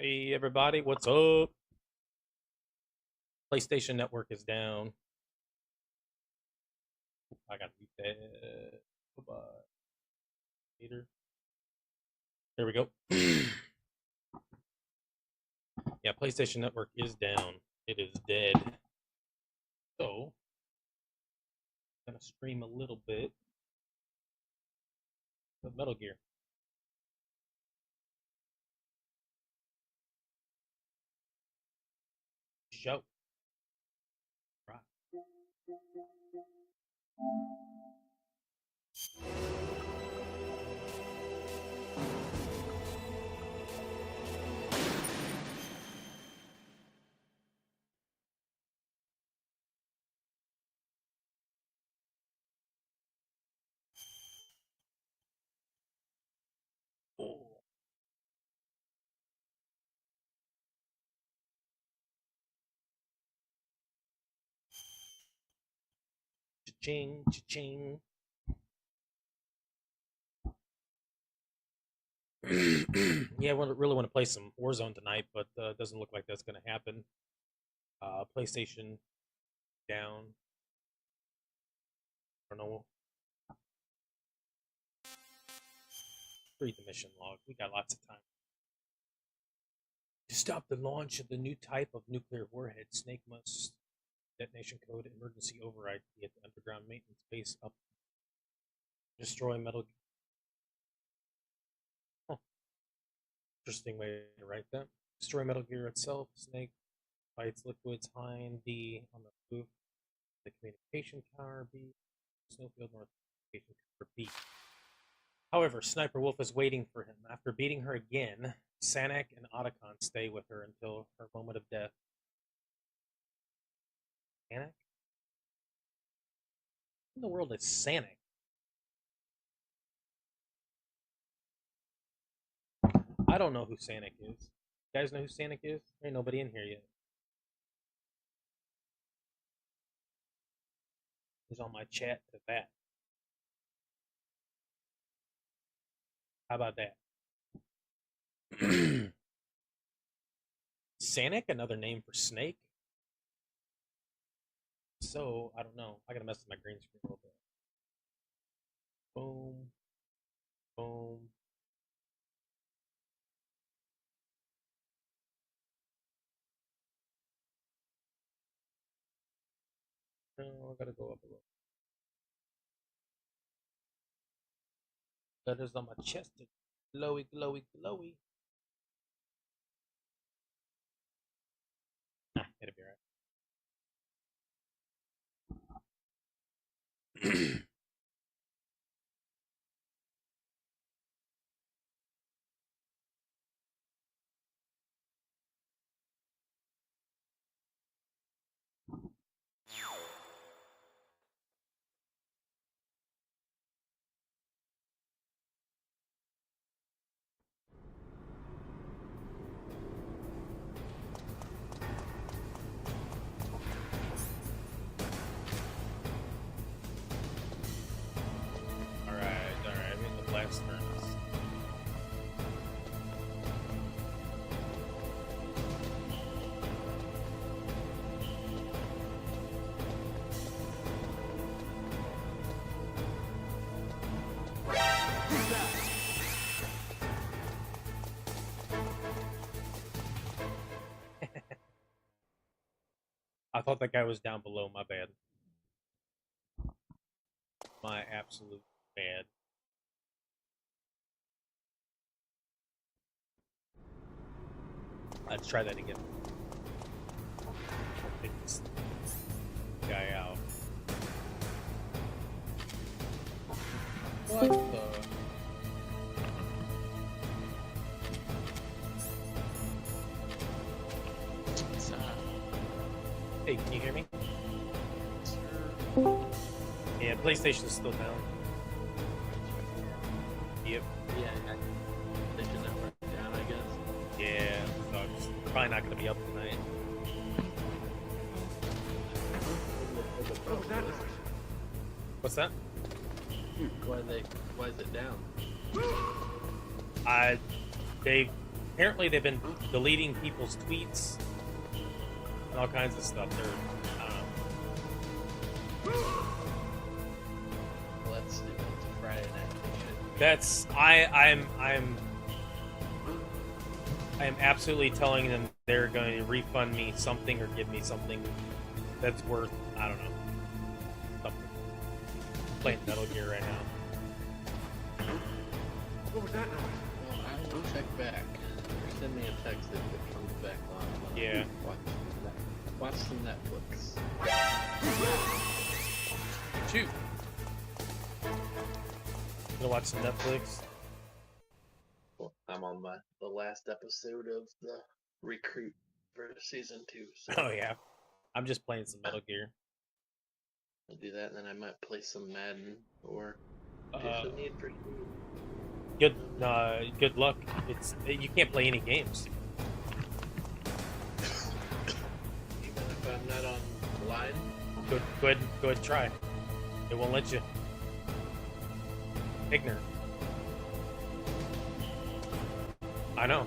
Hey everybody, what's up? PlayStation Network is down. I gotta mute that. Goodbye. Later. There we go. Yeah, PlayStation Network is down. It is dead. So, I'm gonna stream a little bit of Metal Gear. Show. Right. Oh. Cha-ching, cha-ching. Yeah, I really want to play some Warzone tonight, but it doesn't look like that's gonna happen. PlayStation down. I don't know. Read the mission log. We got lots of time. To stop the launch of the new type of nuclear warhead, Snake must detonation code emergency override key at the underground maintenance base up. Destroy Metal. Oh, interesting way to write that. Destroy Metal Gear itself. Snake fights liquids Hind D on the roof. The communication tower B. Snowfield North communication tower B. However, Sniper Wolf is waiting for him. After beating her again, Sanak and Otacon stay with her until her moment of death. Sanak? What in the world is Sanak? I don't know who Sanak is. You guys know who Sanak is? There ain't nobody in here yet. Who's on my chat to that? How about that? Sanic, another name for snake? So, I don't know. I gotta mess with my green screen a little bit. Boom. Boom. No, I gotta go up a little. Letters on my chest are glowy, glowy, glowy. Ah, it'll be right. Alright. I'm in the blast furnace. I thought that guy was down below. My bad. My absolute bad. Let's try that again. Take this guy out. What the? Hey, can you hear me? Yeah, PlayStation's still down. Yep. Yeah, PlayStation Network down, I guess. Yeah, sucks. Probably not gonna be up tonight. What's that? Why is it down? They apparently they've been deleting people's tweets and all kinds of stuff. They're, I don't know. Well, that's stupid. It's a Friday night. That's I am absolutely telling them they're going to refund me something or give me something that's worth, I don't know, something. Playing Metal Gear right now. What was that noise? Well, I will check back. Or send me a text if it comes back on. Yeah. Watch some Netflix. Shoot. Gonna watch some Netflix. Well, I'm on the last episode of the Recruit for season 2. So Oh yeah. I'm just playing some Metal Gear. I'll do that, and then I might play some Madden or do Uh, some Need for Speed. good luck. You can't play any games. Even if I'm not online. Go ahead and try. It won't let you. Ignorant. I know.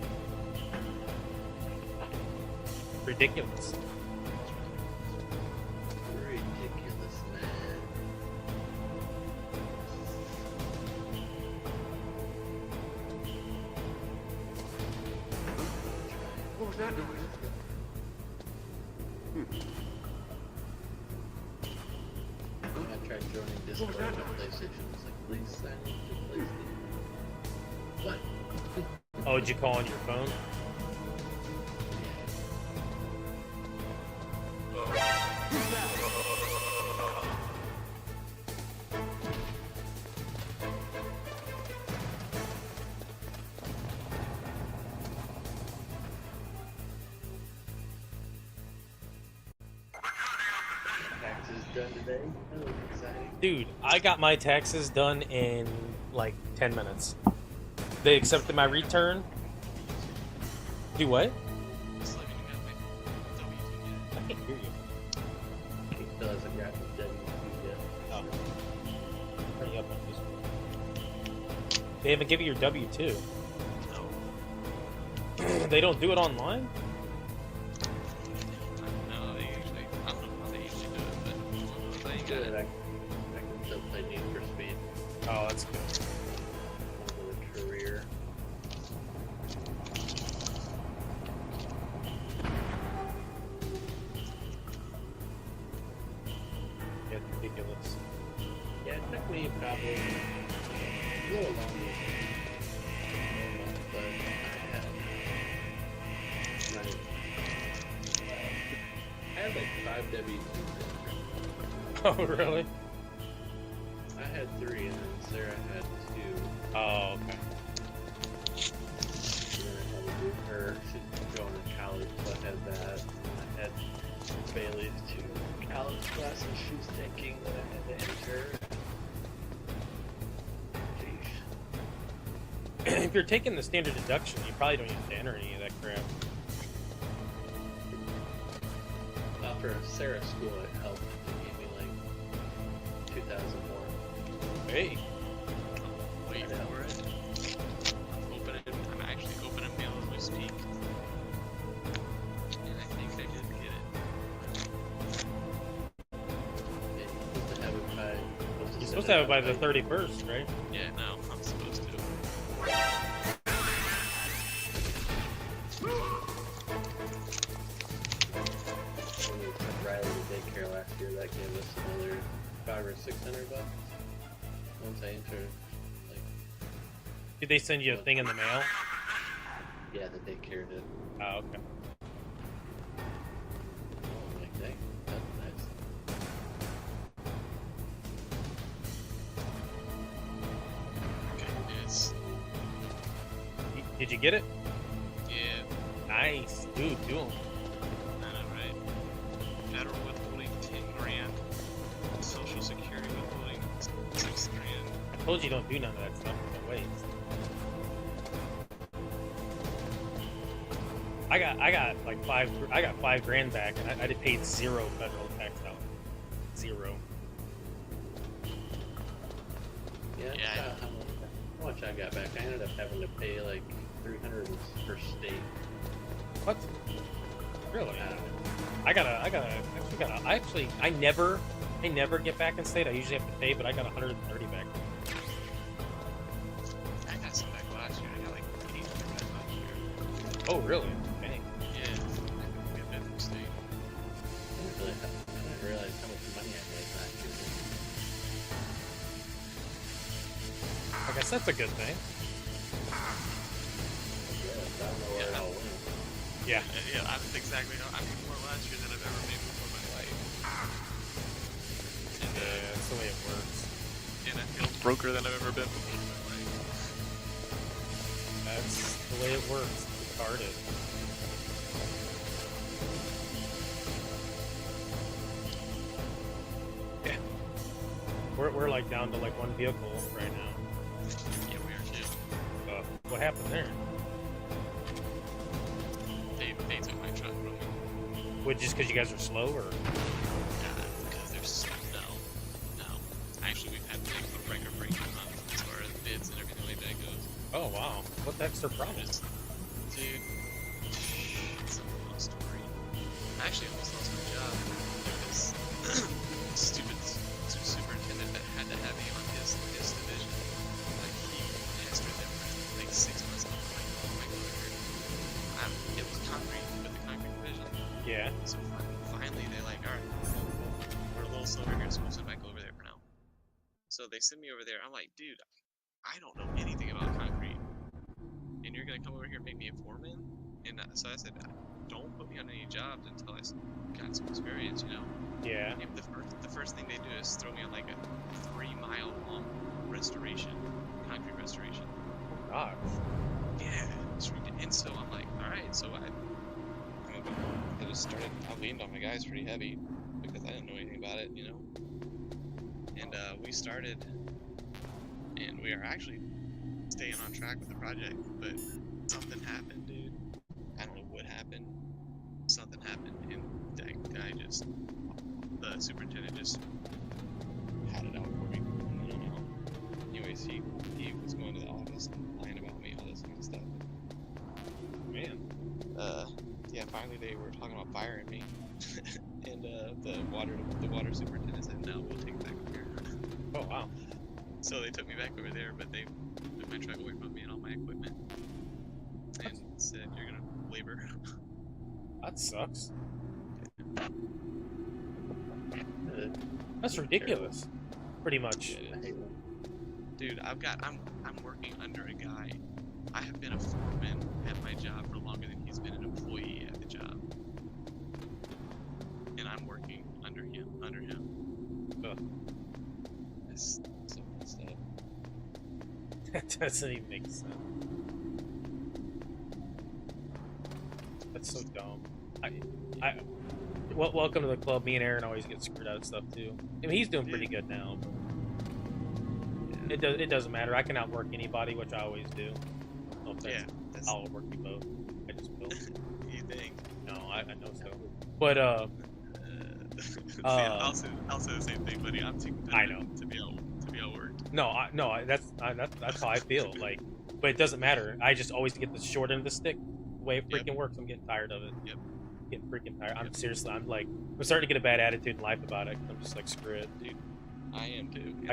Ridiculous. Ridiculous, man. What was that noise? I tried joining Discord on PlayStation. It's like, please sign in to PlayStation. What? Oh, did you call on your phone? Taxes done today? That was exciting. Dude, I got my taxes done in like 10 minutes. They accepted my return. Do what? I can't hear you. He still hasn't got his W2 yet. Oh. Hurry up on this one. They haven't given you your W-2. No. They don't do it online? No, they usually, I don't know how they usually do it, but they Good, got I it. can still play Need for Speed. Oh, that's good. With a career. Yeah, it's ridiculous. Yeah, it took me probably a little longer than normal, but I had like 5 W2s. Oh, really? I had 3, and then Sarah had 2. Oh, okay. And then I had to do her. She's going to college, so I had that. And I had Bailey's 2 college classes she's taking that I had to enter. Jeez. If you're taking the standard deduction, you probably don't have to enter any of that crap. For Sarah's school, it helped. It gave me like 2,000 more. Hey. Wait for it. I'm actually opening mail as we speak. And I think I did get it. Yeah, you're supposed to have it by. You're supposed to have it by the 31st, right? Yeah, no, I'm supposed to. When we took Riley to daycare last year, that gave us another $500 or $600. Once I entered, like, Did they send you a thing in the mail? yeah, the daycare did. Oh, okay. Oh, like, dang, that's nice. Okay, it's, Did you get it? yeah, Nice. Dude, do 'em. I know, right? Federal withholding 10 grand. Social Security withholding 6 grand. I told you don't do none of that stuff. No ways. I got like I got $5,000 back, and I paid 0 federal tax out. 0. Yeah, Yeah, how much I got back. I ended up having to pay like 300 is per state. What? Really? I never get back in state. I usually have to pay, but I got 130 back. I got some back last year. I got like 800 back last year. Oh, really? Dang. Yeah, I can get that from state. I didn't realize how much money I made last year. I guess that's a good thing. Yeah, I don't know where it all went. Yeah. Yeah, that's exactly how I made more last year than I've ever made before in my life. And, Yeah, that's the way it works. and I feel broker than I've ever been before in my life. That's the way it works. It's retarded. Yeah. We're like down to like one vehicle right now. Yeah, we are too. What happened there? They took my truck from me. What, just because you guys are slow, or? Because there's no. Actually, we've had like a record-breaking month as far as bids and everything like that goes. Oh wow, what the heck's their problem? Dude, it's a long story. I actually almost lost my job because stupid superintendent that had to have me on his division. Like he mastered them for like 6 months on my career. It was concrete with the concrete division. Yeah. So finally they're like, all right, we're a little slower here, so we'll send back over there for now. So they send me over there. I'm like, dude, I don't know anything about concrete, and you're gonna come over here and make me a foreman? And so I said, don't put me on any jobs until I got some experience, you know. Yeah. And the first thing they do is throw me on like a 3-mile long restoration, concrete restoration. Oh gosh. Yeah, it's ridiculous. And so I'm like, all right, so I just started. I leaned on my guys pretty heavy because I didn't know anything about it, you know. And we started, and we are actually staying on track with the project, but something happened, dude. I don't know what happened. Something happened, and that guy the superintendent just had it out for me. I don't know. Anyways, he was going to the office and lying about me, all this kind of stuff. Man. Yeah, finally they were talking about firing me, and the water superintendent said, no, we'll take it back over here. Oh wow. So they took me back over there, but they took my truck away from me and all my equipment, and said, you're gonna labor. That sucks. That's ridiculous. Pretty much. Yeah, dude, I'm working under a guy. I have been a foreman at my job for longer than he's been an employee at the job, and I'm working under him. Ugh. It's so messed up. That doesn't even make sense. That's so dumb. Welcome to the club. Me and Aaron always get screwed out of stuff too. I mean, he's doing pretty good now. But it doesn't matter. I can outwork anybody, which I always do. No offense. Yeah, that's, I'll outwork you both. I just will. you think? No, I know so. But See, I'll say the same thing, buddy. I'm too competitive I know. to be outworked. that's how I feel. Like, but it doesn't matter. I just always get the short end of the stick. The way it freaking works. I'm getting tired of it. Yep. Getting freaking tired. I'm seriously. I'm starting to get a bad attitude in life about it. I'm just like, screw it, dude. I am too. And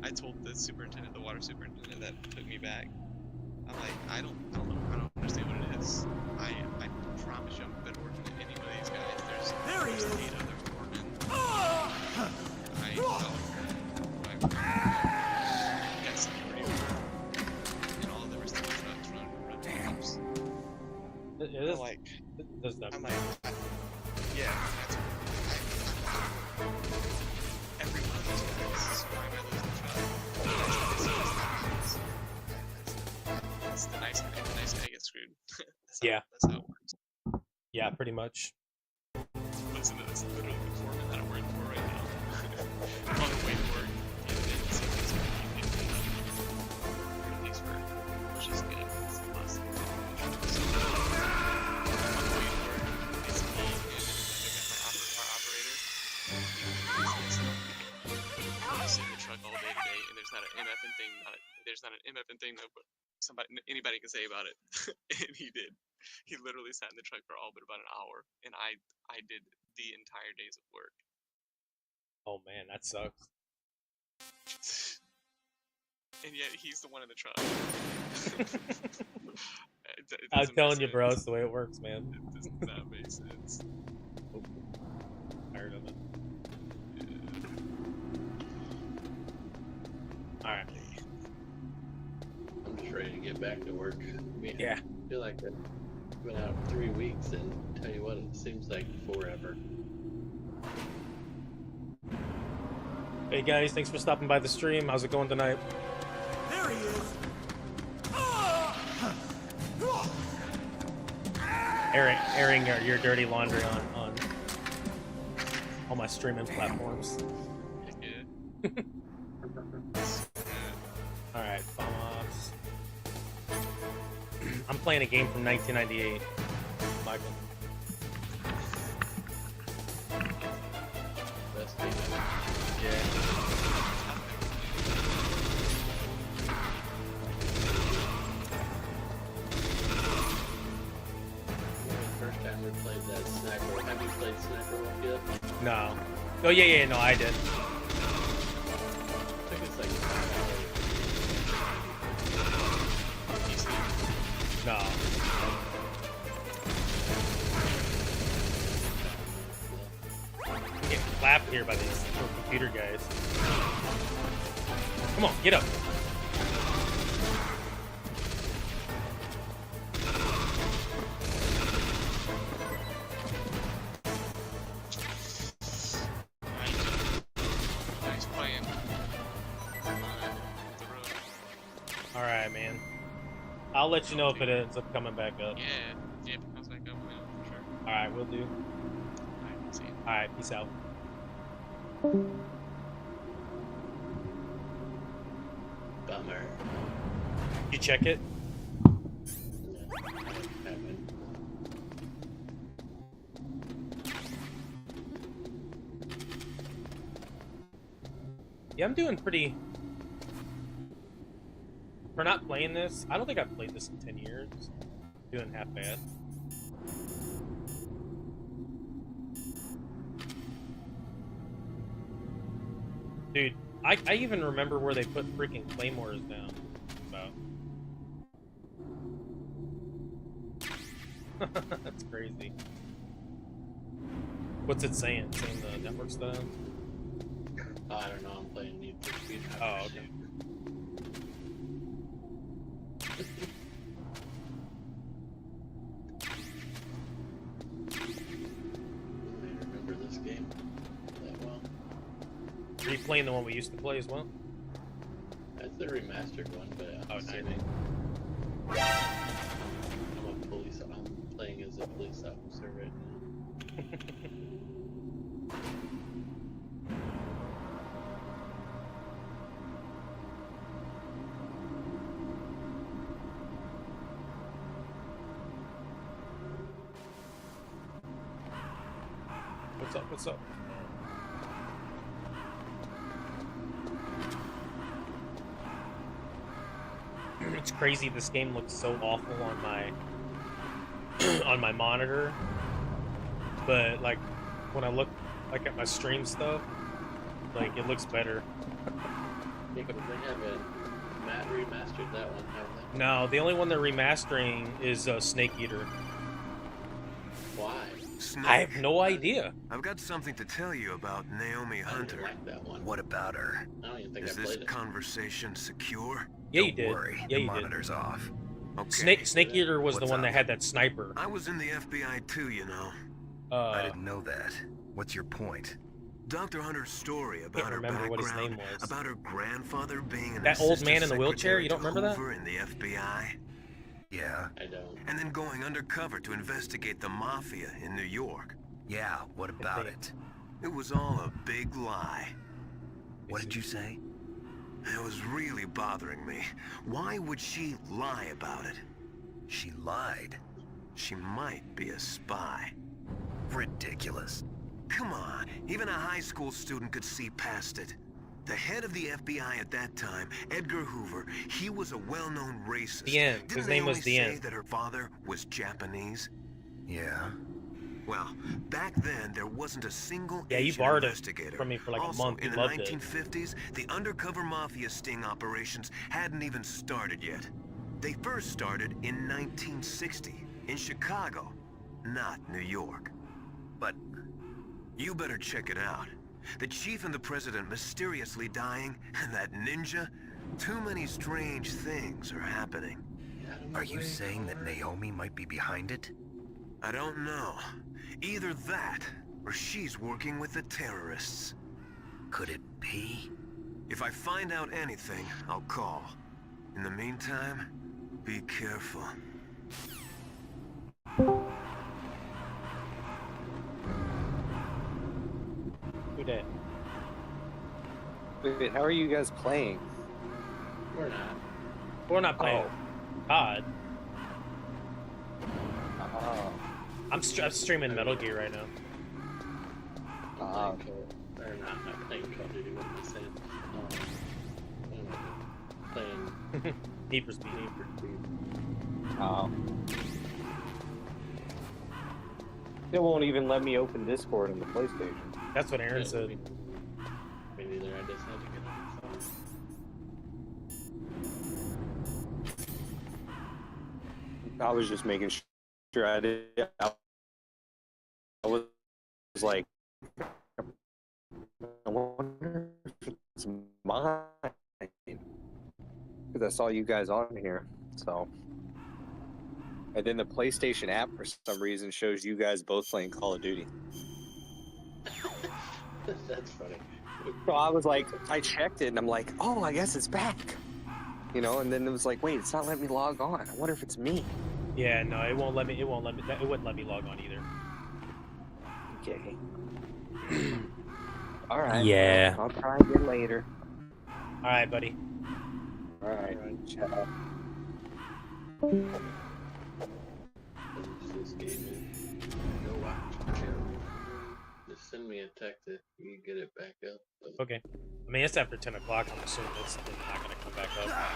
I told the superintendent, the water superintendent that took me back. I'm like, I don't understand what it is. I promise you, I'm better working than any one of these guys. There's 8 other foremen. I got security over, and all of them are still trucks running jobs. I'm like, yeah, that's every one of those guys. Why am I losing the truck? That's the nice guy gets screwed. That's how it works. Yeah, pretty much. Listen to this. Literally the foreman that I'm working for right now. I'm on the way to work, and then something's released for, which is good. It's the last thing. So, I'm on the way to work. It's me and I got our operator. I'm sitting in the truck all day today, and there's not an MFing thing. There's not an MFing thing anybody can say about it. And he did. He literally sat in the truck for all but about an hour, and I did the entire days of work. Oh man, that sucks. And yet he's the one in the truck. It I'm doesn't make telling you, bro, sense. it's the way it works, man. It does not make sense. Tired of it. Yeah. All right. I'm just ready to get back to work. I mean, Yeah. I feel like I've been out 3 weeks, and tell you what, it seems like forever. Hey guys, thanks for stopping by the stream. How's it going tonight? There he is. Airing your dirty laundry on all my streaming platforms. Yeah. All right, bomb offs. I'm playing a game from 1998. Michael. Best game ever. Yeah. First time we played that Sniper. Have you played Sniper Wolf yet? No. Oh yeah, no, I did. I think it's like 5 hours. No. I'm getting clapped here by these little computer guys. Come on, get up. Nice playing. All right, man. I'll let you know if it ends up coming back up. Yeah, if it comes back up, we know for sure. All right, we'll do. Alright, see ya. All right, peace out. Bummer. You check it? Haven't. Yeah, I'm doing pretty. For not playing this, I don't think I've played this in 10 years. Doing half bad. Dude, I even remember where they put freaking claymores down. So. That's crazy. What's it saying? Saying the network stuff? Oh, I don't know. I'm playing Need for Speed. Oh, okay. I remember this game that well. Are you playing the one we used to play as well? That's the remastered one, but I'm Oh, nice. assuming I'm playing as a police officer right now. What's up? What's up? It's crazy. This game looks so awful on my on my monitor, but like when I look like at my stream stuff, like it looks better. Because they haven't remastered that one, have they? No, the only one they're remastering is Snake Eater. Why? I have no idea. I've got something to tell you about Naomi I Hunter. didn't like that one. What about her? I don't even think Is I this played it. conversation secure? Yeah, you Don't did. worry, Yeah, the you did. monitor's off. Okay. Snake Eater was the What's one that up? had that sniper. I was in the FBI too, you know. I didn't know that. What's your point? Dr. Hunter's story about her remember what his background, name was. about her grandfather being an That old assistant man in the wheelchair, secretary you don't to remember that? Hoover in the FBI? Yeah. I don't. And then going undercover to investigate the mafia in New York. Yeah, what about it? It was all a big lie. What did you say? It was really bothering me. Why would she lie about it? She lied. She might be a spy. Ridiculous. Come on, even a high school student could see past it. The head of the FBI at that time, Edgar Hoover, he was a well-known racist. The End. Didn't His they name was only The say End. that her father was Japanese? Yeah. Well, back then there wasn't a single Yeah, you Asian borrowed it investigator. from me for like also, a month. in You the loved it. 1950s, the undercover mafia sting operations hadn't even started yet. They first started in 1960 in Chicago, not New York. But you better check it out. The chief and the president mysteriously dying, and that ninja. Too many strange things are happening. Are you saying that Naomi might be behind it? I don't know. Either that, or she's working with the terrorists. Could it be? If I find out anything, I'll call. In the meantime, be careful. Who did? Wait, how are you guys playing? We're not. We're not playing. God. Oh. I'm streaming Metal Gear right now. Playing not playing Call of Duty. What am I saying? Playing Need for Speed. Need for Speed. Oh. It won't even let me open Discord in the PlayStation. That's what Aaron Yeah, said. me neither. I just had to get on the phone. I was just making sure I did. I was like, I wonder if it's mine. Because I saw you guys on here. So. And then the PlayStation app, for some reason, shows you guys both playing Call of Duty. That's funny. So I was like, I checked it, and I'm like, oh, I guess it's back. You know, and then it was like, wait, it's not letting me log on. I wonder if it's me. Yeah, no, it won't let me. It wouldn't let me log on either. Okay. All right. Yeah. I'll try again later. All right, buddy. All right. Ciao. This game is go watch the channel. Just send me a text if you get it back up. Okay. I mean, it's after 10 o'clock. I'm assuming it's not gonna come back up.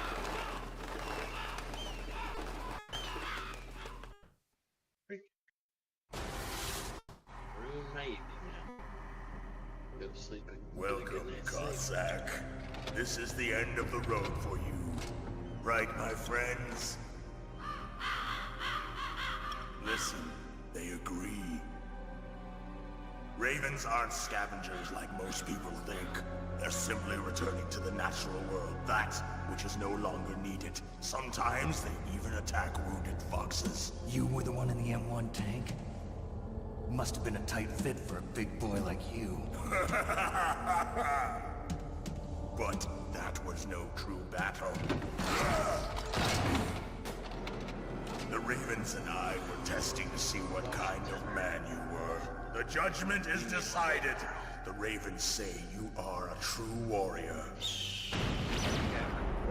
Ruin my evening now. Go to sleep. Welcome, Cossack. This is the end of the road for you. Right, my friends? Listen, they agree. Ravens aren't scavengers like most people think. They're simply returning to the natural world, that which is no longer needed. Sometimes they even attack wounded foxes. You were the one in the M1 tank? Must have been a tight fit for a big boy like you. But that was no true battle. The Ravens and I were testing to see what kind of man you were. The judgment is decided. The Ravens say you are a true warrior.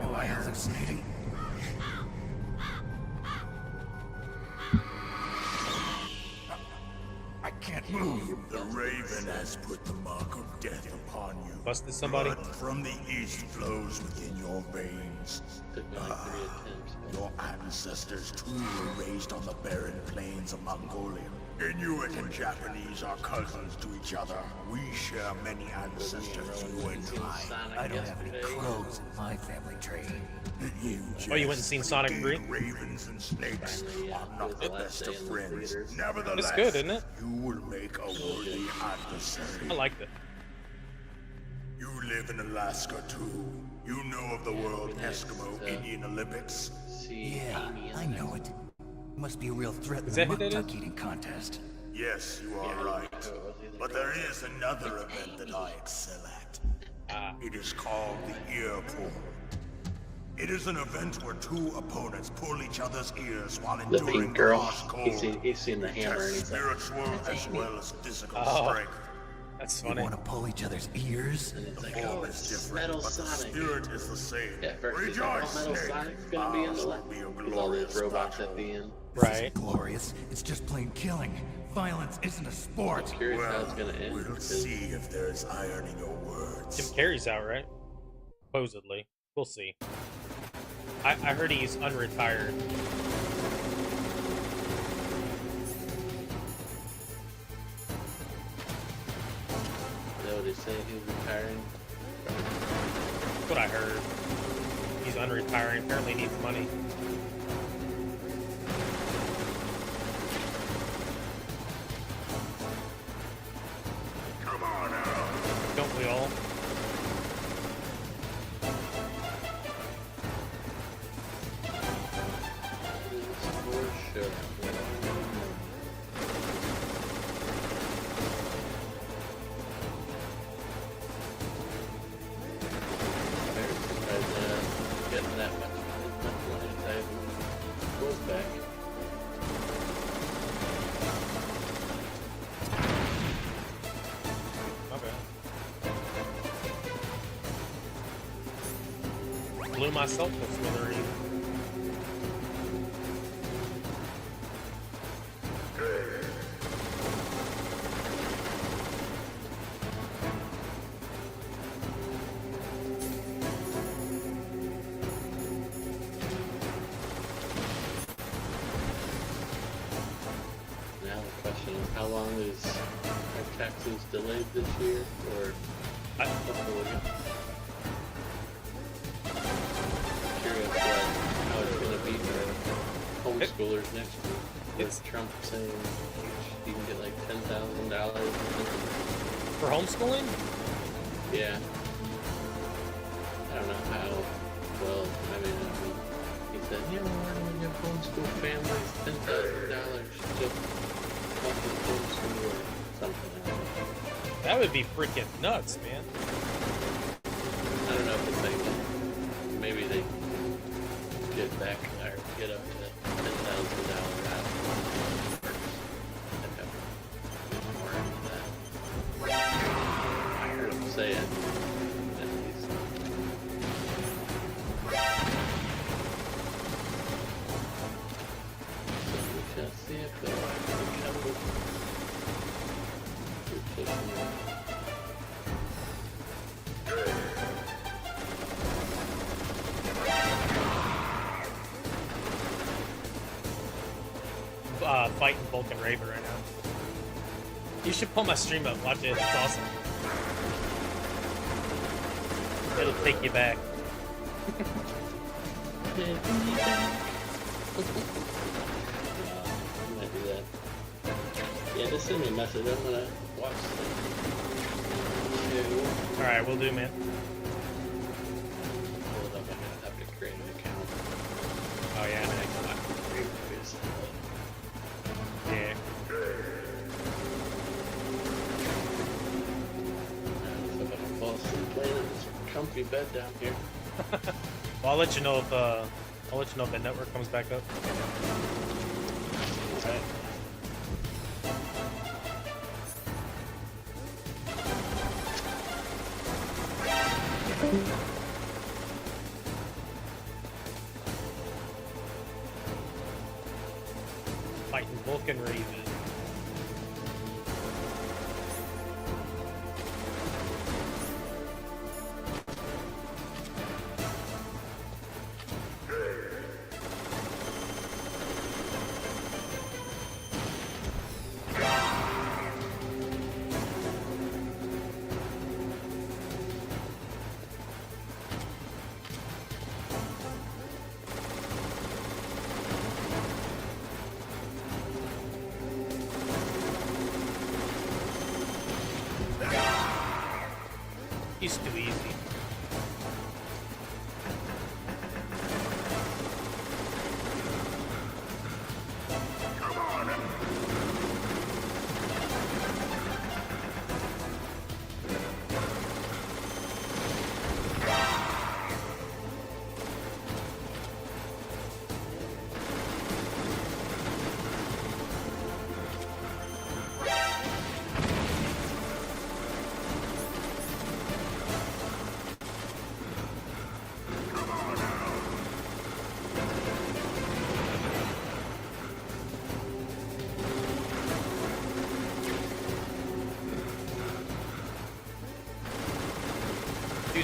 Am I hallucinating? I can't move. The Raven has put the mark of death upon you. Busted somebody? Blood from the east flows within your veins. Took me like 3 attempts. But Your ancestors too were raised on the barren plains of Mongolia. Inuit and Japanese are cousins to each other. We share many ancestors, you and I. Sonic I don't have any yesterday. crows in my family tree. You Oh, you went and seen Sonic think 3? Ravens and snakes Finally, yeah, are it was not the the last best day of in the friends. theaters. Nevertheless, It's good, isn't it? you will make a worthy adversary. I liked it. You live in Alaska too. You know of the World Eskimo Indian Olympics. See Yeah, Amy I and know it. Must be a real threat in Is the that who that is? muktuk eating contest. Yes, you are right. But there is another event that I excel at. Ah. It is called the ear pull. It is an event where two opponents pull each other's ears while The enduring pink girl. harsh cold. He's seen the hammer and Test he's like, spiritual as well as physical Oh. strength. That's You funny. want to pull each other's ears? and it's The like, form oh, is it's different, Metal but the Sonic. spirit is the same. Yeah, at first it's like, Rejoice, oh, Metal Snake. Sonic's gonna be in the Ours left. will be a With all those glorious robots battle. at the end. This Right. isn't glorious. It's just plain killing. Violence isn't a sport. I'm curious how it's gonna end. We'll because see if there's iron in your words. Tim Carey's out, right? Supposedly. We'll see. I heard he's unretired. Is that what he's saying? He's retiring. That's what I heard. He's unretiring. Apparently needs money. Come on now. Don't we all? For sure. Very surprised getting that much money type goes back. Okay. Blew myself to smithereens. Now the question is, how long is our taxes delayed this year, or I- hopefully? Curious how it's gonna be for homeschoolers next week. It's- With Trump saying you can get like $10,000. For homeschooling? Yeah. I don't know how well. I mean, he said, yeah, we're gonna give homeschool families $10,000 to help with homeschool or something. I don't know. That would be freaking nuts, man. I don't know if it's like maybe they get back or get up to $10,000 out. I'd have to get more into that. I heard him say it. At least. So we shall see if they'll actually come with pushing it. Fighting Vulcan Raven right now. You should pull my stream up. Watch it. It's awesome. It'll take you back. I might do that. Yeah, just send me a message. I'm gonna watch the Alright, we'll do, man. pull it up. I'm gonna have to create an account. Oh, yeah. I got previous. Yeah. So if I can fall asleep laying in this comfy bed down here. Well, I'll let you know if the network comes back up. Alright. Fighting Vulcan Raven. He's too easy.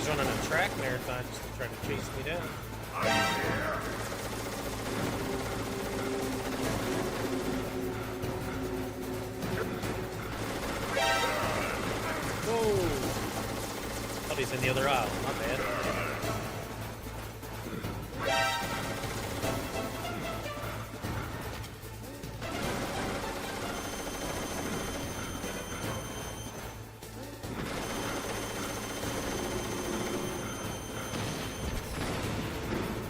He's running a track marathon just to try to chase me down. Whoa! Thought he's in the other aisle. My bad.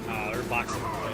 Ah, they're boxing away.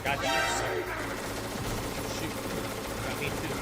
Got you, sir. Shoot. Got me too.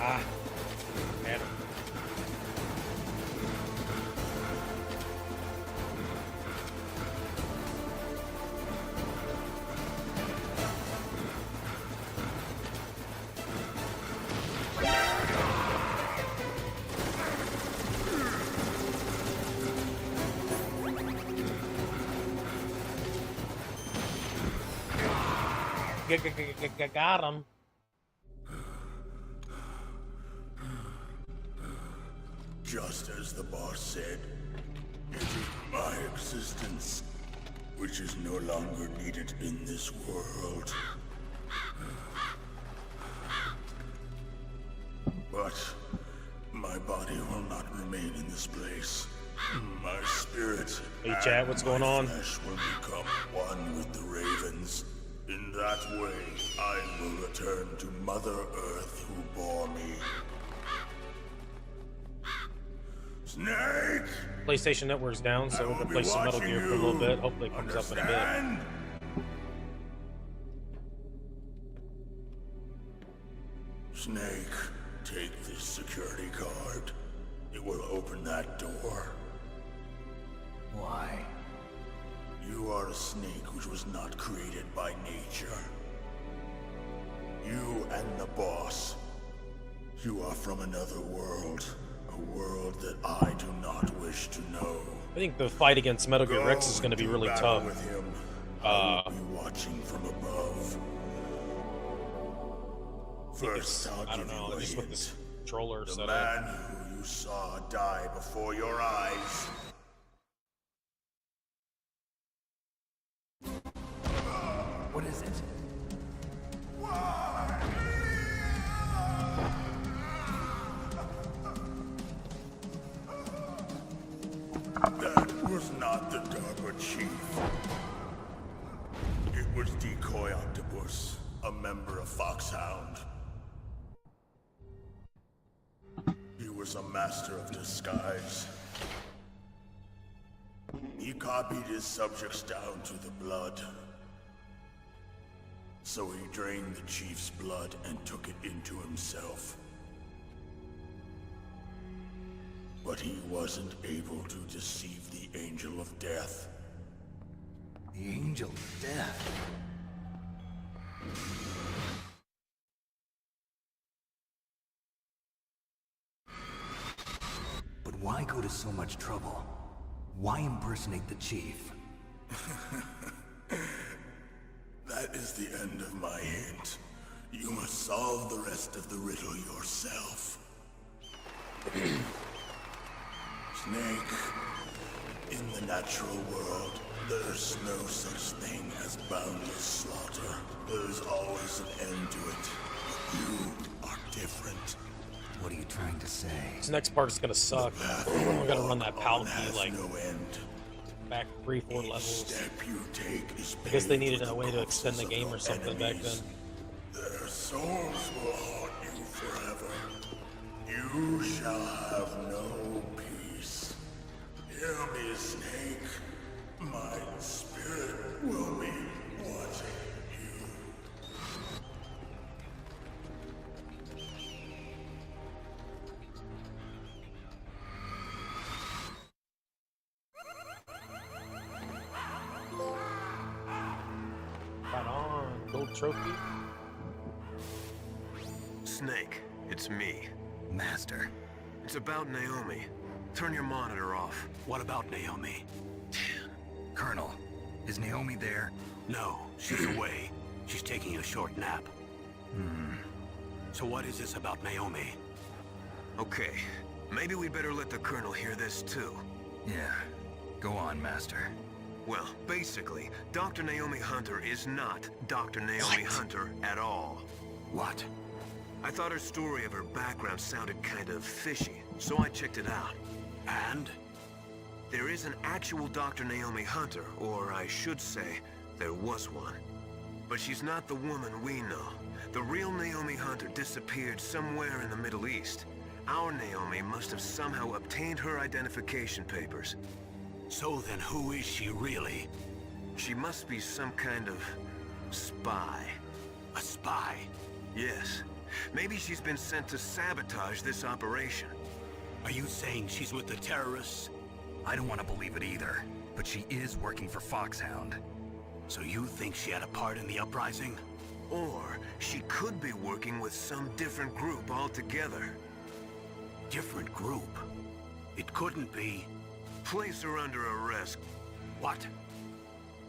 Ah, man. Got him. Just as the boss said, it is my existence which is no longer needed in this world. But my body will not remain in this place. My spirit Hey, chat, what's going on? and my flesh will become one with the ravens. In that way, I will return to Mother Earth who bore me. Snake! PlayStation Network's down, so we're gonna play some Metal Gear for a little bit. Hopefully it comes up in a bit. Understand? Snake, take this security card. It will open that door. Why? You are a snake which was not created by nature. You and the boss. You are from another world. A world that I do not wish to know. I think the fight against Metal Gear Rex is going to be really battle tough. with him. I Uh, will be watching from above. First, I'll I don't give know, you a just with hint. this controller The setup. man who you saw die before your eyes. What is it? That was not the DARPA chief. It was Decoy Octopus, a member of Foxhound. He was a master of disguise. He copied his subjects down to the blood. So he drained the chief's blood and took it into himself. But he wasn't able to deceive the Angel of Death. The Angel of Death. But why go to so much trouble? Why impersonate the chief? That is the end of my hint. You must solve the rest of the riddle yourself. Snake, in the natural world, there's no such thing as boundless slaughter. There's always an end to it. But you are different. What are you trying to say? This next part is going to suck. We're going to run that pallet key Has like no end. back 3-4 Each levels. step you take is I guess they paid needed for a way the to extend the corpses game of or your something back then. enemies. Their souls will haunt you forever. You shall have no peace. Hear me, Snake. My spirit will be watching you. Right on. Gold trophy. Snake, it's me. Master. It's about Naomi. Turn your monitor off. What about Naomi? Colonel, is Naomi there? No, she's away. She's taking a short nap. So what is this about Naomi? Okay, maybe we'd better let the Colonel hear this too. Yeah. Go on, Master. Well, basically, Dr. Naomi Hunter is not Dr. Naomi Hunter at all. What? I thought her story of her background sounded kind of fishy, so I checked it out. And? There is an actual Dr. Naomi Hunter, or I should say, there was one. But she's not the woman we know. The real Naomi Hunter disappeared somewhere in the Middle East. Our Naomi must have somehow obtained her identification papers. So then who is she really? She must be some kind of spy. A spy? Yes. Maybe she's been sent to sabotage this operation. Are you saying she's with the terrorists? I don't want to believe it either, but she is working for Foxhound. So you think she had a part in the uprising? Or she could be working with some different group altogether. Different group? It couldn't be. Place her under arrest. What?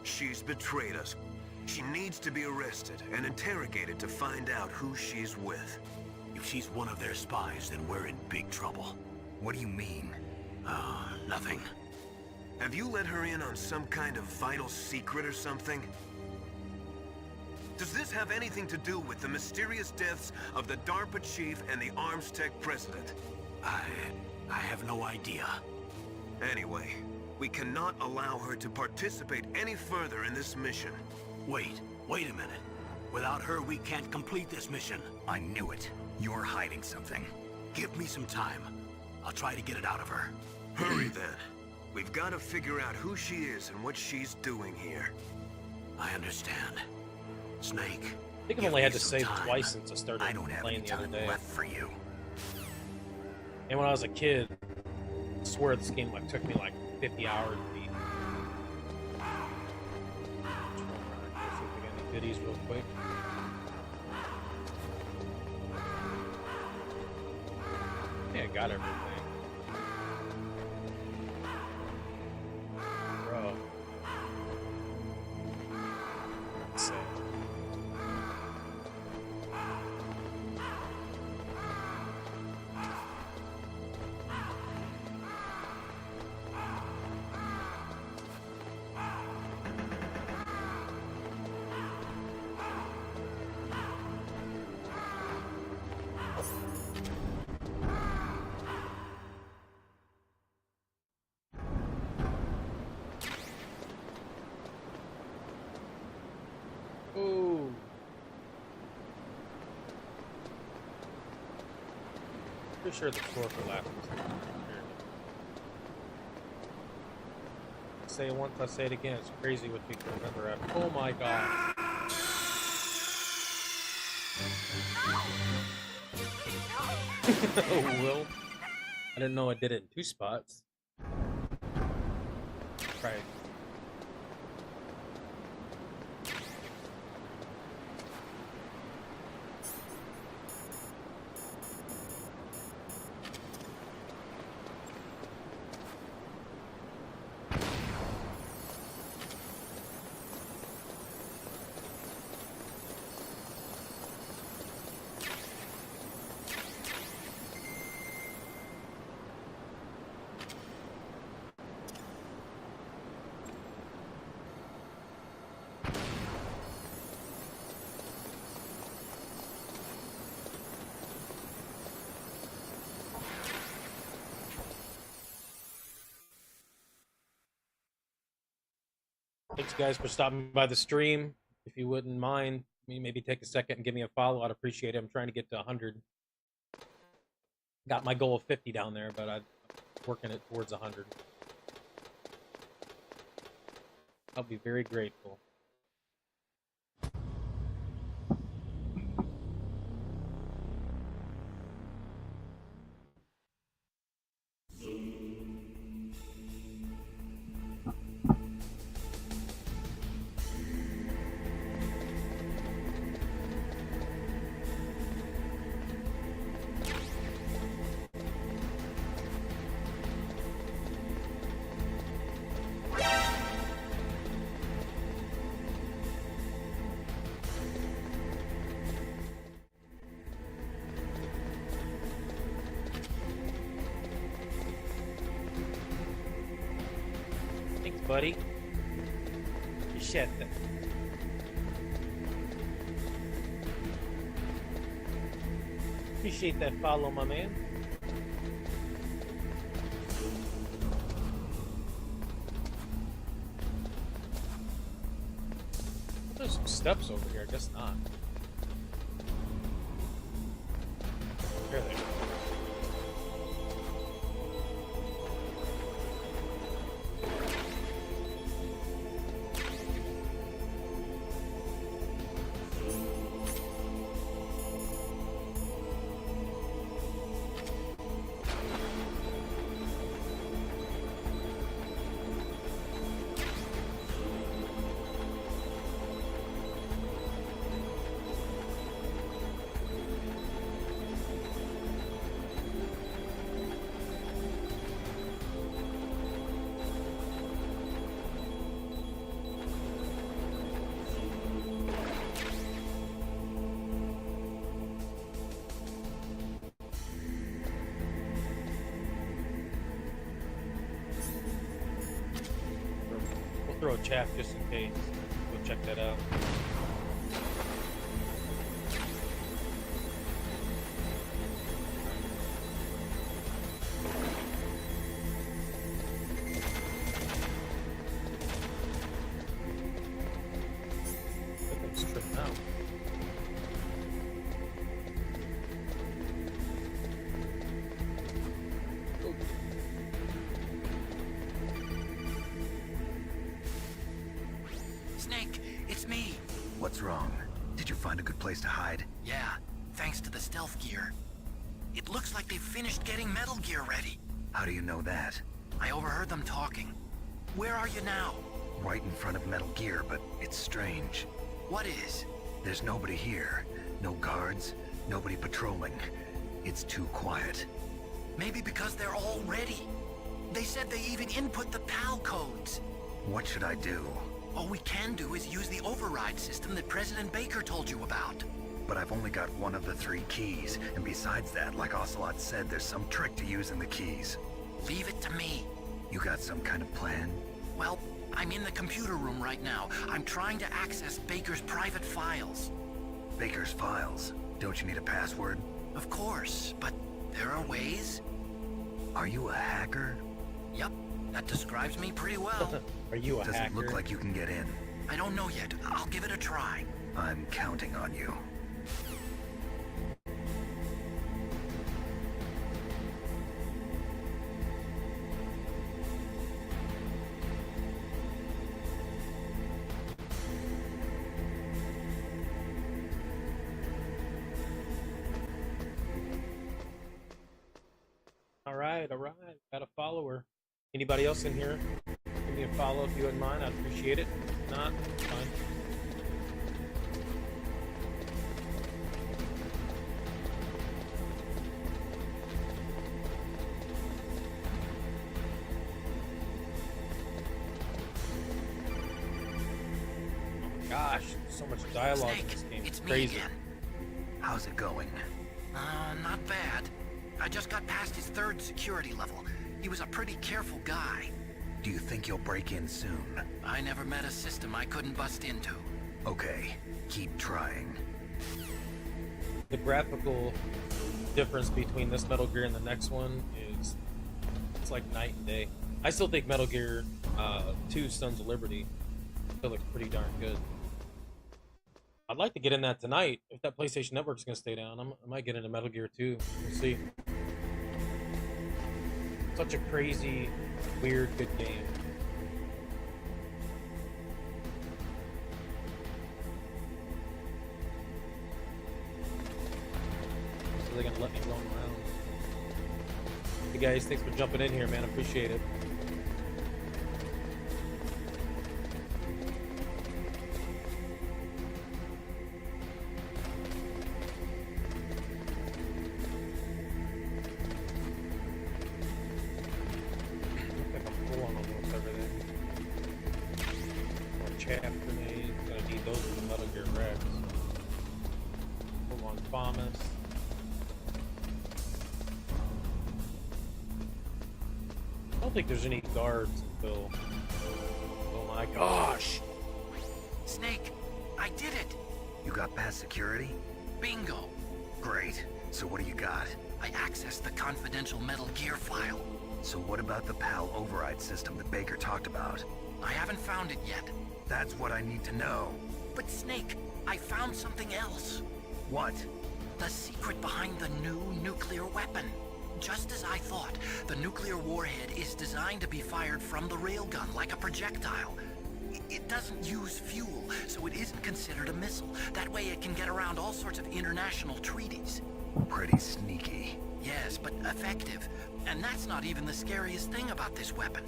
She's betrayed us. She needs to be arrested and interrogated to find out who she's with. If she's one of their spies, then we're in big trouble. What do you mean? Nothing. Have you let her in on some kind of vital secret or something? Does this have anything to do with the mysterious deaths of the DARPA chief and the ArmsTech president? I have no idea. Anyway, we cannot allow her to participate any further in this mission. Wait a minute. Without her, we can't complete this mission. I knew it. You're hiding something. Give me some time. I'll try to get it out of her. Hurry then. We've got to figure out who she is and what she's doing here. I understand. Snake. I think I've give only me had to some save time. twice since I started I don't have any playing the other time day. left for you. And when I was a kid, I swear this game like took me like 50 hours to beat. See if we got any goodies real quick. Yeah, I got everything. Pretty sure the store for last was here. I say it once, I say it again. It's crazy what you can remember after. Oh my god. Oh, Will. I didn't know I did it in 2 spots. Right. Thanks, guys, for stopping by the stream. If you wouldn't mind, maybe take a second and give me a follow. I'd appreciate it. I'm trying to get to 100. Got my goal of 50 down there, but I'm working it towards 100. I'll be very grateful. Buddy, appreciate that. Appreciate that follow, my man. There's some steps over here. I guess not. There they go. Throw a chat just in case. Go check that out. It's tripping out. Snake, it's me. What's wrong? Did you find a good place to hide? Yeah, thanks to the stealth gear. It looks like they've finished getting Metal Gear ready. How do you know that? I overheard them talking. Where are you now? Right in front of Metal Gear, but it's strange. What is? There's nobody here. No guards, nobody patrolling. It's too quiet. Maybe because they're all ready. They said they even input the PAL codes. What should I do? All we can do is use the override system that President Baker told you about. But I've only got one of the 3 keys, and besides that, like Ocelot said, there's some trick to using the keys. Leave it to me. You got some kind of plan? Well, I'm in the computer room right now. I'm trying to access Baker's private files. Baker's files? Don't you need a password? Of course, but there are ways. Are you a hacker? Yep, that describes me pretty well. Are you a Does hacker? it look like you can get in? I don't know yet. I'll give it a try. I'm counting on you. All right. Got a follower. Anybody else in here? Give me a follow if you wouldn't mind. I'd appreciate it. If not, it's fine. Gosh, so much dialogue in this Snake, game. it's me Crazy. again. How's it going? Not bad. I just got past his 3rd security level. He was a pretty careful guy. Do you think you'll break in soon? I never met a system I couldn't bust into. Okay, keep trying. The graphical difference between this Metal Gear and the next one is it's like night and day. I still think Metal Gear 2 Sons of Liberty still looks pretty darn good. I'd like to get in that tonight. If that PlayStation Network's gonna stay down, I might get into Metal Gear 2. We'll see. Such a crazy, weird, good game. So they're gonna let me roam around. Hey guys, thanks for jumping in here, man. Appreciate it. I don't think there's any guards until... Oh my gosh! Snake, I did it! You got past security? Bingo! Great. So what do you got? I accessed the confidential Metal Gear file. So what about the PAL override system that Baker talked about? I haven't found it yet. That's what I need to know. But Snake, I found something else. What? The secret behind the new nuclear weapon. Just as I thought, the nuclear warhead is designed to be fired from the railgun like a projectile. It doesn't use fuel, so it isn't considered a missile. That way it can get around all sorts of international treaties. Pretty sneaky. Yes, but effective. And that's not even the scariest thing about this weapon.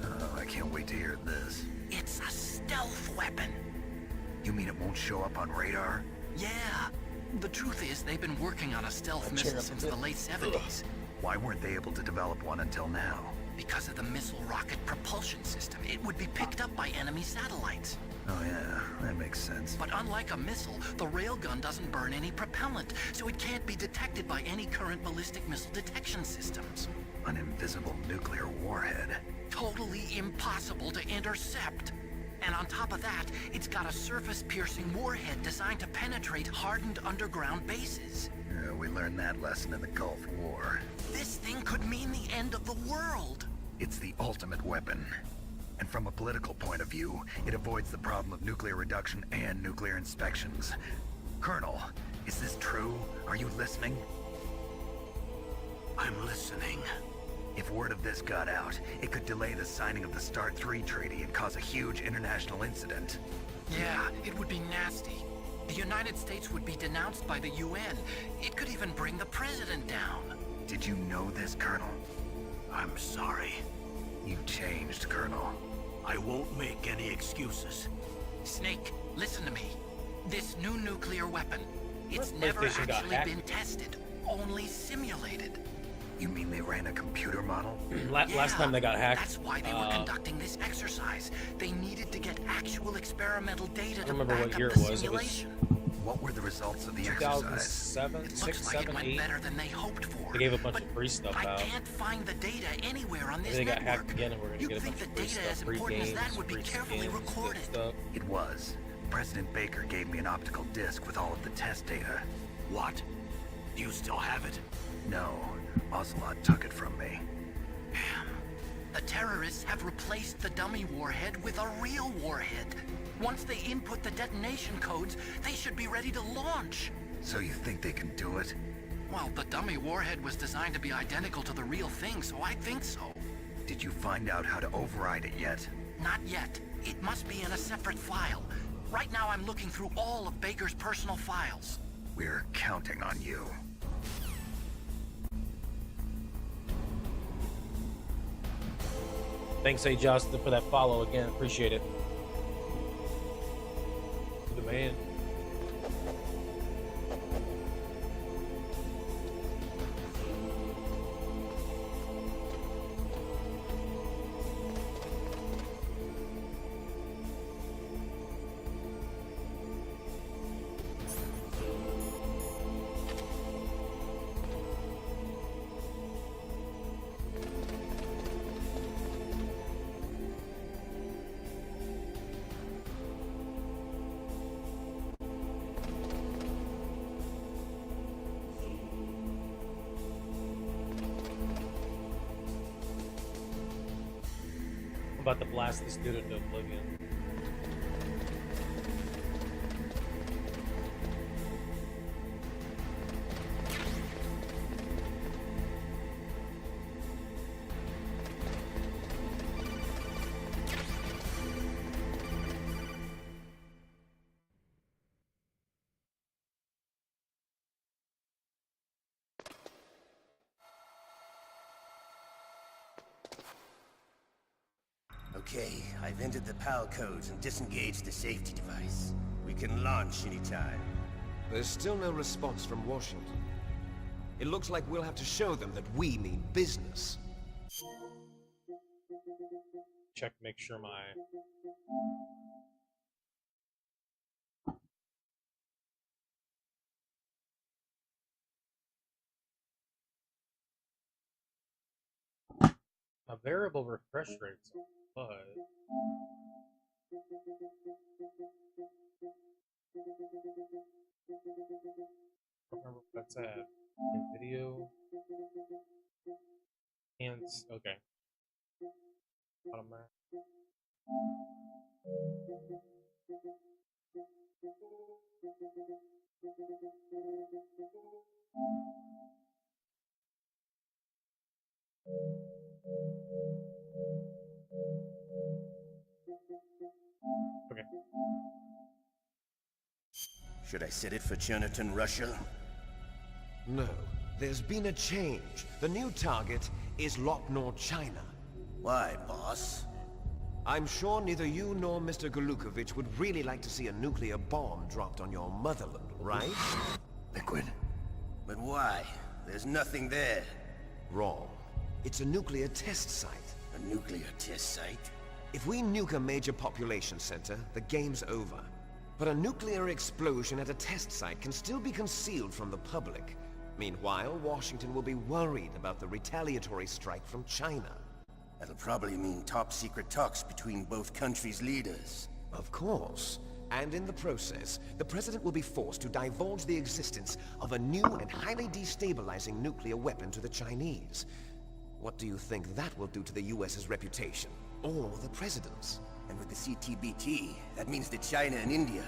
Oh, I can't wait to hear this. It's a stealth weapon. You mean it won't show up on radar? Yeah. The truth is, they've been working on a stealth missile since the late 70s. Why weren't they able to develop one until now? Because of the missile rocket propulsion system, it would be picked up by enemy satellites. Oh yeah, that makes sense. But unlike a missile, the railgun doesn't burn any propellant, so it can't be detected by any current ballistic missile detection systems. An invisible nuclear warhead. Totally impossible to intercept. And on top of that, it's got a surface-piercing warhead designed to penetrate hardened underground bases. We learned that lesson in the Gulf War. This thing could mean the end of the world. It's the ultimate weapon. And from a political point of view, it avoids the problem of nuclear reduction and nuclear inspections. Colonel, is this true? Are you listening? I'm listening. If word of this got out, it could delay the signing of the START III treaty and cause a huge international incident. Yeah, it would be nasty. The United States would be denounced by the UN. It could even bring the president down. Did you know this, Colonel? I'm sorry. You changed, Colonel. I won't make any excuses. Snake, listen to me. This new nuclear weapon, it's What never PlayStation got actually hacked? been tested, only simulated. You mean they ran a computer model? Last time they got hacked, That's why they were conducting this exercise. They needed to get actual experimental data to remember back what up year the it was. It was simulation. What were the results of the exercise? 2007, It 6, looks like 7, it went 8. better than they hoped for. They gave a bunch but of free stuff I out. can't find the data anywhere on this They got network. hacked again, and we're gonna You'd get a think bunch the of free data as stuff, free important games, as that would be free carefully skins, good recorded. stuff. It was. President Baker gave me an optical disc with all of the test data. What? Do you still have it? No, Ocelot took it from me. Damn. The terrorists have replaced the dummy warhead with a real warhead. Once they input the detonation codes, they should be ready to launch. So you think they can do it? Well, the dummy warhead was designed to be identical to the real thing, so I think so. Did you find out how to override it yet? Not yet. It must be in a separate file. Right now I'm looking through all of Baker's personal files. We're counting on you. Thanks, A. Justin, for that follow again. Appreciate it. The man. About to blast this dude into oblivion. Okay, I've entered the PAL codes and disengaged the safety device. We can launch anytime. There's still no response from Washington. It looks like we'll have to show them that we mean business. Check to make sure my variable refresh rates, but I don't remember what that's at. In video and okay. Automatic. Okay. Should I set it for Cherniton, Russia? No, there's been a change. The new target is Lochner, China. Why, boss? I'm sure neither you nor Mr. Golukovich would really like to see a nuclear bomb dropped on your motherland, right? Liquid. But why? There's nothing there. Wrong. It's a nuclear test site. A nuclear test site? If we nuke a major population center, the game's over. But a nuclear explosion at a test site can still be concealed from the public. Meanwhile, Washington will be worried about the retaliatory strike from China. That'll probably mean top-secret talks between both countries' leaders. Of course. And in the process, the President will be forced to divulge the existence of a new and highly destabilizing nuclear weapon to the Chinese. What do you think that will do to the US's reputation? Or the President's? And with the CTBT, that means that China and India...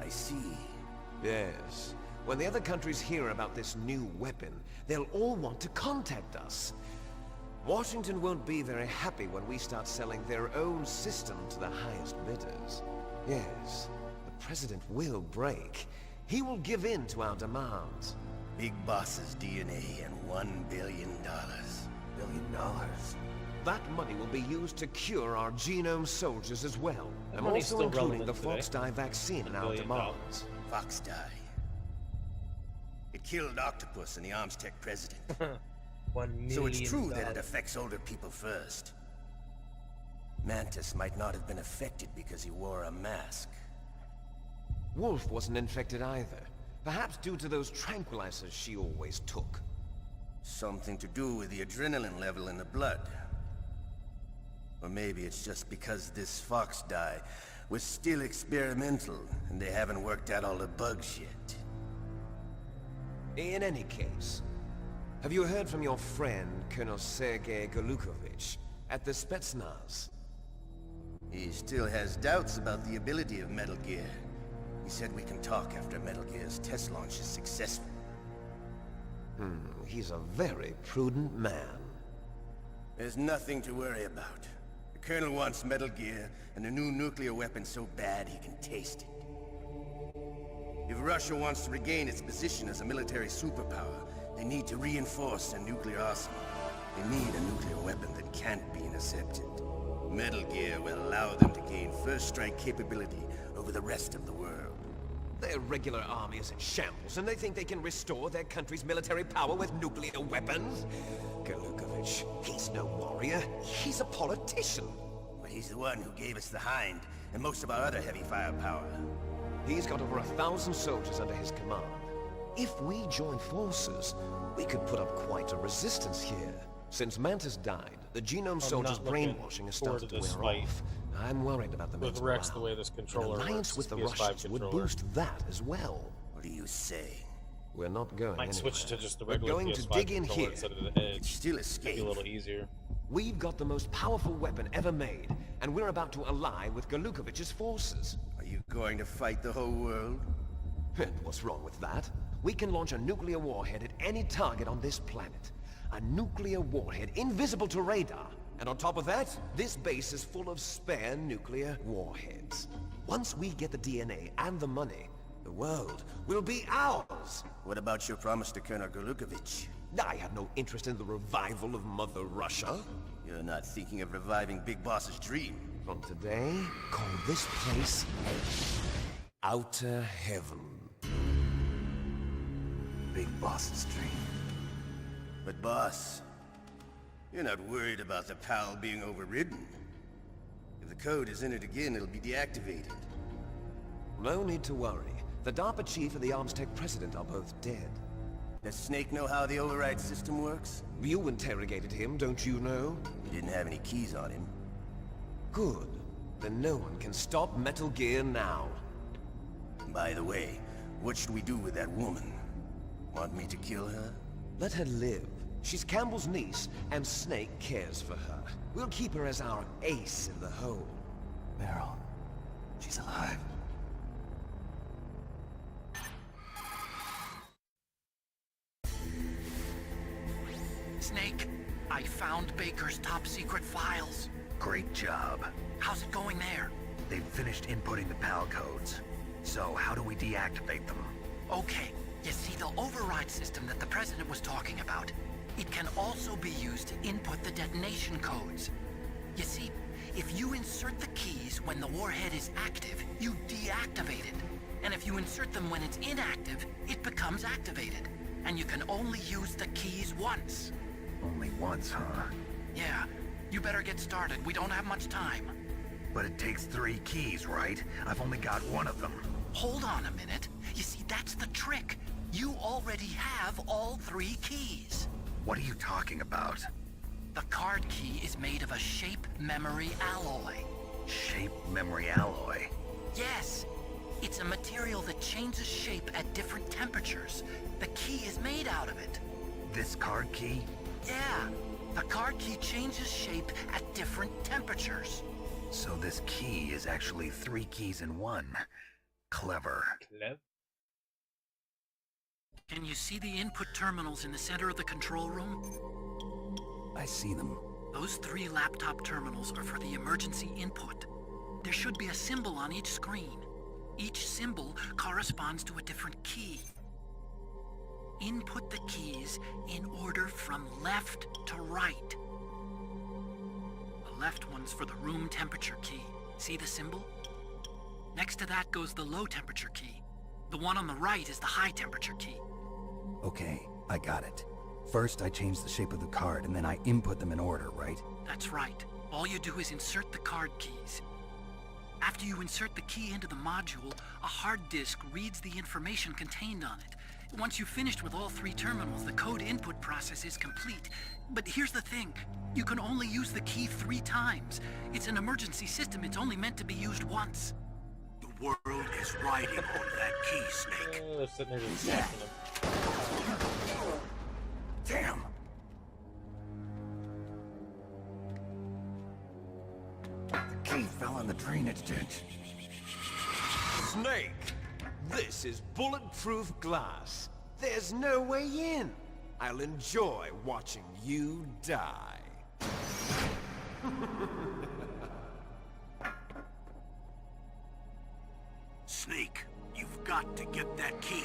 I see. Yes. When the other countries hear about this new weapon, they'll all want to contact us. Washington won't be very happy when we start selling their own system to the highest bidders. Yes, the President will break. He will give in to our demands. Big Boss's DNA and $1 billion. $1 billion? That money will be used to cure our genome soldiers as well. That I'm money's also still including the relevant today. Fox dye vaccine in $1 our billion. demands. Fox dye. It killed Octopus and the Armstech president. $1 million. So it's true that it affects older people first. Mantis might not have been affected because he wore a mask. Wolf wasn't infected either. Perhaps due to those tranquilizers she always took. Something to do with the adrenaline level in the blood. Or maybe it's just because this Fox dye was still experimental and they haven't worked out all the bugs yet. In any case, have you heard from your friend, Colonel Sergei Golukovich, at the Spetsnaz? He still has doubts about the ability of Metal Gear. He said we can talk after Metal Gear's test launch is successful. He's a very prudent man. There's nothing to worry about. The Colonel wants Metal Gear and a new nuclear weapon so bad he can taste it. If Russia wants to regain its position as a military superpower, they need to reinforce their nuclear arsenal. They need a nuclear weapon that can't be intercepted. Metal Gear will allow them to gain first strike capability over the rest of the world. Their regular army is in shambles, and they think they can restore their country's military power with nuclear weapons? Galukovich, he's no warrior. He's a politician. But he's the one who gave us the Hind and most of our other heavy firepower. He's got over 1,000 soldiers under his command. If we join forces, we could put up quite a resistance here. Since Mantis died, the genome soldiers' not looking brainwashing has forward started to to this wear fight. off. I'm worried about the With men's Rex, the morale. way this An controller alliance works, with the PS5 Russians would controller. boost that as well. What are you saying? We're not going Might anywhere. switch to just the We're regular going PS5 to dig in controller here. instead of the Edge. Still Make escape. it a little easier. We've got the most powerful weapon ever made, and we're about to ally with Galukovich's forces. Are you going to fight the whole world? And what's wrong with that? We can launch a nuclear warhead at any target on this planet. A nuclear warhead invisible to radar. And on top of that, this base is full of spare nuclear warheads. Once we get the DNA and the money, the world will be ours. What about your promise to Colonel Galukovich? I have no interest in the revival of Mother Russia. You're not thinking of reviving Big Boss's dream. From today, call this place Outer Heaven. Big Boss's dream. But boss, you're not worried about the PAL being overridden. If the code is entered again, it'll be deactivated. No need to worry. The DARPA chief and the Armstech president are both dead. Does Snake know how the override system works? You interrogated him, don't you know? He didn't have any keys on him. Good. Then no one can stop Metal Gear now. By the way, what should we do with that woman? Want me to kill her? Let her live. She's Campbell's niece, and Snake cares for her. We'll keep her as our ace in the hole. Meryl, she's alive. Snake, I found Baker's top secret files. Great job. How's it going there? They've finished inputting the PAL codes. So how do we deactivate them? Okay, you see the override system that the President was talking about? It can also be used to input the detonation codes. You see, if you insert the keys when the warhead is active, you deactivate it. And if you insert them when it's inactive, it becomes activated. And you can only use the keys once. Only once, huh? Yeah, you better get started. We don't have much time. But it takes 3 keys, right? I've only got one of them. Hold on a minute. You see, that's the trick. You already have all 3 keys. What are you talking about? The card key is made of a shape memory alloy. Shape memory alloy? Yes. It's a material that changes shape at different temperatures. The key is made out of it. This card key? Yeah. The card key changes shape at different temperatures. So this key is actually 3 keys in one. Clever. Clev? Can you see the input terminals in the center of the control room? I see them. Those 3 laptop terminals are for the emergency input. There should be a symbol on each screen. Each symbol corresponds to a different key. Input the keys in order from left to right. The left one's for the room temperature key. See the symbol? Next to that goes the low temperature key. The one on the right is the high temperature key. Okay, I got it. First, I change the shape of the card, and then I input them in order, right? That's right. All you do is insert the card keys. After you insert the key into the module, a hard disk reads the information contained on it. Once you've finished with all 3 terminals, the code input process is complete. But here's the thing. You can only use the key 3 times. It's an emergency system. It's only meant to be used once. The world is riding on that key, Snake. They're sitting there just smacking him. Damn! The key fell in the drainage ditch. Snake! This is bulletproof glass. There's no way in. I'll enjoy watching you die. Snake, you've got to get that key.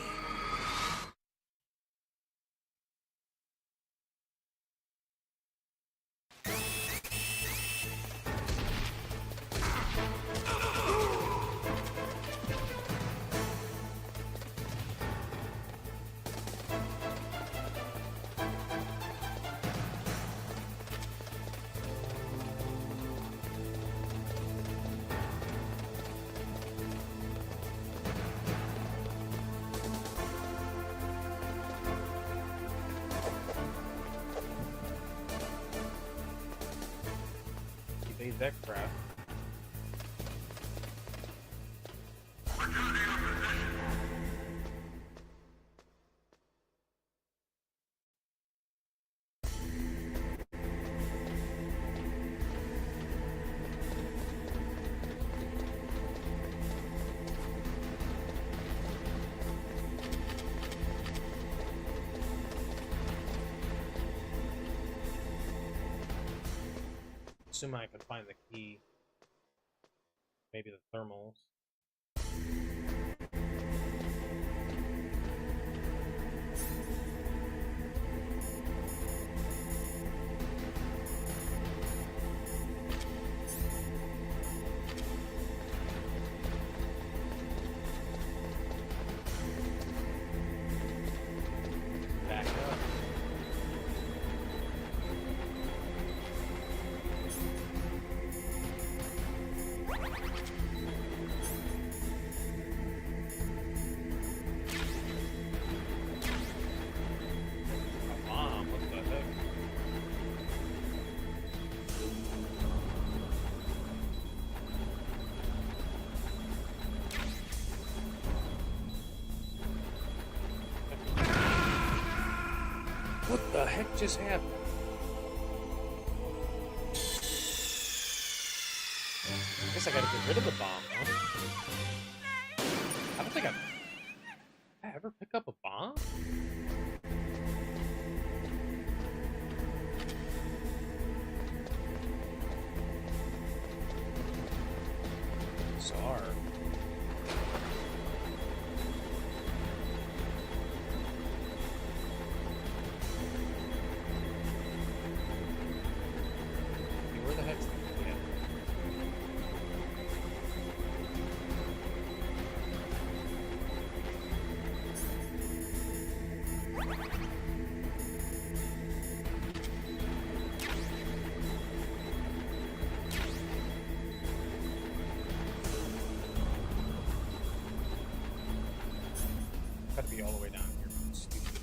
that crap. Assuming I can find the key. Maybe the thermals. Back up. What the heck just happened? I guess I gotta get rid of the bomb, huh? I don't think I ever pick up a bomb? Bizarre. Where the heck's the key at? Gotta be all the way down here. Stupid.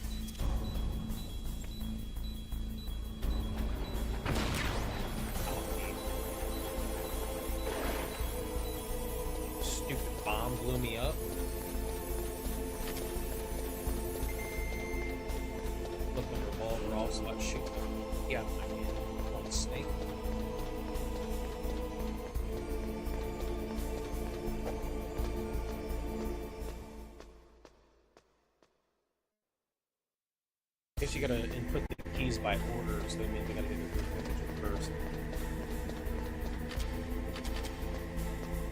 Stupid bomb blew me up. Look, the revolver also I shoot. Yeah, I mean, on a snake. Guess you gotta input the keys by order, so that means we gotta do the group picture first.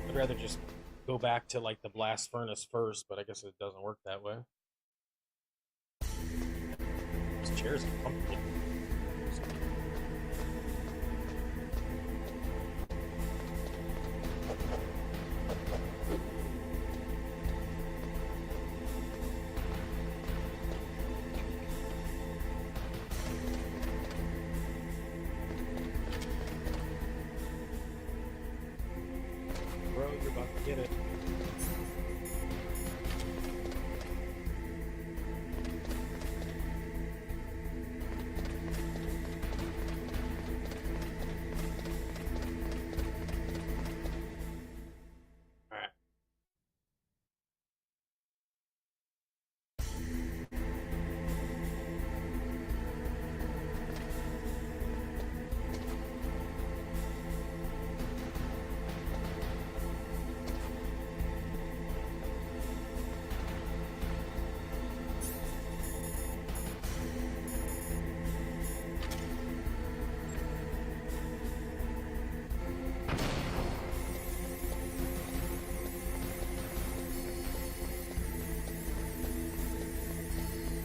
I'd rather just go back to like the blast furnace first, but I guess it doesn't work that way. This chair's uncomfortable. Bro, you're about to get it. Alright.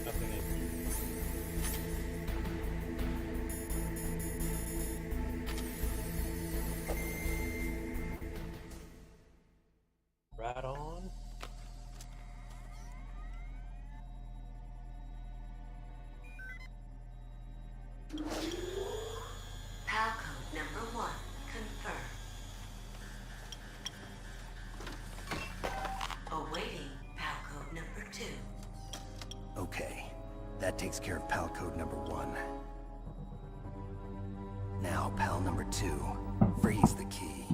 Nothing in. Right on. PAL code number 1 confirmed. Awaiting PAL code number 2. Okay, that takes care of pal code number 1. Now, pal number 2, for Three's the key.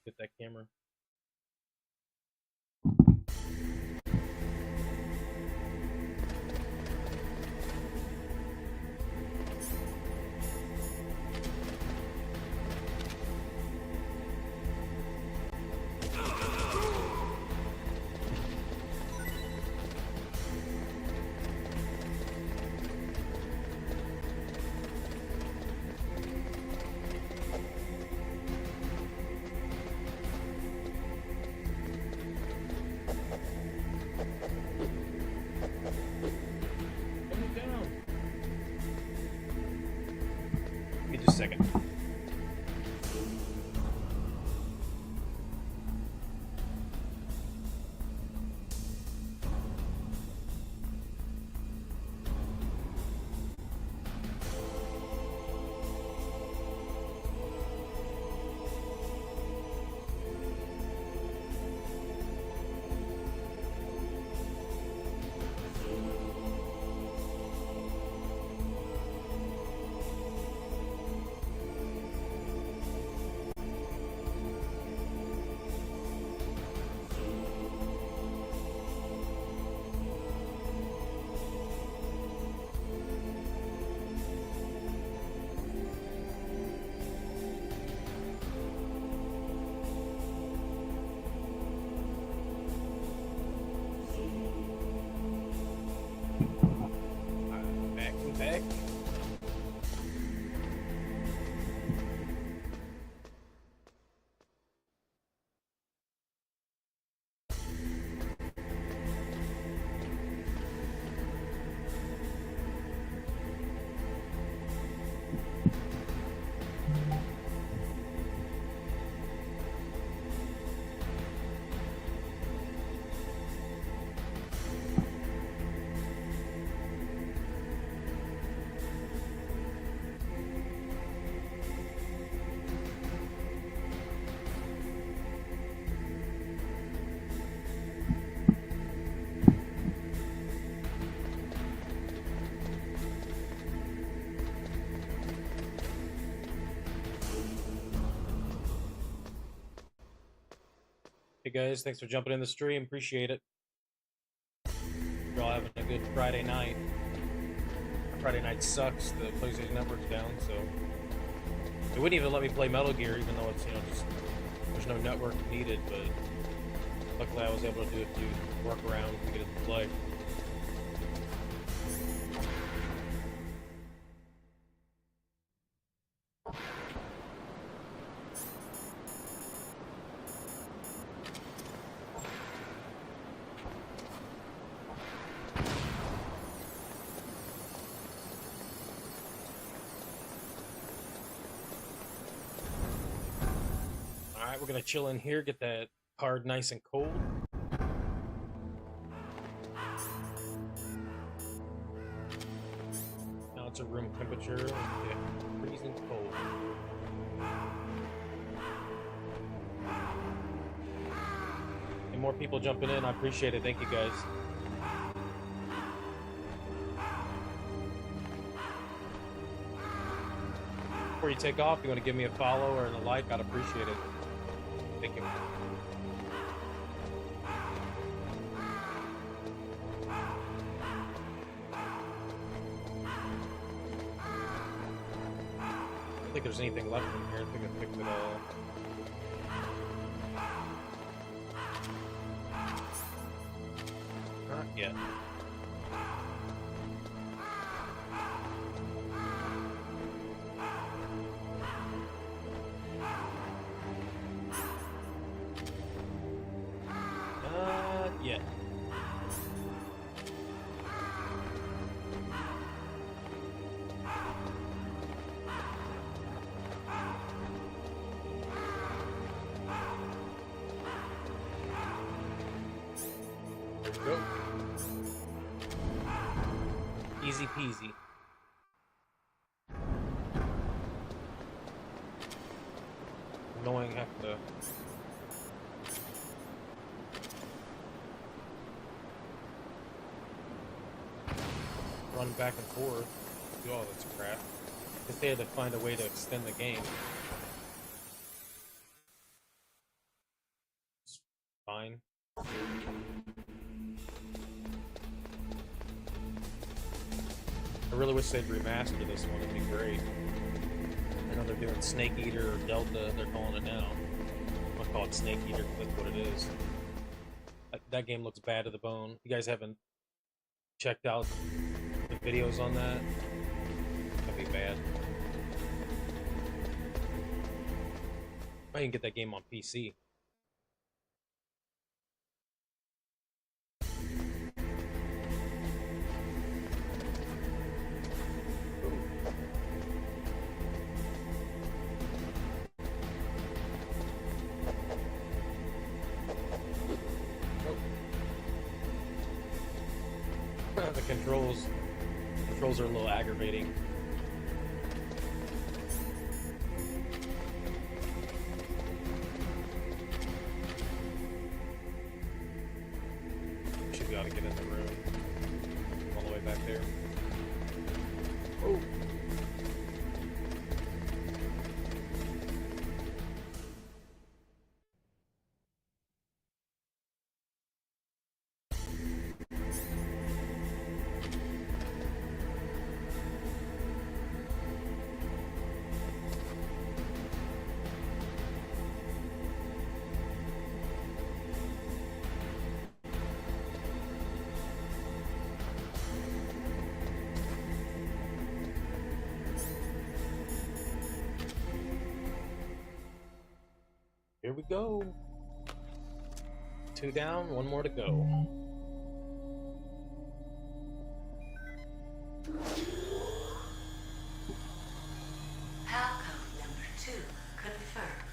Get that camera. Give me just a second. Back. Hey guys, thanks for jumping in the stream. Appreciate it. You're all having a good Friday night. Friday night sucks. The PlayStation Network's down, so it wouldn't even let me play Metal Gear, even though it's just there's no network needed. But luckily, I was able to do a few workarounds to get it to play. We're gonna chill in here, get that card nice and cold. Now it's a room temperature, and get freezing cold. And more people jumping in, I appreciate it. Thank you guys. Before you take off, you want to give me a follow or a like, I'd appreciate it. Thank you. don't think there's anything left in here. I think I picked it all. Not yet. Not yet. There we go. Easy peasy. Annoying have to run back and forth, do all this crap. Because they had to find a way to extend the game. It's fine. I really wish they'd remaster this one, it'd be great. I know they're doing Snake Eater or Delta, they're calling it now. I'm gonna call it Snake Eater because that's what it is. That game looks bad to the bone. You guys haven't checked out the videos on that? That'd be bad. I can get that game on PC. The controls are a little aggravating. Should be able to get in the room all the way back there. Oh. Here we go. 2 down, 1 more to go. Palcode number 2 confirmed.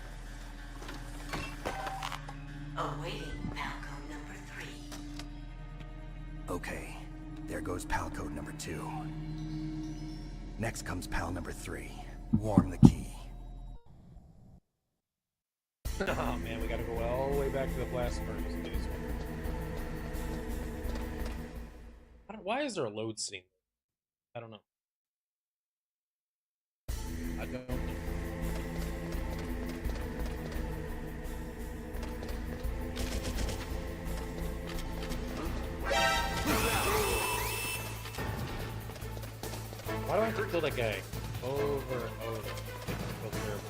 Awaiting Palcode number 3. Okay, there goes pal code number 2. Next comes pal number 3. Warm the key. Oh man, we gotta go all the way back to the blast furnace to do this one. Why is there a load scene? I don't know. I don't know. Why do I have to kill that guy over and over? I feel terrible.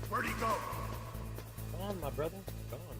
Where'd he go? Come on, my brother. Come on.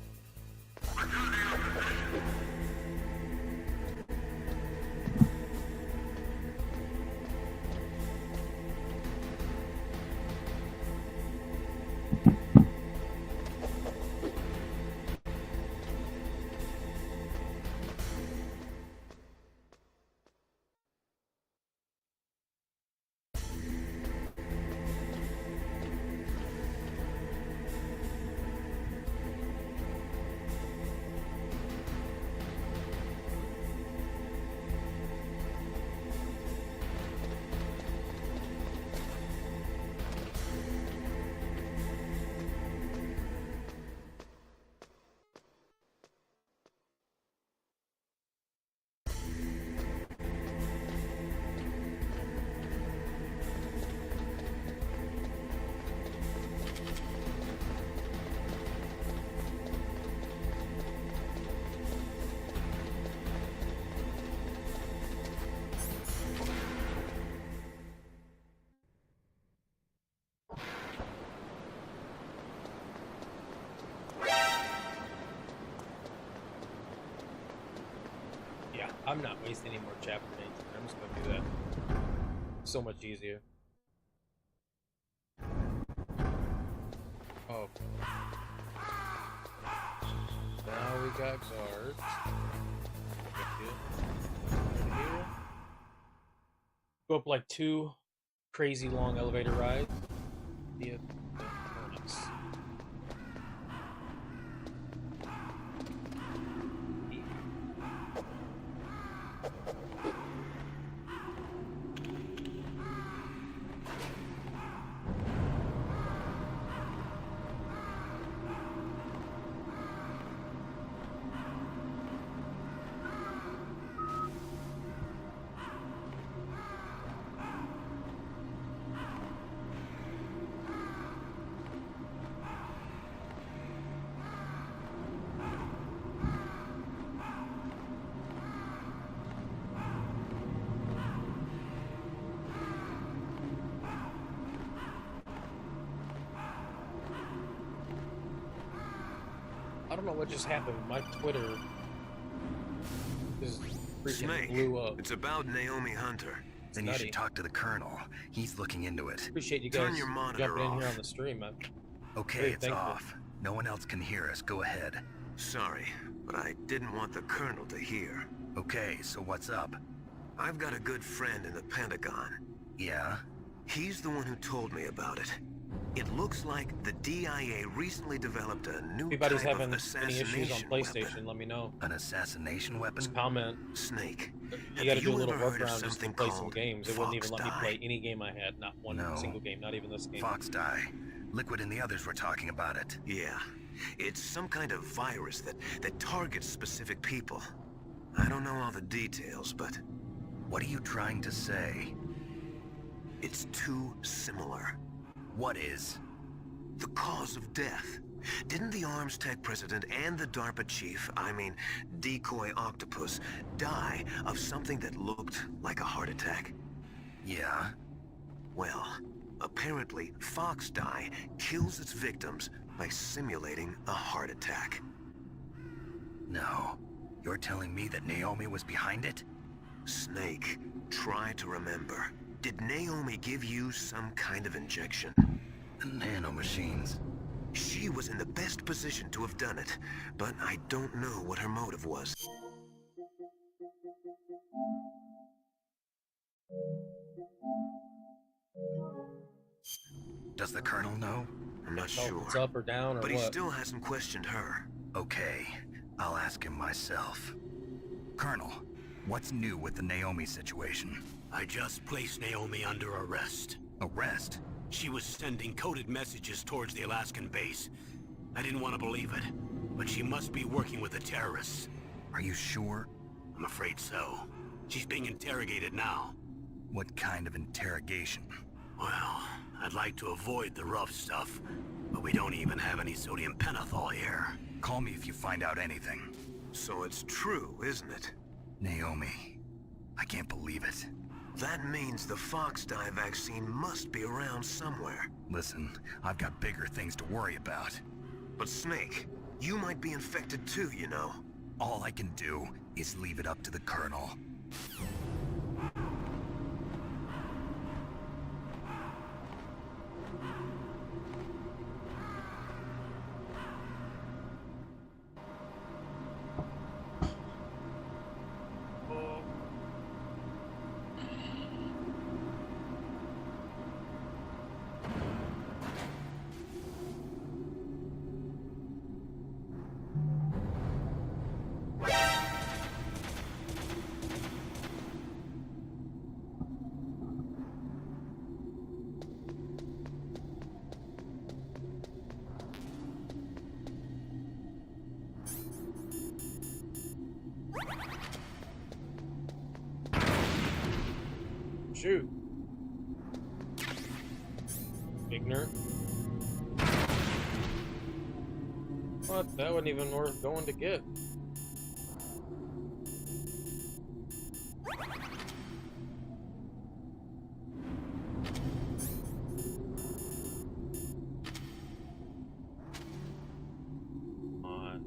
not wasting any more chapter names. I'm just gonna do that. So much easier. Oh. Now we got guards. Here. Go up like 2 crazy long elevator rides. Via the furnace. I don't know what just happened. My Twitter just freaking Snake, blew up. it's about Naomi Hunter. Then you should talk to the Colonel. He's looking into it. Appreciate you Turn guys your monitor jumping in here off. on the stream. I'm Okay, very it's thankful. off. No one else can hear us. Go ahead. Sorry, but I didn't want the Colonel to hear. Okay, so what's up? I've got a good friend in the Pentagon. Yeah? He's the one who told me about it. It looks like the DIA recently developed a new If anybody's type having of any issues on assassination PlayStation, weapon. let me know. An assassination weapon? Just comment. Snake, You gotta do a little ever heard of workaround just to something play some called games. It wouldn't even let me Fox play Die? any game I had. Not one No. single game. Not even this game. Fox Die. Liquid and the others were talking about it. Yeah, it's some kind of virus that targets specific people. I don't know all the details, but What are you trying to say? it's too similar. What is? The cause of death. Didn't the Arms Tech president and the DARPA chief, I mean, Decoy Octopus, die of something that looked like a heart attack? Yeah? Well, apparently Fox Die kills its victims by simulating a heart attack. No. You're telling me that Naomi was behind it? Snake, try to remember. Did Naomi give you some kind of injection? The nanomachines. She was in the best position to have done it, but I don't know what her motive was. Does the Colonel know? I'm not Oh, sure. it's up or down or But he what? still hasn't questioned her. Okay, I'll ask him myself. Colonel, what's new with the Naomi situation? I just placed Naomi under arrest. Arrest? She was sending coded messages towards the Alaskan base. I didn't want to believe it, but she must be working with the terrorists. Are you sure? I'm afraid so. She's being interrogated now. What kind of interrogation? Well, I'd like to avoid the rough stuff, but we don't even have any sodium pentothal here. Call me if you find out anything. So it's true, isn't it? Naomi, I can't believe it. That means the Fox Die vaccine must be around somewhere. Listen, I've got bigger things to worry about. But Snake, you might be infected too, you know. All I can do is leave it up to the Colonel. Shoot. Ignorant. What? That wasn't even worth going to get. Come on.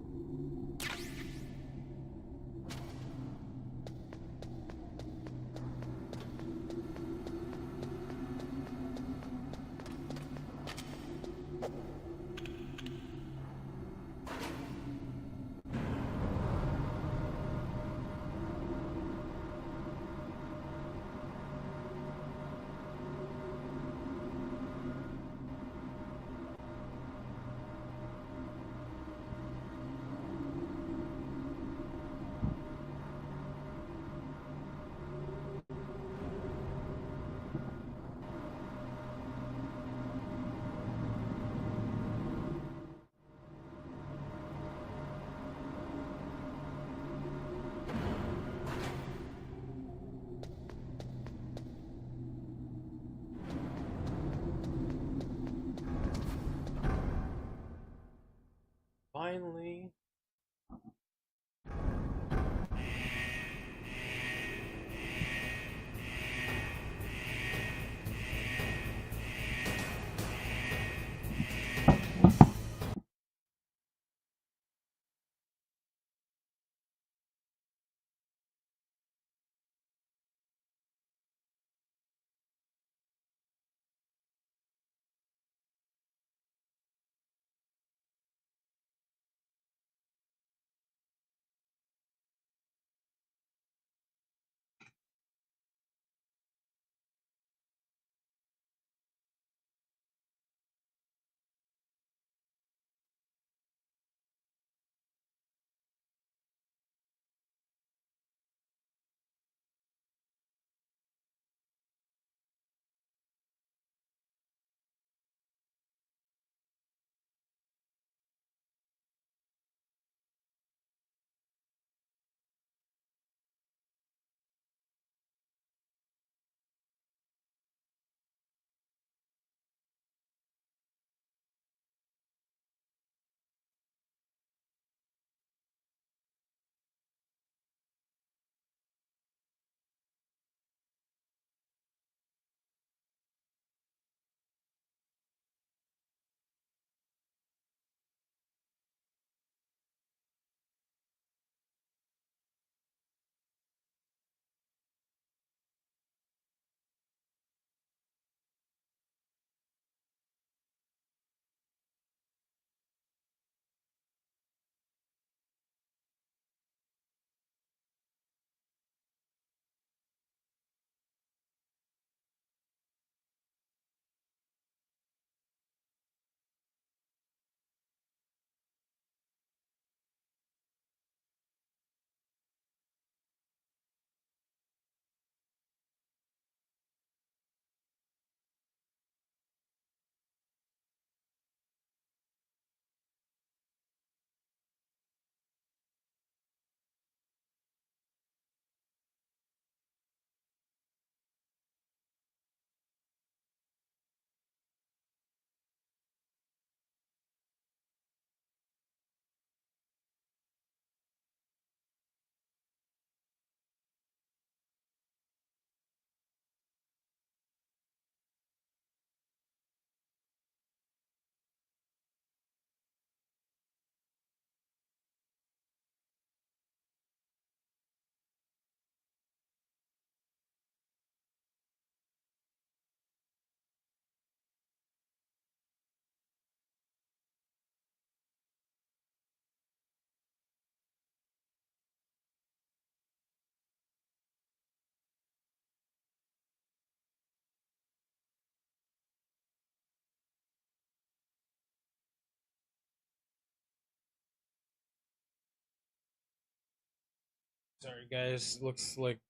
Sorry, guys. Looks like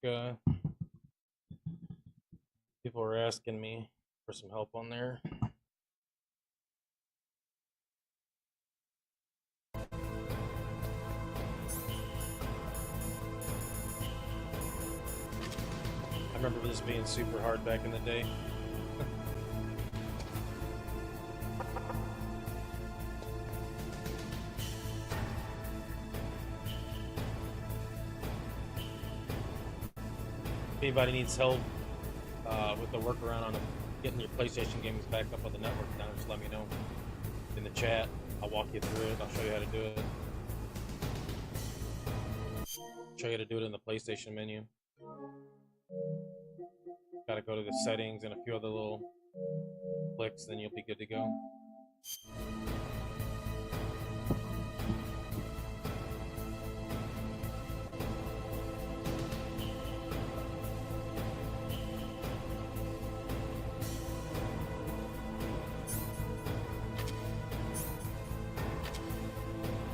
people are asking me for some help on there. I remember this being super hard back in the day. If anybody needs help with the workaround on getting your PlayStation games back up on the network down, just let me know in the chat. I'll walk you through it. I'll show you how to do it. Show you how to do it in the PlayStation menu. Gotta go to the settings and a few other little clicks, then you'll be good to go.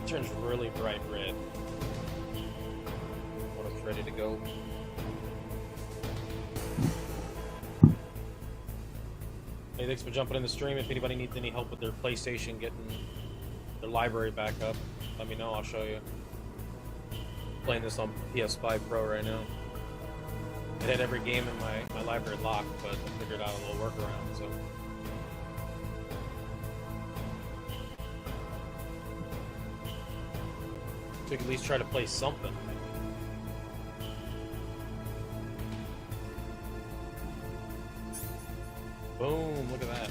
Turns really bright red when it's ready to go. Hey, thanks for jumping in the stream. If anybody needs any help with their PlayStation getting their library back up, let me know. I'll show you. Playing this on PS5 Pro right now. It had every game in my library locked, but I figured out a little workaround, so. So you can at least try to play something. Boom, look at that.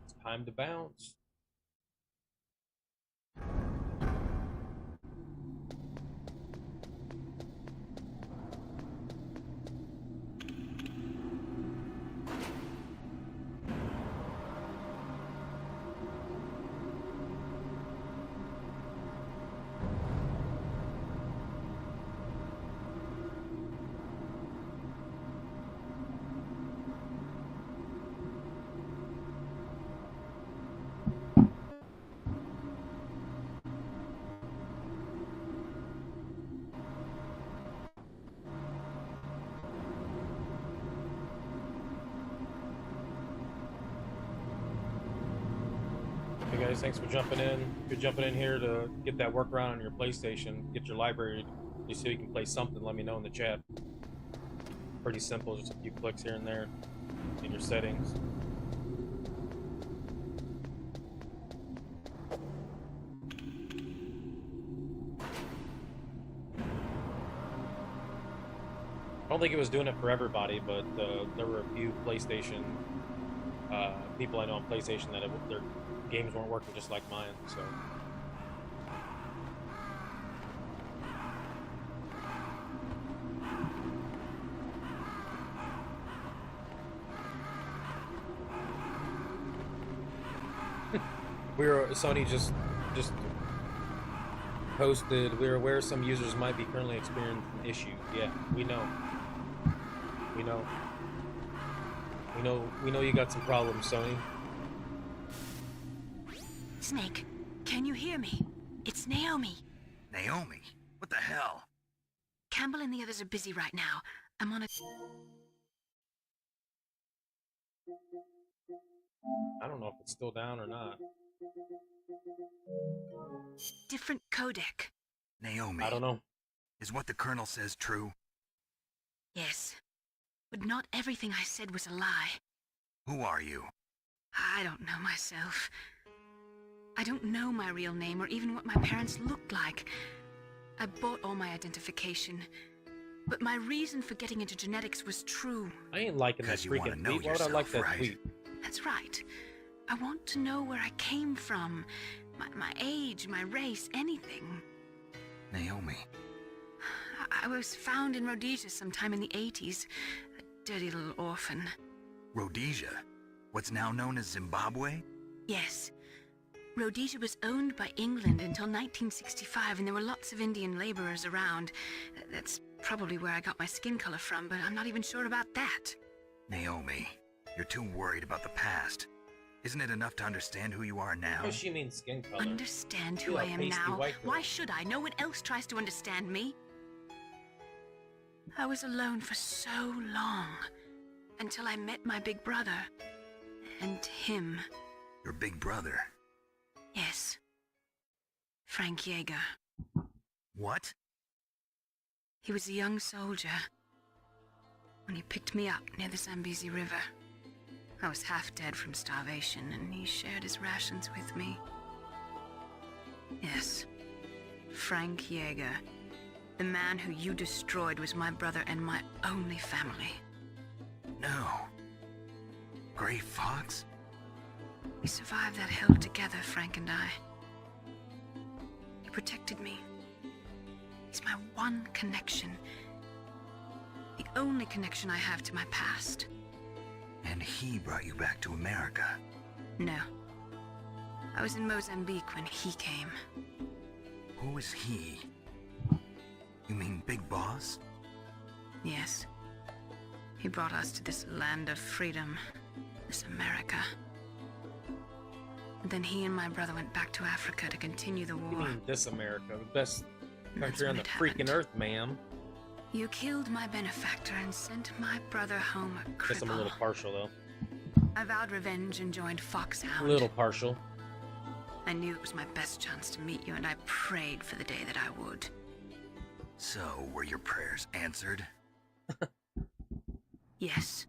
It's time to bounce. Hey guys, thanks for jumping in. If you're jumping in here to get that workaround on your PlayStation, get your library, so you can play something, let me know in the chat. Pretty simple, just a few clicks here and there in your settings. I don't think it was doing it for everybody, but there were a few PlayStation people I know on PlayStation that their games weren't working just like mine, so. Sony just posted, we're aware some users might be currently experiencing issues. Yeah, we know. We know you got some problems, Sony. Snake, can you hear me? It's Naomi. Naomi? What the hell? Campbell and the others are busy right now. I'm on a... I don't know if it's still down or not. different codec. Naomi. I don't know. Is what the Colonel says true? Yes. But not everything I said was a lie. Who are you? I don't know myself. I don't know my real name or even what my parents looked like. I bought all my identification. But my reason for getting into genetics was true. I ain't liking that freaking tweet. Why would I like that tweet? That's right. I want to know where I came from. My age, my race, anything. Naomi. I was found in Rhodesia sometime in the 80s. A dirty little orphan. Rhodesia? What's now known as Zimbabwe? Yes. Rhodesia was owned by England until 1965, and there were lots of Indian laborers around. That's probably where I got my skin color from, but I'm not even sure about that. Naomi, you're too worried about the past. Isn't it enough to understand who you are now? Oh, she means skin color. Understand See who I that am pasty now? white girl. Why should I? No one else tries to understand me. I was alone for so long, until I met my big brother. And him. Your big brother? Yes. Frank Yeager. What? He was a young soldier when he picked me up near the Zambezi River. I was half dead from starvation, and he shared his rations with me. Yes, Frank Yeager. The man who you destroyed was my brother and my only family. No. Gray Fox? We survived that hell together, Frank and I. He protected me. He's my one connection. The only connection I have to my past. And he brought you back to America? No. I was in Mozambique when he came. Who is he? You mean Big Boss? Yes. He brought us to this land of freedom. This America. And then he and my brother went back to Africa to continue the You war. mean this America, the best That's country on when the it freaking happened. earth, ma'am. You killed my benefactor and sent my brother home a cripple. Guess I'm a little partial though. I vowed revenge and joined A Foxhound. little partial. I knew it was my best chance to meet you, and I prayed for the day that I would. So, were your prayers answered? Yes.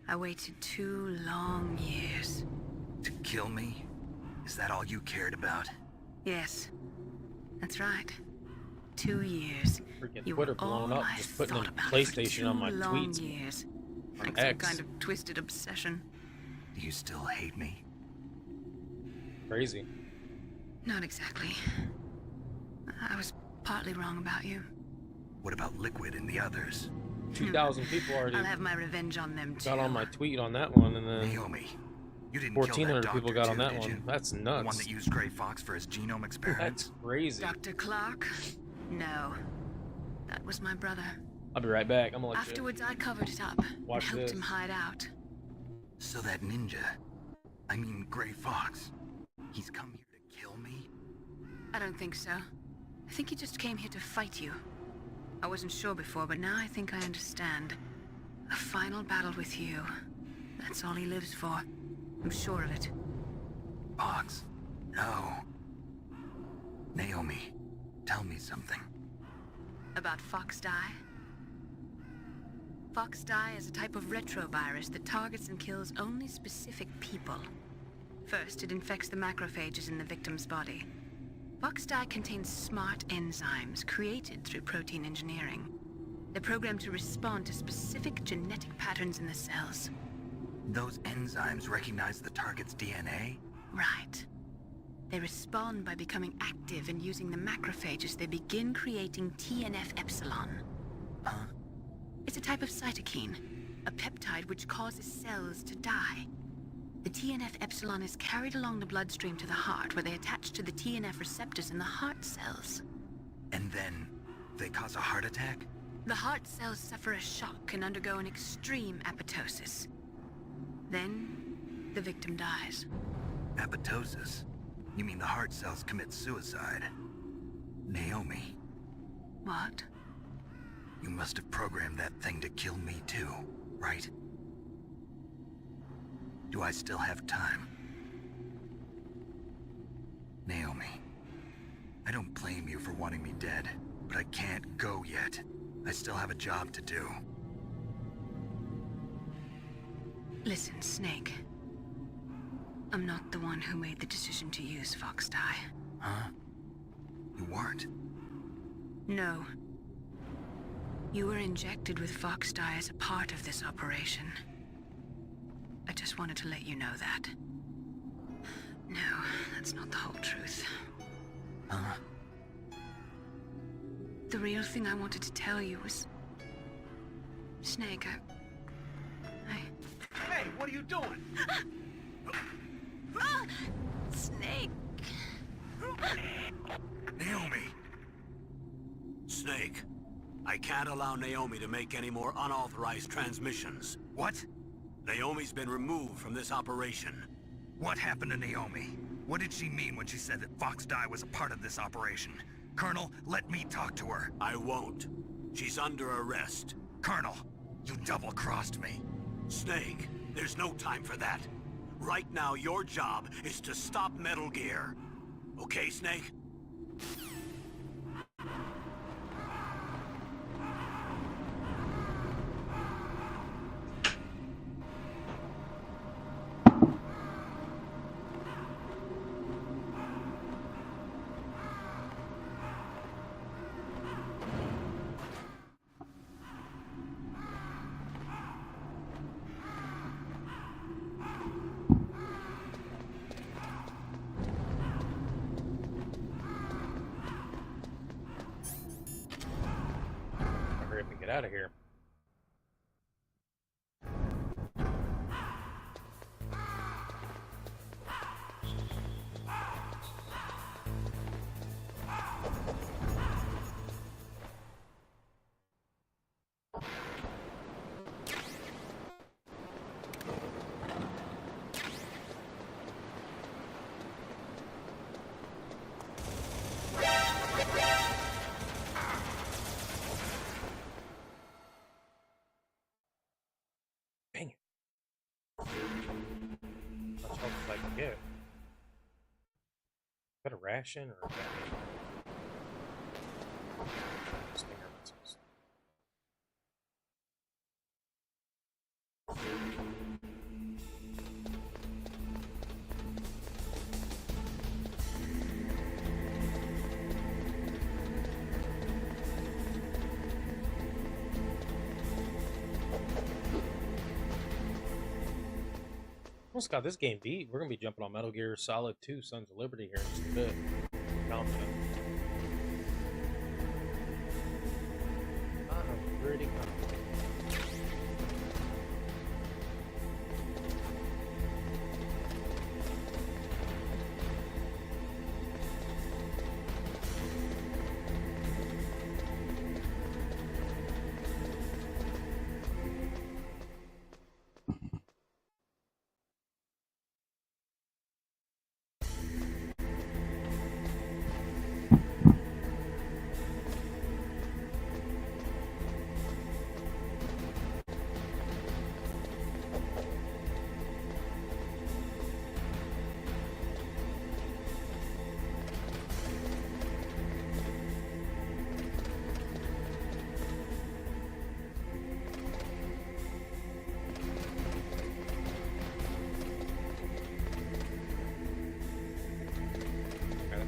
I waited 2 long years. To kill me? Is that all you cared about? Yes. That's right. 2 years. Freaking You Twitter were all blowing up, I just putting thought in about for PlayStation on 2 my long tweets. years. On Like some X. kind of twisted obsession. Do you still hate me? Crazy. Not exactly. I was partly wrong about you. What about Liquid and the others? 2,000 people already I'll have my revenge on them too. got on my tweet on that one, and then Naomi, you didn't kill that 1,400 doctor people got on too, that did one. you? That's The nuts. one that used Gray Fox for his genome experiments? That's crazy. Dr. Clark? No. That was my brother. I'll be right back. I'm gonna let Afterwards, I covered it up Watch and helped this. him hide out. So that ninja, I mean Gray Fox, he's come here to kill me? I don't think so. I think he just came here to fight you. I wasn't sure before, but now I think I understand. A final battle with you. That's all he lives for. I'm sure of it. Fox, no. Naomi, tell me something. About Fox Die? Fox Die is a type of retrovirus that targets and kills only specific people. First, it infects the macrophages in the victim's body. Fox Die contains smart enzymes created through protein engineering. They're programmed to respond to specific genetic patterns in the cells. Those enzymes recognize the target's DNA? Right. They respond by becoming active and using the macrophages. They begin creating TNF-epsilon. Huh? It's a type of cytokine, a peptide which causes cells to die. The TNF-epsilon is carried along the bloodstream to the heart, where they attach to the TNF receptors in the heart cells. And then they cause a heart attack? The heart cells suffer a shock and undergo an extreme apoptosis. Then, the victim dies. Apoptosis? You mean the heart cells commit suicide? Naomi, What? you must have programmed that thing to kill me too, right? Do I still have time? Naomi, I don't blame you for wanting me dead, but I can't go yet. I still have a job to do. Listen, Snake. I'm not the one who made the decision to use Fox Die. Huh? You weren't? No. You were injected with Fox Die as a part of this operation. I just wanted to let you know that. No, that's not the whole truth. Huh? The real thing I wanted to tell you was... Snake, Hey, what are you doing? Snake! Naomi! Snake, I can't allow Naomi to make any more unauthorized transmissions. What? Naomi's been removed from this operation. What happened to Naomi? What did she mean when she said that Fox Die was a part of this operation? Colonel, let me talk to her. I won't. She's under arrest. Colonel, you double-crossed me. Snake, there's no time for that. Right now, your job is to stop Metal Gear. Okay, Snake? Hurry up and get out of here. Dang it. Much help as I can get. Got a ration or stinger missiles? Almost got this game beat. We're gonna be jumping on Metal Gear Solid 2 Sons of Liberty here in just a bit. Confident. I'm pretty confident.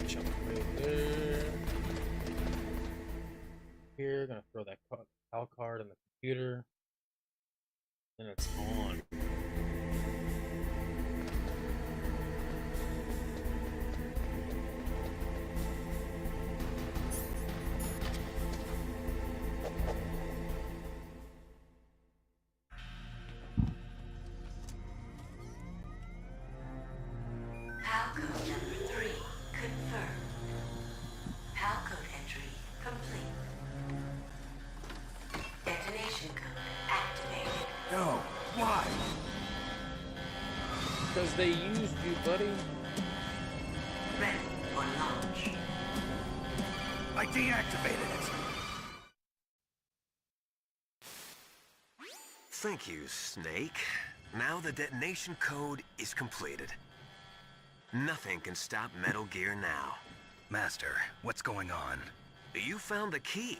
Jump right there. Here, gonna throw that PAL card in the computer. And it's on. PAL code number 3 confirmed. PAL code entry complete. Detonation code activated. No, why? Because they used you, buddy. Ready for launch. I deactivated it. Thank you, Snake. Now the detonation code is completed. Nothing can stop Metal Gear now. Master, what's going on? You found the key,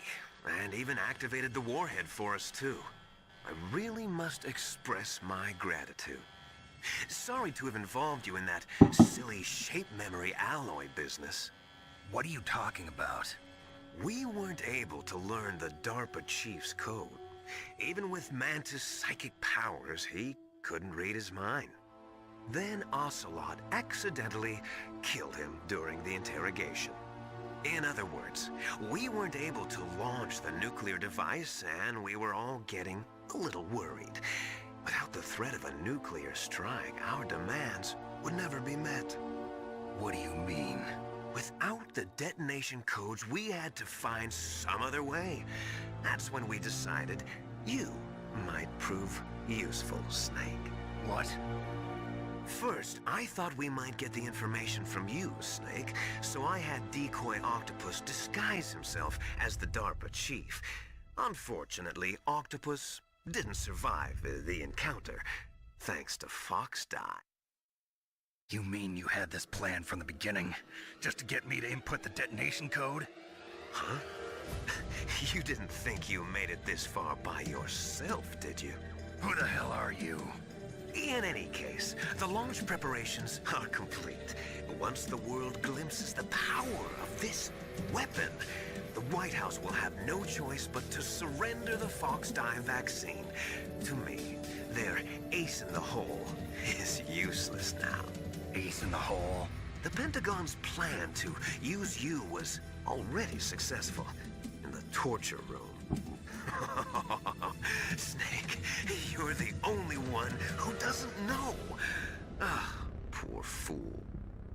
and even activated the warhead for us, too. I really must express my gratitude. Sorry to have involved you in that silly shape memory alloy business. What are you talking about? We weren't able to learn the DARPA chief's code. Even with Mantis' psychic powers, he couldn't read his mind. Then Ocelot accidentally killed him during the interrogation. In other words, we weren't able to launch the nuclear device, and we were all getting a little worried. Without the threat of a nuclear strike, our demands would never be met. What do you mean? Without the detonation codes, we had to find some other way. That's when we decided you might prove useful, Snake. What? First, I thought we might get the information from you, Snake, so I had Decoy Octopus disguise himself as the DARPA chief. Unfortunately, Octopus didn't survive the encounter, thanks to Fox Die. You mean you had this plan from the beginning, just to get me to input the detonation code? Huh? You didn't think you made it this far by yourself, did you? Who the hell are you? In any case, the launch preparations are complete. Once the world glimpses the power of this weapon, the White House will have no choice but to surrender the Fox Die vaccine. To me, their ace in the hole is useless now. Ace in the hole? The Pentagon's plan to use you was already successful in the torture room. Snake, you're the only one who doesn't know. Ah, poor fool.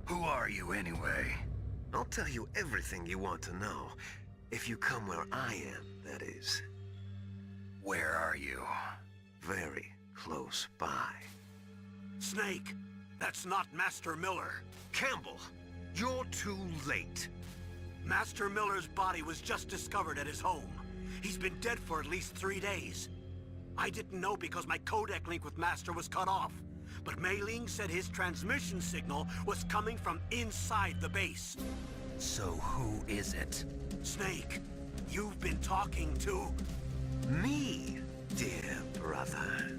Who are you anyway? I'll tell you everything you want to know. If you come where I am, that is. Where are you? Very close by. Snake, that's not Master Miller. Campbell, you're too late. Master Miller's body was just discovered at his home. He's been dead for at least 3 days. I didn't know because my codec link with Master was cut off. But Mei Ling said his transmission signal was coming from inside the base. So who is it? Snake, you've been talking to... Me, dear brother.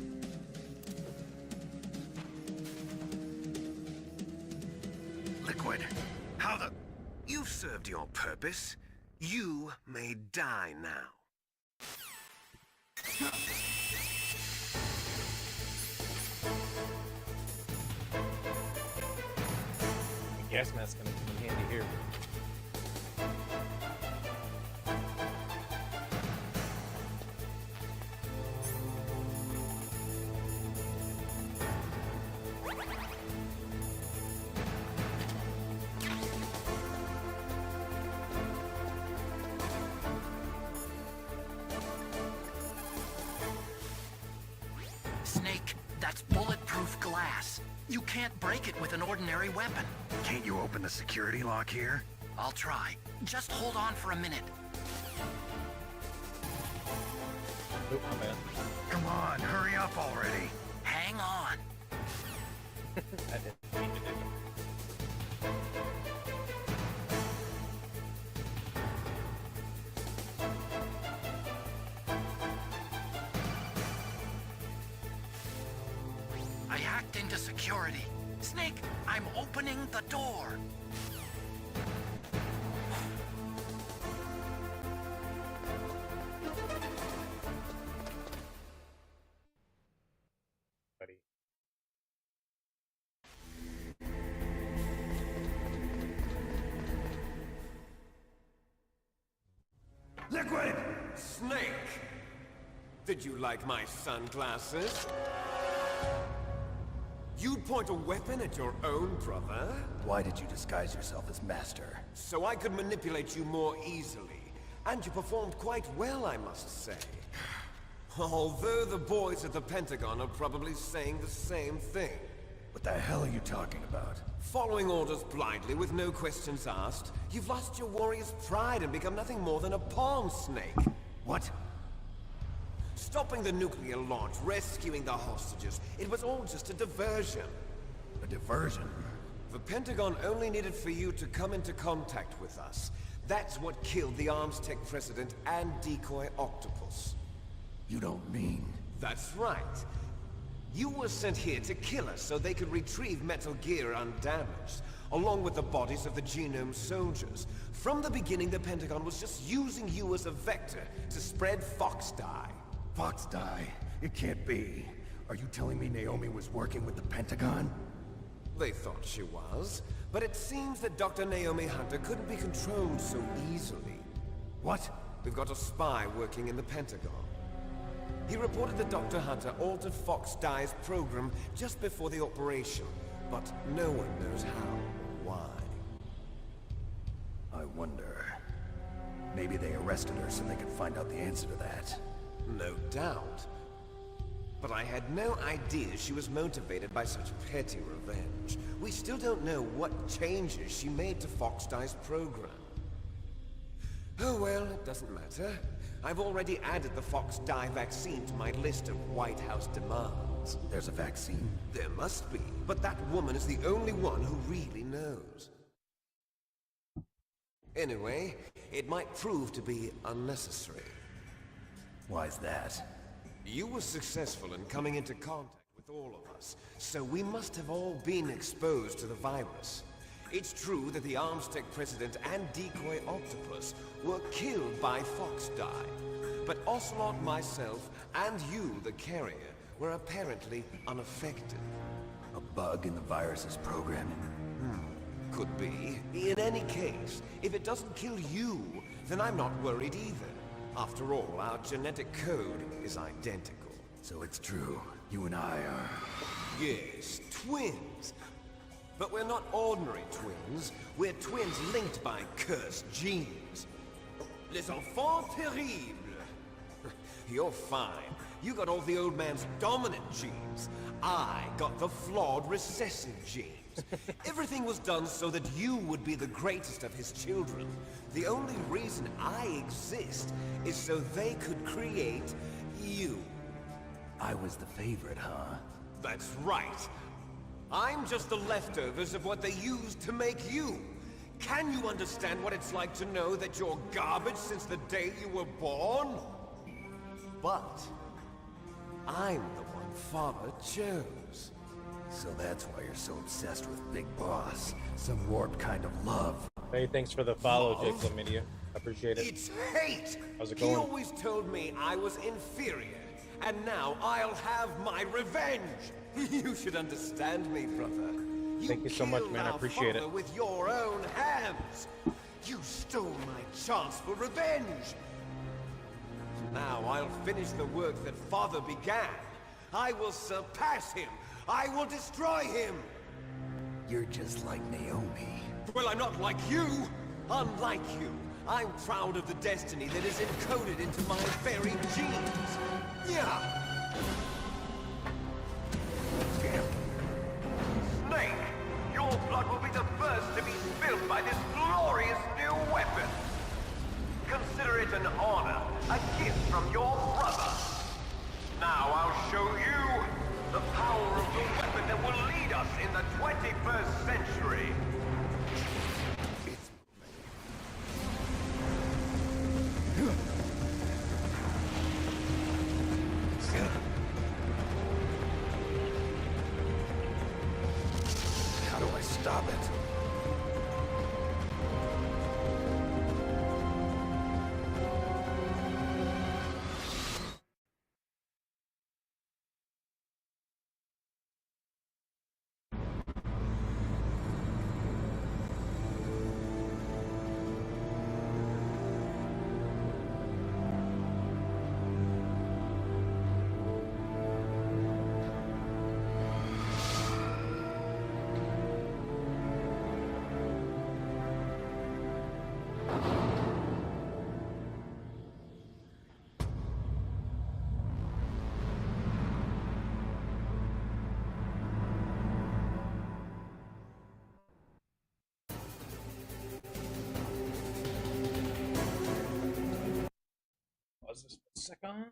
Liquid, how the... You've served your purpose. You may die now. The gas mask's gonna come in handy here. Snake, that's bulletproof glass. You can't break it with an ordinary weapon. Can't you open the security lock here? I'll try. Just hold on for a minute. Oop, my bad. Come on, hurry up already. Hang on. I didn't mean to do that. I hacked into security. Snake, I'm opening the door. Buddy. Liquid! Snake! Did you like my sunglasses? You'd point a weapon at your own brother? Why did you disguise yourself as Master? So I could manipulate you more easily. And you performed quite well, I must say. Although the boys at the Pentagon are probably saying the same thing. What the hell are you talking about? Following orders blindly with no questions asked, you've lost your warrior's pride and become nothing more than a pawn, Snake. What? Stopping the nuclear launch, rescuing the hostages, it was all just a diversion. A diversion? The Pentagon only needed for you to come into contact with us. That's what killed the Armstech president and Decoy Octopus. You don't mean... That's right. You were sent here to kill us so they could retrieve Metal Gear undamaged, along with the bodies of the Genome soldiers. From the beginning, the Pentagon was just using you as a vector to spread Fox Die. Fox Die? It can't be. Are you telling me Naomi was working with the Pentagon? They thought she was, but it seems that Dr. Naomi Hunter couldn't be controlled so easily. What? We've got a spy working in the Pentagon. He reported that Dr. Hunter altered Fox Die's program just before the operation, but no one knows how or why. I wonder... Maybe they arrested her so they could find out the answer to that. No doubt. But I had no idea she was motivated by such petty revenge. We still don't know what changes she made to Fox-Die's program. Oh well, it doesn't matter. I've already added the Fox-Die vaccine to my list of White House demands. There's a vaccine? There must be, but that woman is the only one who really knows. Anyway, it might prove to be unnecessary. Why's that? You were successful in coming into contact with all of us, so we must have all been exposed to the virus. It's true that the Armstech President and Decoy Octopus were killed by Fox-Die, but Ocelot, myself, and you, the carrier, were apparently unaffected. A bug in the virus's programming? Could be. In any case, if it doesn't kill you, then I'm not worried either. After all, our genetic code is identical. So it's true. You and I are... Yes, twins. But we're not ordinary twins. We're twins linked by cursed genes. Les enfants terribles. You're fine. You got all the old man's dominant genes. I got the flawed recessive genes. Everything was done so that you would be the greatest of his children. The only reason I exist is so they could create you. I was the favorite, huh? That's right. I'm just the leftovers of what they used to make you. Can you understand what it's like to know that you're garbage since the day you were born? But I'm the one Father chose. So that's why you're so obsessed with Big Boss. Some warped kind of love. Hey, thanks for the follow, Love? Jake Lamidia. Appreciate it. It's hate! How's it He going? always told me I was inferior, and now I'll have my revenge! You should understand me, brother. Thank you so much, killed man. I our appreciate it. father with your own hands! You stole my chance for revenge! Now I'll finish the work that Father began. I will surpass him! I will destroy him! You're just like Naomi. Well, I'm not like you! Unlike you, I'm proud of the destiny that is encoded into my very genes! Yeah! Snake! Your blood will be the first to be spilled by this glorious new weapon! Consider it an honor, a gift from your brother! Now I'll show you the power of the weapon that will lead us in the 21st century! How do I stop it? Pause this for a second.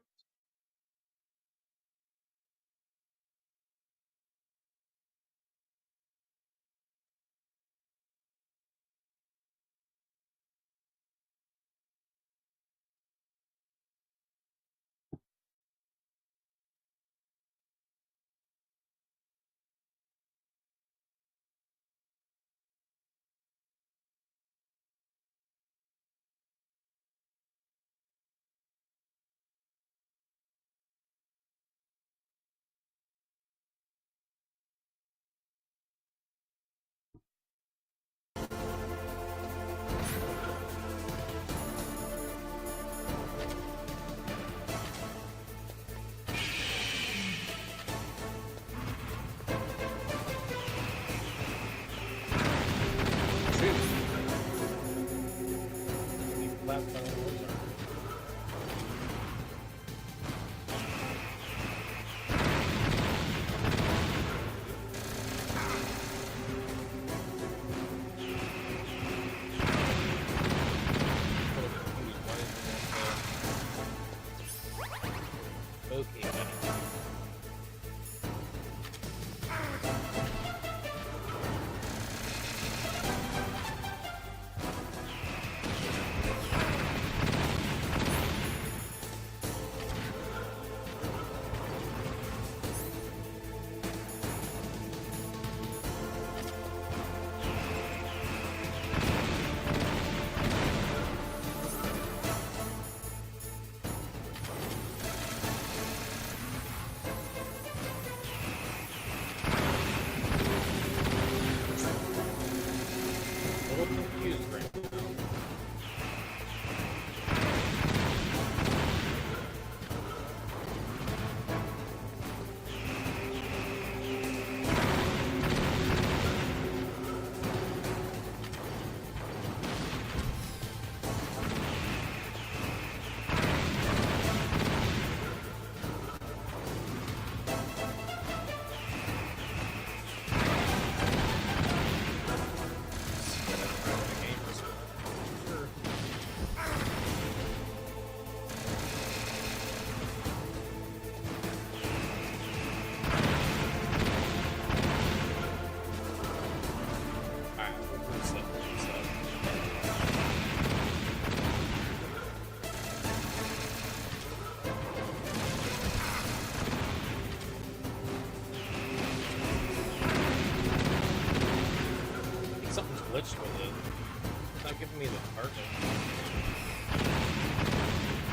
not giving me the target.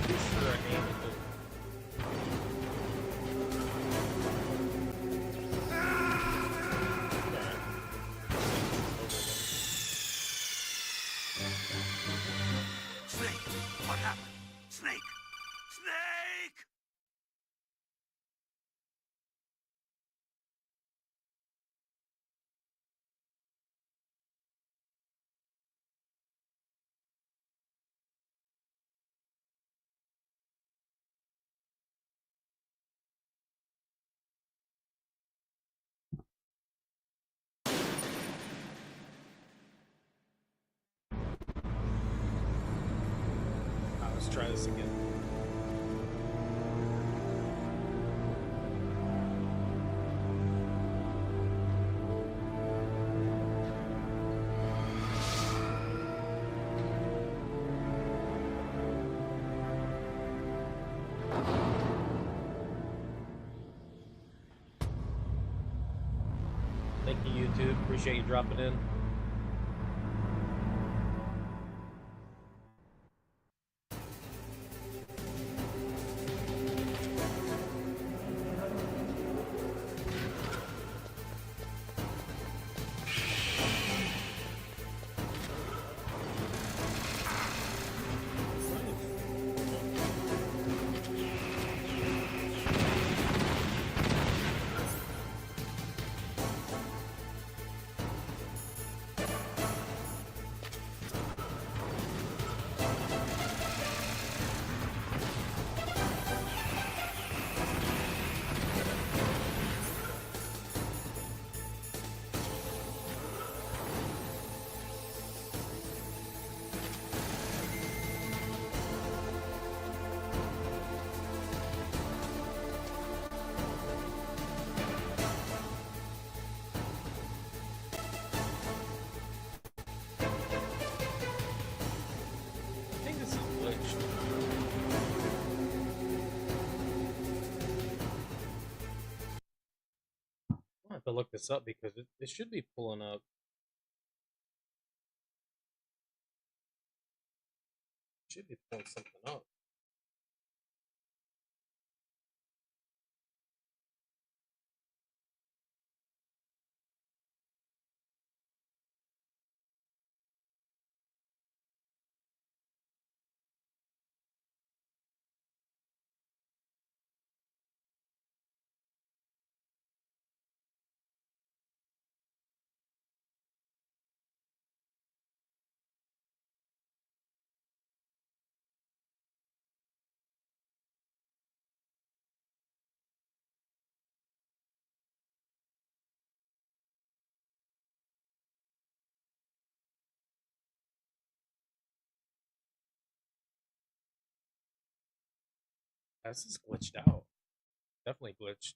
Pretty sure I named it. Snake! What happened? Snake! Snake! Let's try this again. Thank you, YouTube. Appreciate you dropping in. I think this is glitched. I'll have to look this up because it should be pulling up. Should be pulling something up. This is glitched out. Definitely glitched.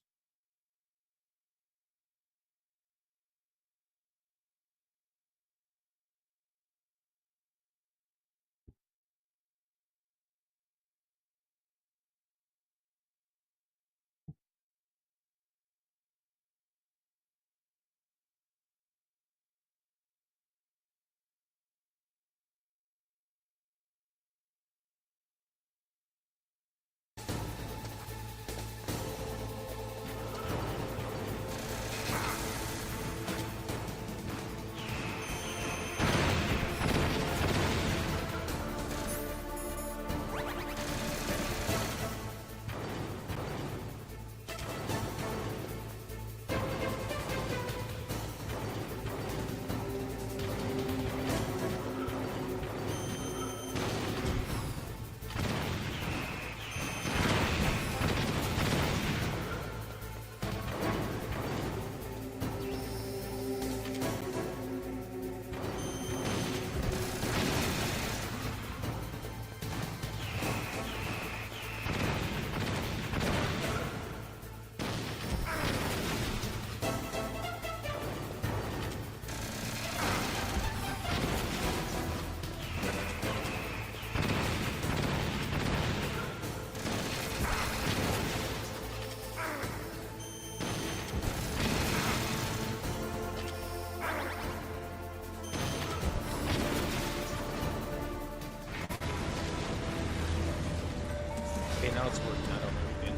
how it's working. I don't know. Again.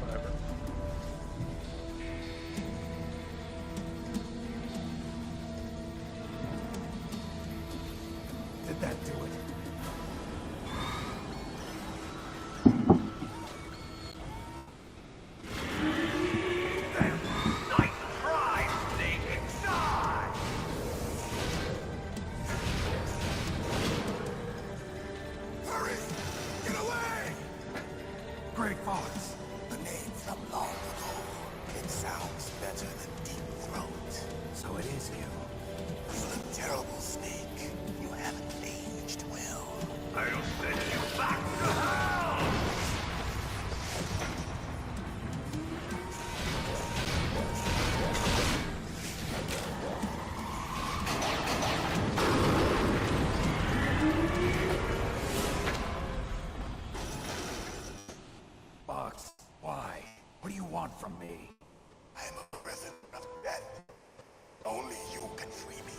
Whatever. Did that do it? Hurry! Get away! Great Fox. The name from long ago. It sounds better than Deep Throat. So it is you. You look terrible, Snake. You haven't aged well. I'll send you back to hell! Fox, why? What do you want from me? I'm a prisoner of death. Only you can free me.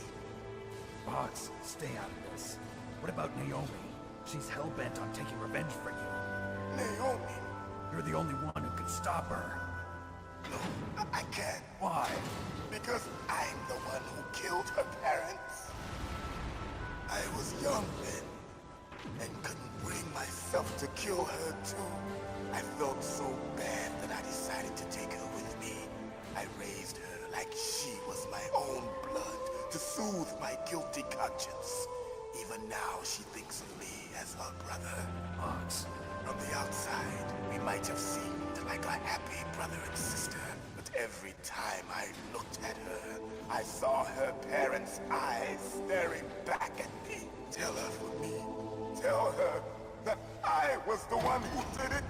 Fox, stay out of this. What about Naomi? She's hell-bent on taking revenge for you. Naomi? You're the only one who can stop her. No, I can't. Why? Because I'm the one who killed her parents. I was young then, and couldn't bring myself to kill her too. I felt so bad that I decided to take her with me. I raised her like she was my own blood to soothe my guilty conscience. Even now, she thinks of me as her brother. Fox. From the outside, we might have seemed like a happy brother and sister, but every time I looked at her, I saw her parents' eyes staring back at me. Tell her for me. Tell her that I was the one who did it.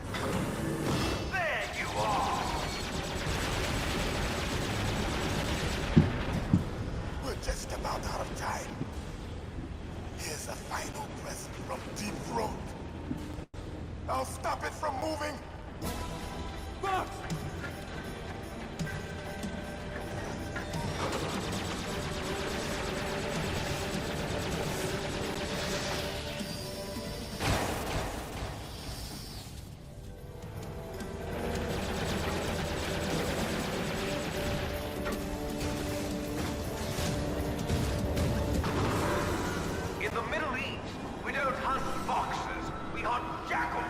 There you are! We're just about out of time. Here's a final present from Deep Throat. I'll stop it from moving. Fox! In the Middle East, we don't hunt foxes, we hunt jackals.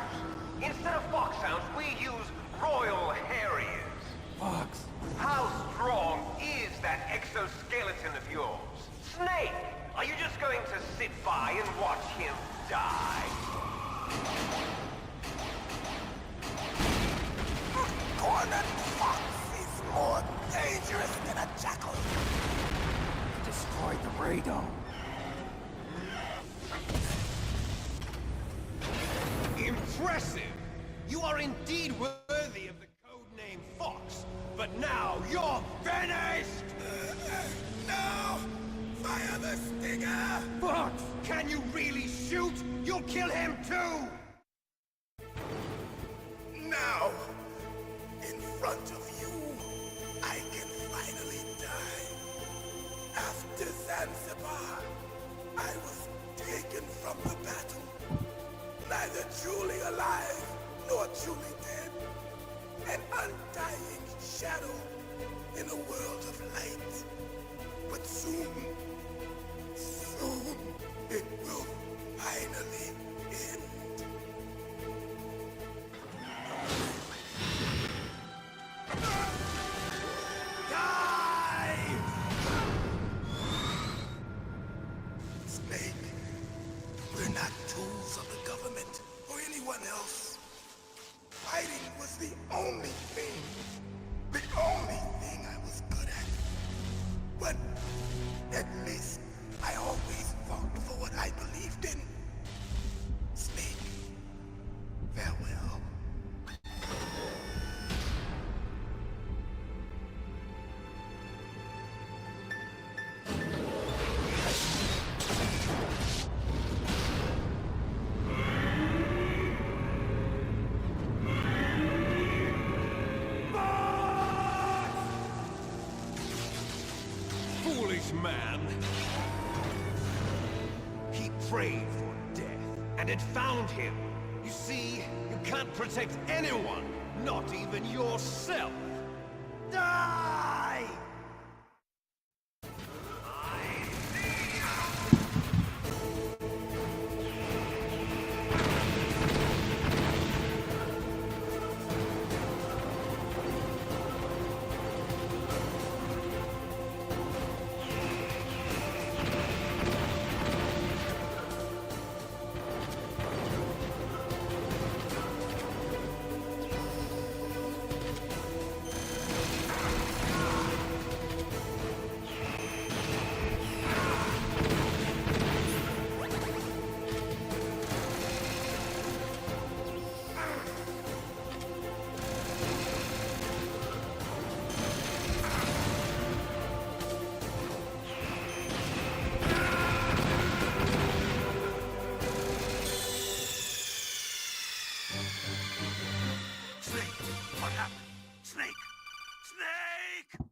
Instead of foxhounds, we use Royal Harriers. Fox. How strong is that exoskeleton of yours? Snake, are you just going to sit by and watch him die? Cornered fox is more dangerous than a jackal. Destroyed the radome. Impressive! You are indeed worthy of the codename Fox, but now you're finished! No! Fire the stinger! Fox! Can you really shoot? You'll kill him too! Now, in front of you, I can finally die. After Zanzibar, I was taken from the battle. Neither truly alive, nor truly dead. An undying shadow in a world of light. But soon, soon, it will finally end. Die! Snake, we're not tools of the government or anyone else. Fighting was the only thing I was good at. But at least I always fought for what I believed in. Snake, farewell. Foolish man! He prayed for death, and it found him. You see, you can't protect anyone, not even yourself. Die! Snake! What happened? Snake! Snake!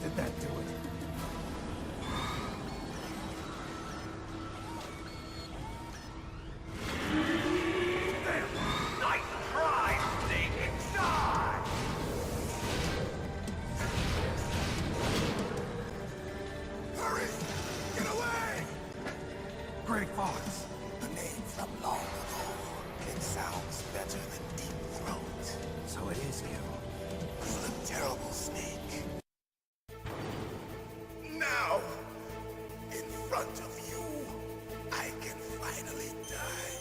Did that do it? Hurry! Get away! Greg Fox. A name from long ago. It sounds better than Deep Throat. So it is you. You look terrible, Snake. Now, in front of you, I can finally die.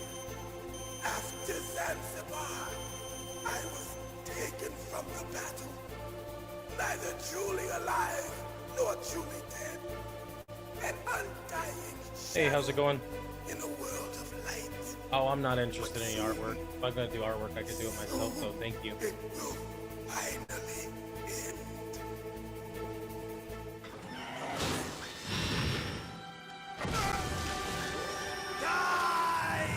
After Zanzibar, I was taken from the battle. Neither truly alive, nor truly dead. An undying Hey, how's it going? in a world of light. Oh, I'm not interested in any artwork. If I'm gonna do artwork, I can do it myself, so thank you. It will finally end. Die!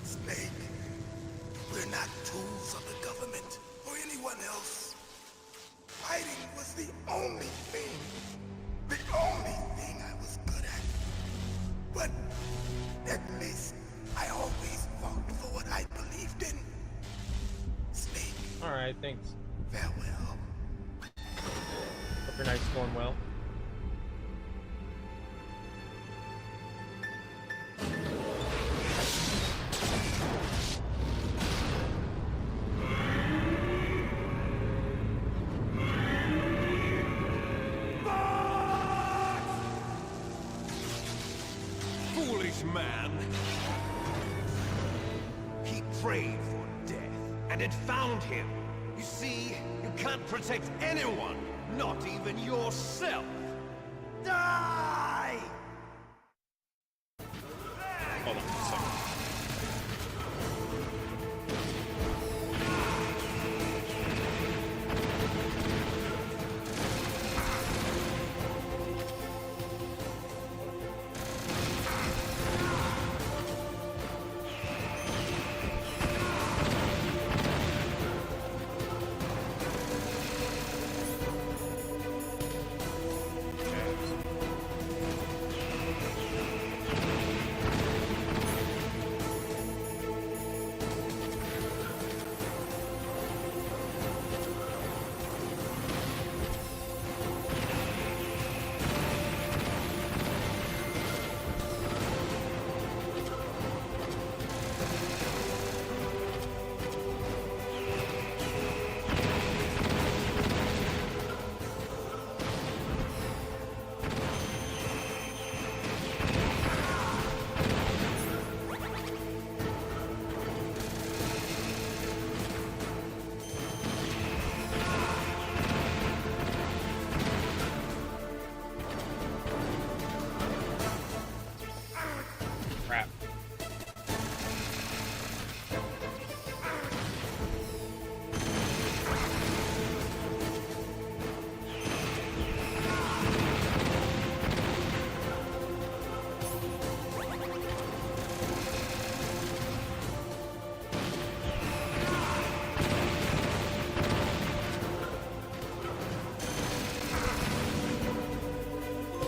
Snake, we're not tools of the government or anyone else. Fighting was the only thing I was good at. But at least I always fought for what I believed in. Snake. Alright, thanks. Farewell. Hope your night's going well. Foolish man! He prayed for death, and it found him. You see, you can't protect anyone, not even yourself. Die! Hold on a second. Crap.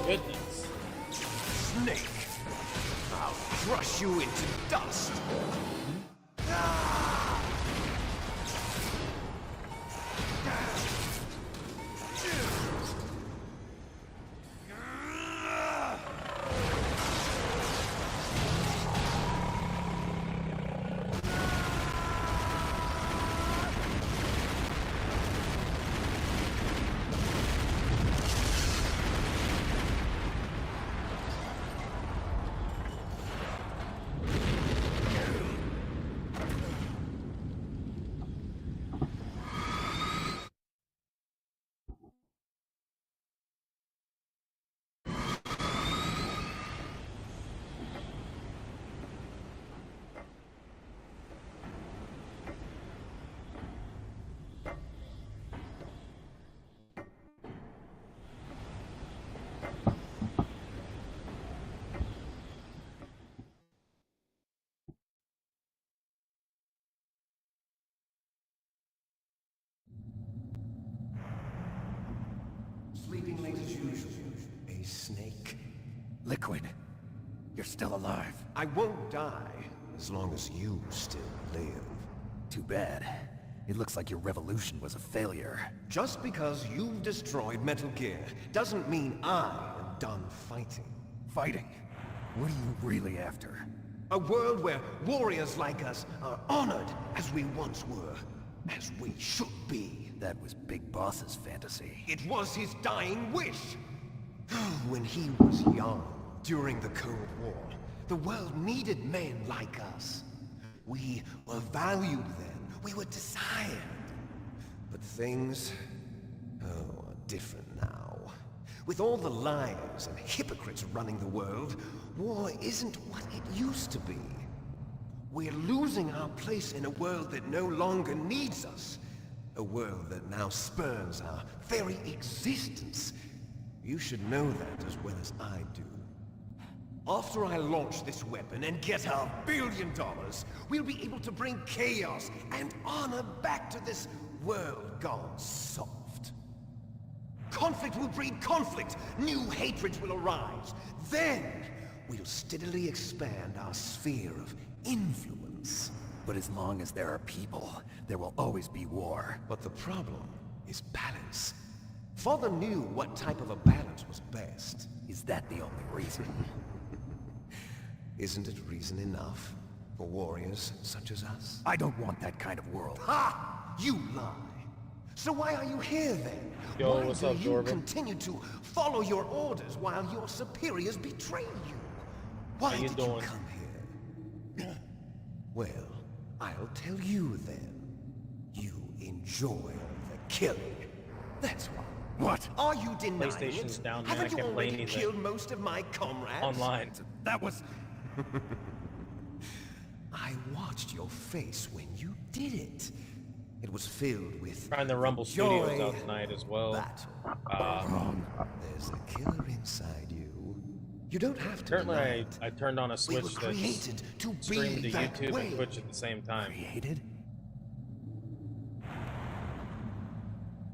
Goodness. Snake! I'll crush you into dust! Sleeping late as usual. A snake. Liquid, you're still alive. I won't die as long as you still live. Too bad. It looks like your revolution was a failure. Just because you've destroyed Metal Gear doesn't mean I am done fighting. Fighting? What are you really after? A world where warriors like us are honored as we once were, as we should be. That was Big Boss's fantasy. It was his dying wish. When he was young, during the Cold War, the world needed men like us. We were valued then. We were desired. But things, are different now. With all the liars and hypocrites running the world, war isn't what it used to be. We're losing our place in a world that no longer needs us. A world that now spurns our very existence. You should know that as well as I do. After I launch this weapon and get our $1 billion, we'll be able to bring chaos and honor back to this world gone soft. Confidence conflict will breed conflict. New hatreds will arise. Then, we'll steadily expand our sphere of influence. But as long as there are people, there will always be war. But the problem is balance. Father knew what type of a balance was best. Is that the only reason? Isn't it reason enough for warriors such as us? I don't want that kind of world. Ha! You lie. So why are you here then? Yo, why what's do up, you Jordan? continue to follow your orders while your superiors betray you? Why How you did doing? you come here? Well, I'll tell you then. You enjoy the killing. That's why. What? Are you denying PlayStation's it? down, man. I Haven't you can't play already anything. killed most of my comrades? Online. That was... I watched your face when you did it. It was filled with Trying the Rumble joy, Studios out tonight as well. There's a killer inside you. You don't have to Currently, deny it. I turned on a We were switch created that's to streamed be to that YouTube way. and Twitch at the same time. Created?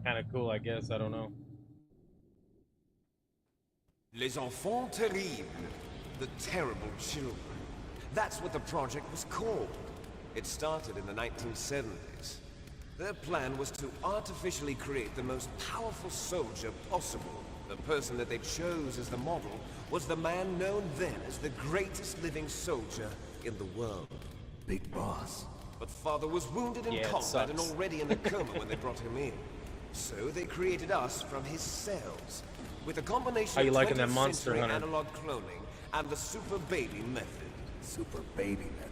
Kind of cool, I guess. I don't know. Les enfants terribles. The terrible children. That's what the project was called. It started in the 1970s. Their plan was to artificially create the most powerful soldier possible. The person that they chose as the model was the man known then as the greatest living soldier in the world. Big Boss. But Father was wounded in Yeah, it combat and sucks. already in a coma when they brought him in. So they created us from his cells. With a combination How you of liking that 20th Monster century Hunter? analog cloning and the super baby method. Super baby method.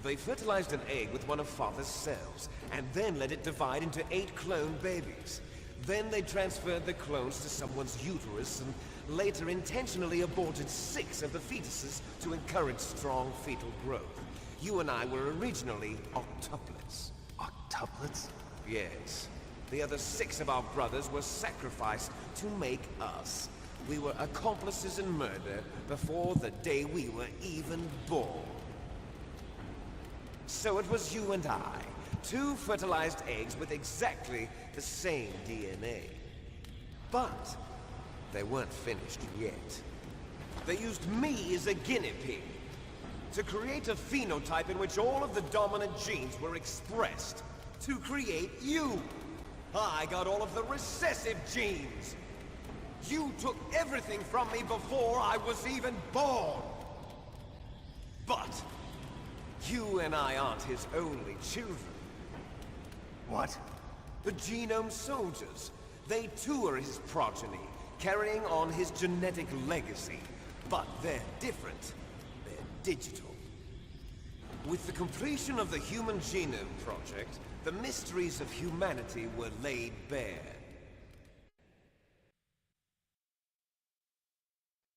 They fertilized an egg with one of Father's cells, and then let it divide into 8 clone babies. Then they transferred the clones to someone's uterus, and later intentionally aborted 6 of the fetuses to encourage strong fetal growth. You and I were originally octuplets. Octuplets? Yes. The other 6 of our brothers were sacrificed to make us. We were accomplices in murder before the day we were even born. So it was you and I, 2 fertilized eggs with exactly the same DNA. But they weren't finished yet. They used me as a guinea pig to create a phenotype in which all of the dominant genes were expressed. To create you. I got all of the recessive genes. You took everything from me before I was even born. But you and I aren't his only children. What? The Genome Soldiers. They too are his progeny, carrying on his genetic legacy. But they're different. They're digital. With the completion of the Human Genome Project, the mysteries of humanity were laid bare.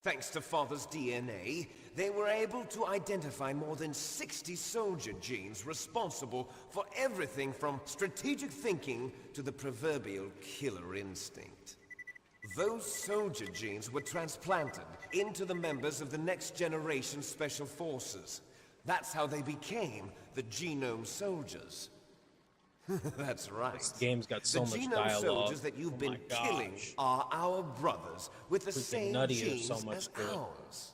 Thanks to Father's DNA, they were able to identify more than 60 soldier genes responsible for everything from strategic thinking to the proverbial killer instinct. Those soldier genes were transplanted into the members of the next generation Special Forces. That's how they became the Genome Soldiers. That's right. This game's got so the much Genome dialogue. Soldiers that you've Oh been my killing gosh. are our brothers with the Freaking same nutty, there's genes so much as to it. ours.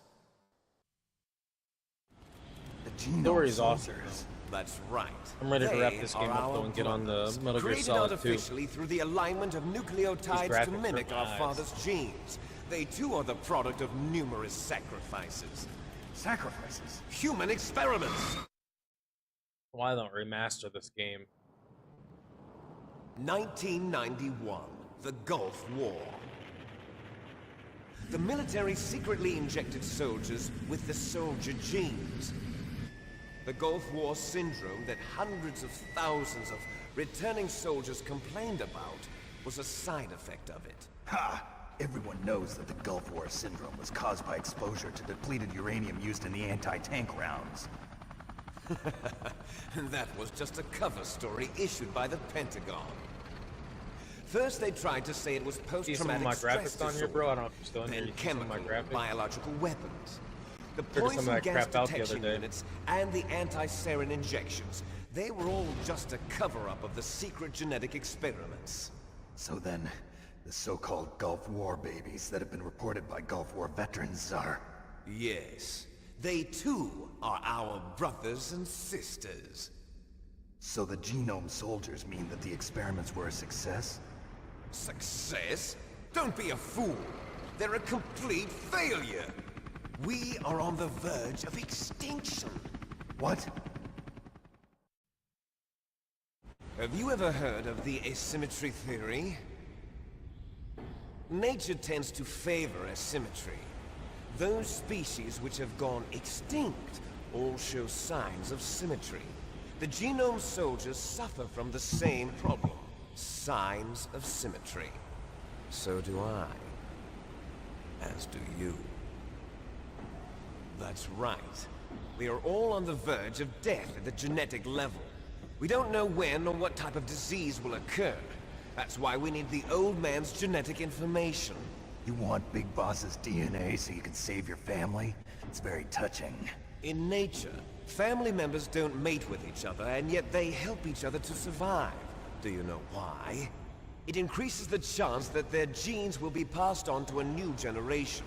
The Genome Story's awesome. Soldiers. That's right. I'm ready to wrap They this are game up our though and get on the brothers, Metal Gear created Solid 2. artificially through the alignment of nucleotides graphics to hurt mimic my our eyes. father's genes. They too are the product of numerous sacrifices. Sacrifices? Human experiments! Why don't remaster this game? 1991, the Gulf War. The military secretly injected soldiers with the soldier genes. The Gulf War syndrome that hundreds of thousands of returning soldiers complained about was a side effect of it. Ha! Everyone knows that the Gulf War syndrome was caused by exposure to depleted uranium used in the anti-tank rounds. That was just a cover story issued by the Pentagon. First, they tried to say it was See some of post-traumatic my stress graphics on here, disorder, bro? I don't know if you're still in here. then You see some of my chemical, graphics? biological weapons. The Figured some of poison that gas crap out the other detection day. units and the anti-sarin injections, they were all just a cover-up of the secret genetic experiments. So then, The so-called Gulf War babies that have been reported by Gulf War veterans are... Yes. They too are our brothers and sisters. So the genome soldiers mean that the experiments were a success? Success? Don't be a fool. They're a complete failure. We are on the verge of extinction. What? Have you ever heard of the asymmetry theory? Nature tends to favor asymmetry. Those species which have gone extinct all show signs of symmetry. The genome soldiers suffer from the same problem. Signs of symmetry. So do I. As do you. That's right. We are all on the verge of death at the genetic level. We don't know when or what type of disease will occur. That's why we need the old man's genetic information. You want Big Boss's DNA so you can save your family? It's very touching. In nature, family members don't mate with each other, and yet they help each other to survive. Do you know why? It increases the chance that their genes will be passed on to a new generation.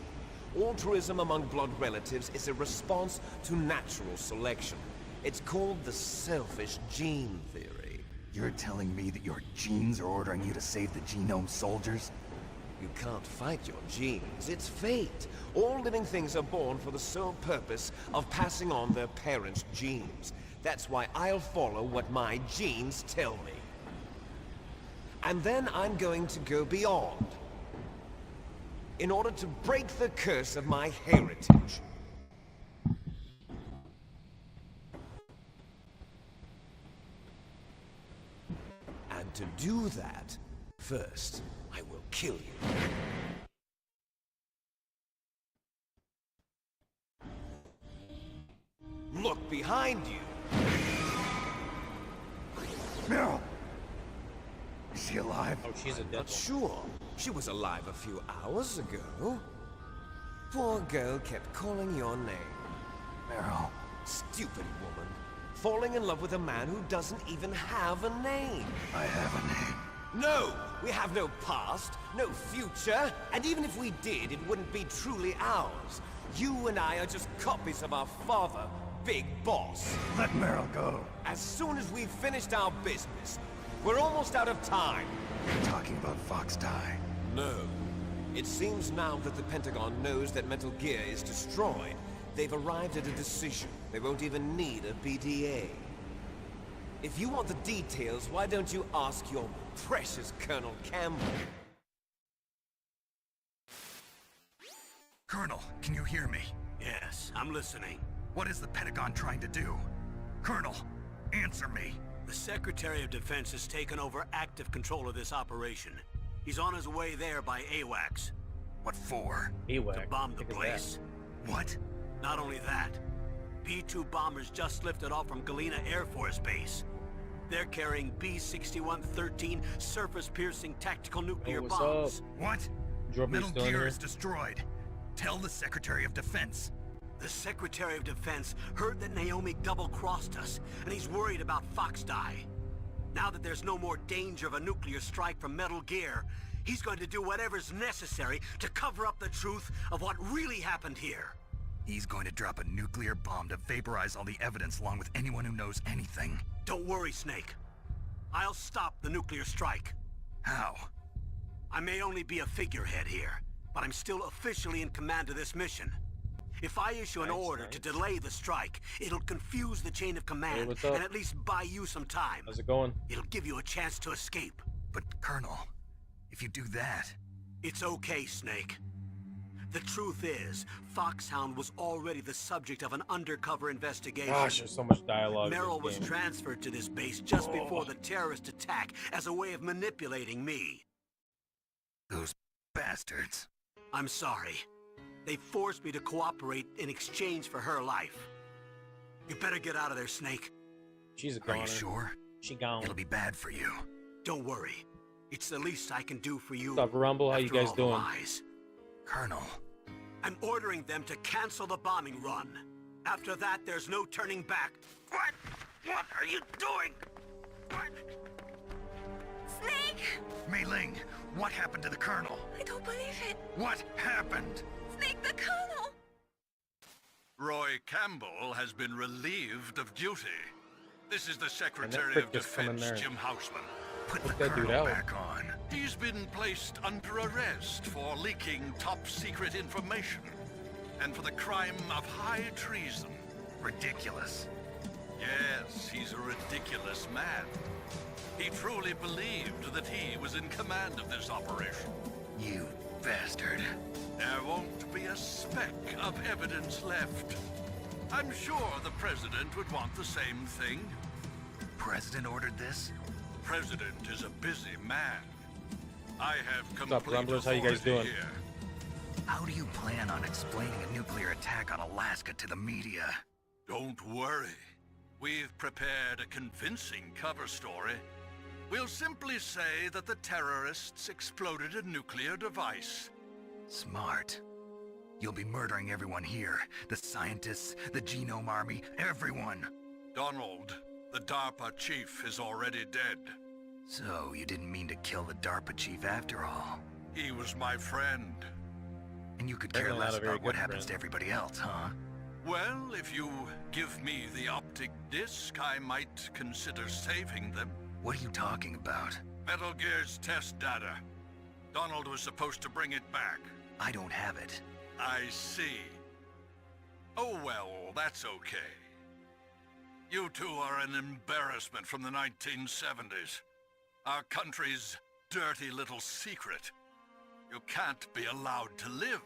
Altruism among blood relatives is a response to natural selection. It's called the selfish gene theory. You're telling me that your genes are ordering you to save the genome soldiers? You can't fight your genes. It's fate. All living things are born for the sole purpose of passing on their parents' genes. That's why I'll follow what my genes tell me. And then I'm going to go beyond. In order to break the curse of my heritage. And to do that, first, I will kill you. Look behind you! Meryl! Is she alive? Oh, she's a dead Not sure. She was alive a few hours ago. Poor girl kept calling your name. Meryl. Stupid woman. Falling in love with a man who doesn't even have a name. I have a name. No! We have no past, no future, and even if we did, it wouldn't be truly ours. You and I are just copies of our father, Big Boss. Let Meryl go. As soon as we've finished our business, we're almost out of time. You're talking about Fox Die. No. It seems now that the Pentagon knows that Metal Gear is destroyed. They've arrived at a decision. They won't even need a BDA. If you want the details, why don't you ask your precious Colonel Campbell? Colonel, can you hear me? Yes, I'm listening. What is the Pentagon trying to do? Colonel, answer me. The Secretary of Defense has taken over active control of this operation. He's on his way there by AWACS. What for? AWACS. To bomb the place. What? Not only that, P-2 bombers just lifted off from Galena Air Force Base. They're carrying B-6113 surface-piercing tactical nuclear what's bombs. up? What? Jorby's Metal still in Gear here? is destroyed. Tell the Secretary of Defense. The Secretary of Defense heard that Naomi double-crossed us, and he's worried about Fox Die. Now that there's no more danger of a nuclear strike from Metal Gear, he's going to do whatever's necessary to cover up the truth of what really happened here. He's going to drop a nuclear bomb to vaporize all the evidence along with anyone who knows anything. Don't worry, Snake. I'll stop the nuclear strike. How? I may only be a figurehead here, but I'm still officially in command of this mission. If I issue an order to delay the strike, it'll confuse the chain of command what's up? and at least buy you some time. How's it going? It'll give you a chance to escape. But, Colonel, if you do that... It's okay, Snake. The truth is, Foxhound was already the subject of an undercover investigation. Gosh, there's so much dialogue. in Meryl this was game. transferred to this base just before the terrorist attack as a way of manipulating me. Those bastards. I'm sorry. They forced me to cooperate in exchange for her life. You better get out of there, Snake. She's a Are goner. you sure? She gone. It'll be bad for you. Don't worry. It's the least I can do for you. What's up, Rumble? How you after guys all the doing? lies. Colonel. I'm ordering them to cancel the bombing run. After that, there's no turning back. What? What are you doing? What? Snake! Mei Ling, what happened to the Colonel? I don't believe it. What happened? Snake, the Colonel! Roy Campbell has been relieved of duty. This is the And Secretary that of prick just come in Defense, there. Jim Houseman. Put Put the that dude Colonel out. back on. He's been placed under arrest for leaking top-secret information and for the crime of high treason. Ridiculous. Yes, he's a ridiculous man. He truly believed that he was in command of this operation. You bastard. There won't be a speck of evidence left. I'm sure the President would want the same thing. President ordered this? President is a busy man. I have What's up, complete Grumblers? How you guys authority doing? here. How do you plan on explaining a nuclear attack on Alaska to the media? Don't worry. We've prepared a convincing cover story. We'll simply say that the terrorists exploded a nuclear device. Smart. You'll be murdering everyone here. The scientists, the Genome Army, everyone. Donald, the DARPA chief, is already dead. So, you didn't mean to kill the DARPA chief after all. He was my friend. And you could care Definitely not less a very about what good happens friend. to everybody else, huh? Well, if you give me the optic disc, I might consider saving them. What are you talking about? Metal Gear's test data. Donald was supposed to bring it back. I don't have it. I see. Oh well, that's okay. You two are an embarrassment from the 1970s. Our country's dirty little secret. You can't be allowed to live.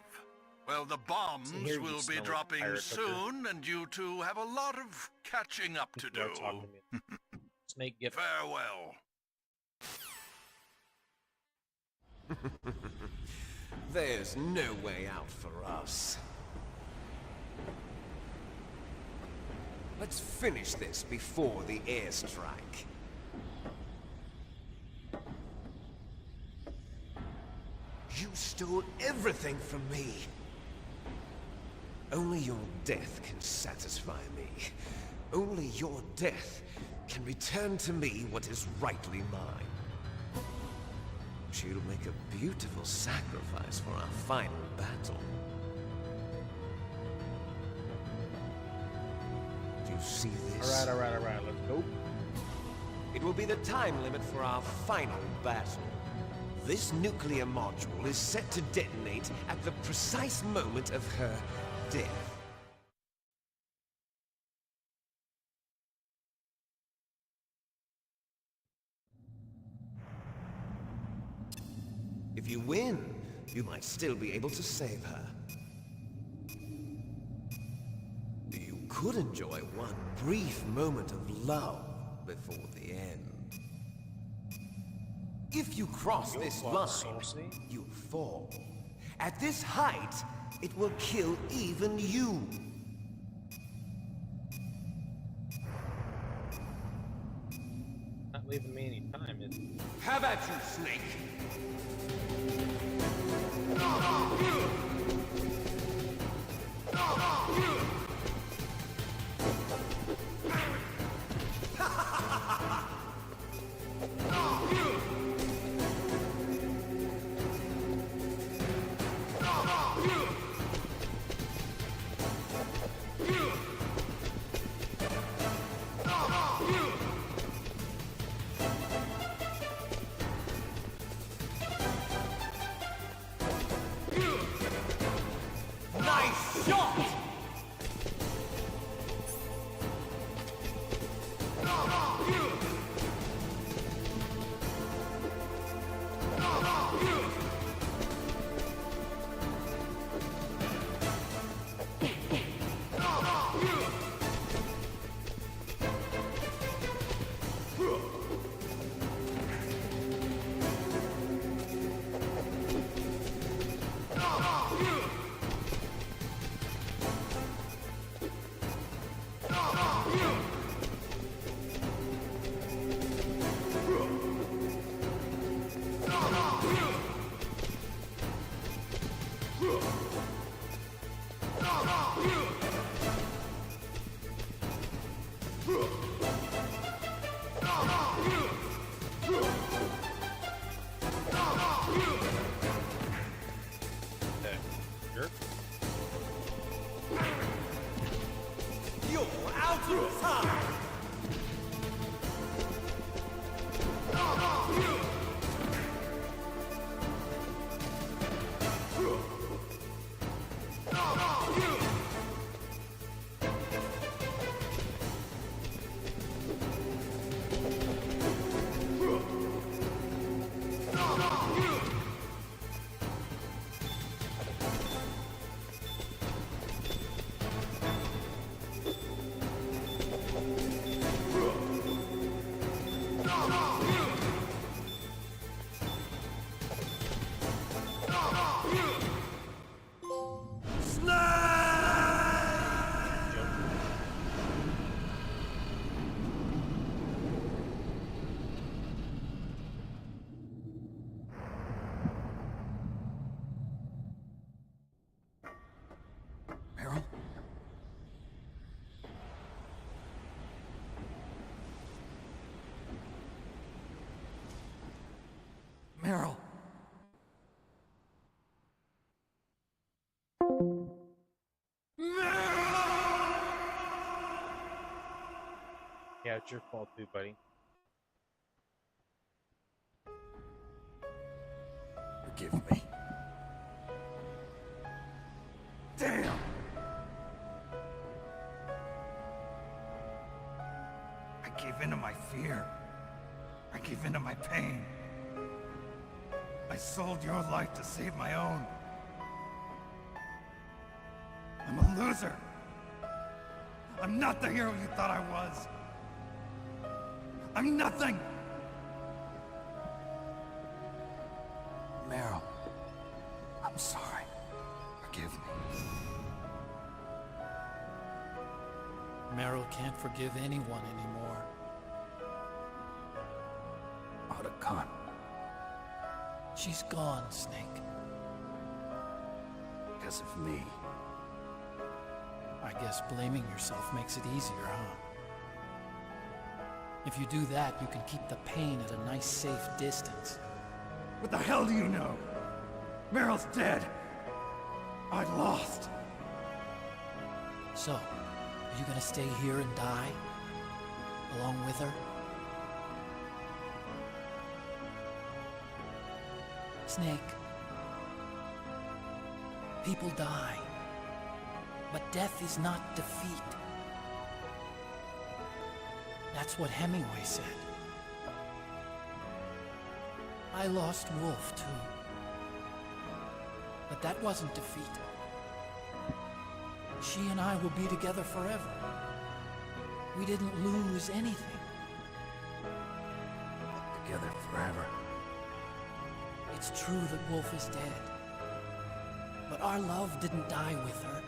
Well, the bombs So here you will be smell like dropping pirate liquor. soon, and you two have a lot of catching up to People are do. talking to me. Snake, get Farewell. There's no way out for us. Let's finish this before the airstrike. You stole everything from me. Only your death can satisfy me. Only your death can return to me what is rightly mine. She'll make a beautiful sacrifice for our final battle. Do you see this? Alright, let's go. It will be the time limit for our final battle. This nuclear module is set to detonate at the precise moment of her death. If you win, you might still be able to save her. You could enjoy one brief moment of love before the end. If you cross this line, you fall. At this height, it will kill even you. Not leaving me any time, is it? Have at you, Snake! Nice shot! Yeah, it's your fault too, buddy. Forgive me. Damn! I gave in to my fear. I gave in to my pain. I sold your life to save my own. I'm a loser. I'm not the hero you thought I was. I'm nothing! Meryl, I'm sorry. Forgive me. Meryl can't forgive anyone anymore. Otacon. She's gone, Snake. Because of me. I guess blaming yourself makes it easier, huh? If you do that, you can keep the pain at a nice, safe distance. What the hell do you know? Meryl's dead. I lost. So, are you gonna stay here and die? Along with her? Snake. People die. But death is not defeat. That's what Hemingway said. I lost Wolf, too. But that wasn't defeat. She and I will be together forever. We didn't lose anything. Together forever. It's true that Wolf is dead. But our love didn't die with her.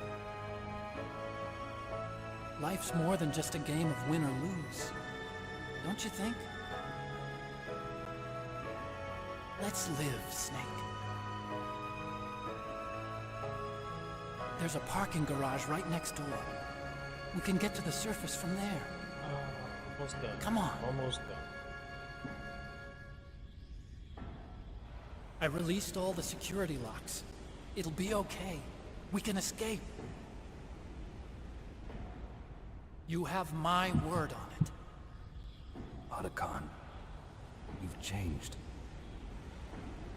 Life's more than just a game of win or lose. Don't you think? Let's live, Snake. There's a parking garage right next door. We can get to the surface from there. Almost done. Come on. Almost done. I released all the security locks. It'll be okay. We can escape. You have my word on it. Otacon, you've changed.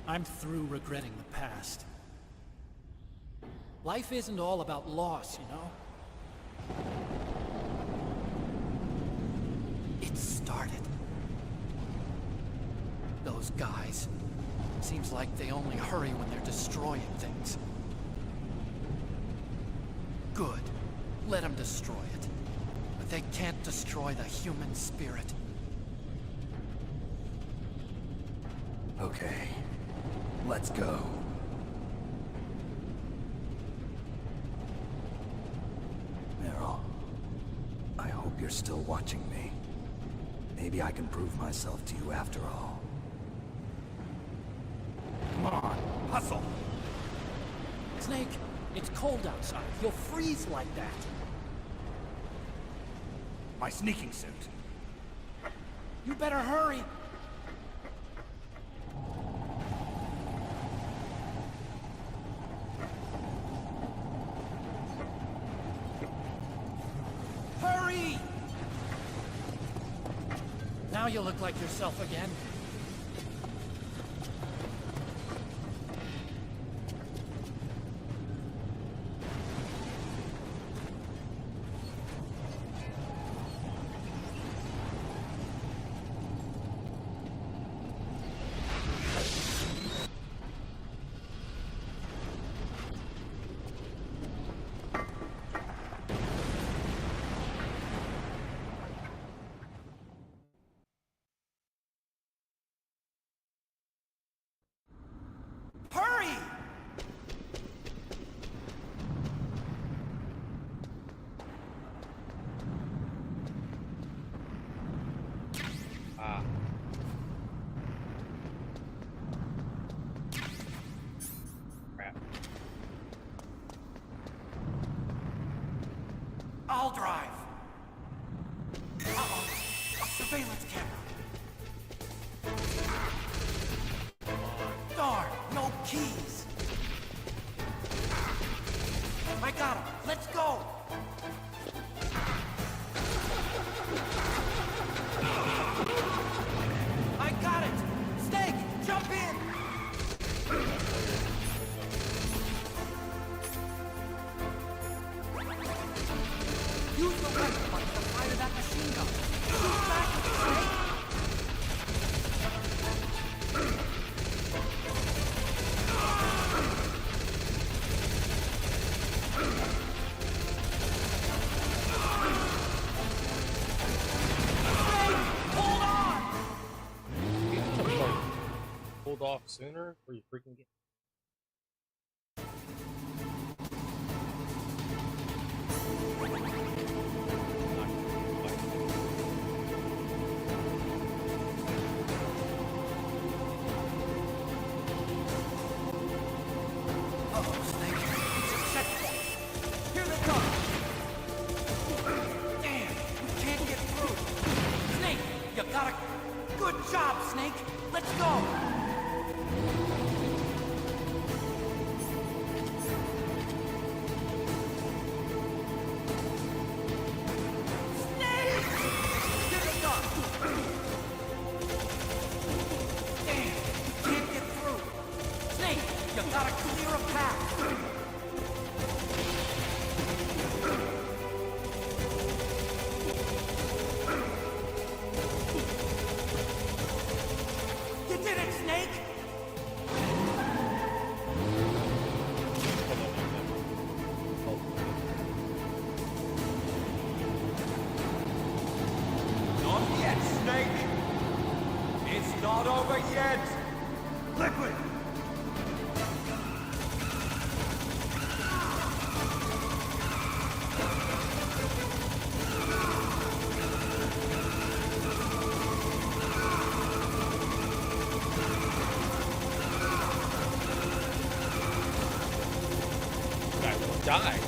I'm through regretting the past. Life isn't all about loss, you know? It started. Those guys. Seems like they only hurry when they're destroying things. Good. Let them destroy it. But they can't destroy the human spirit. Okay. Let's go. Meryl, I hope you're still watching me. Maybe I can prove myself to you after all. Come on, hustle! Snake, it's cold outside. You'll freeze like that. My sneaking suit. You better hurry. Hurry! Now you look like yourself again. Hurry! Crap. I'll drive. Uh-oh. A surveillance camera. Darn, no keys. I got him. Let's go. sooner, or you freaking get. Uh-oh, Snake. It's a checkpoint. Here they come. Damn, we can't get through. Snake, you got a... Good job, Snake. Let's go. Snake! Here they come. Damn, we can't get through. Snake, you gotta clear a path. You did it, Snake! Not yet, Snake! It's not over yet! Liquid! Guy will die.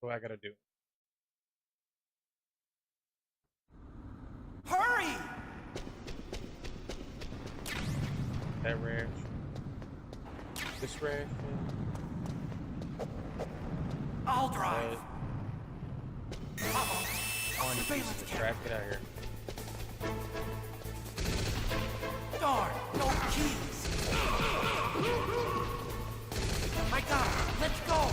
What I gotta do? Hurry! That ranch. This ranch. I'll drive. Uh-oh. On Surveillance trap, get out of here. Darn, no keys. I got it. Let's go.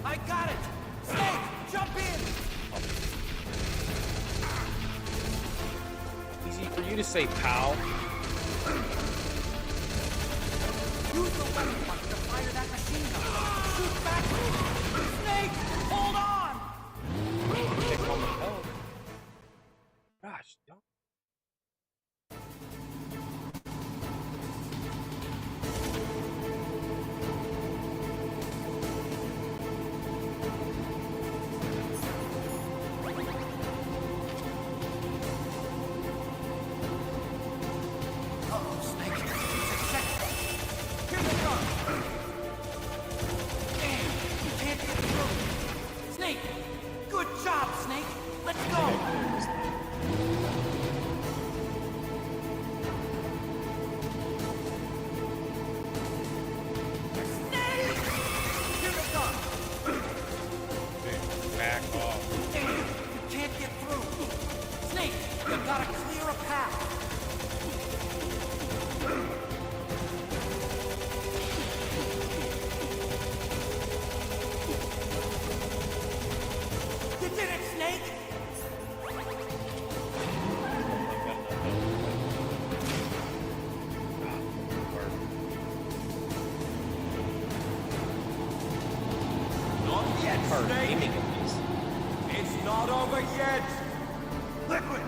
I got it. Snake, jump in. Easy for you to say, pal. Use the weapon button to fire that machine gun. Shoot back. Snake, hold on. They call me help. Gosh, don't. Uh-oh, Snake. It's a checkpoint. Here they come. Damn, you can't get through. Snake, good job, Snake. Let's go. Snake! Here they come. Back off. Damn, you can't get through. Snake, you gotta clear a path. You did it, Snake! Not yet, Hard Snake! aiming at least. It's not over yet! Liquid!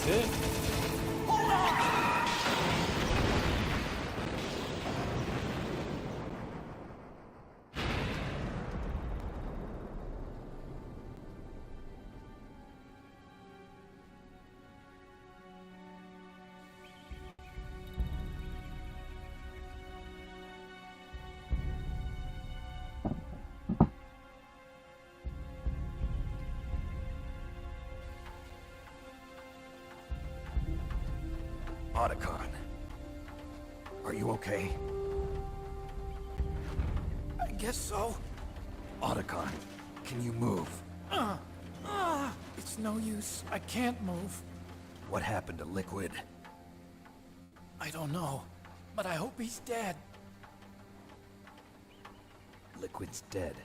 That's it. Otacon, are you okay? I guess so. Otacon, can you move? It's no use. I can't move. What happened to Liquid? I don't know, but I hope he's dead. Liquid's dead.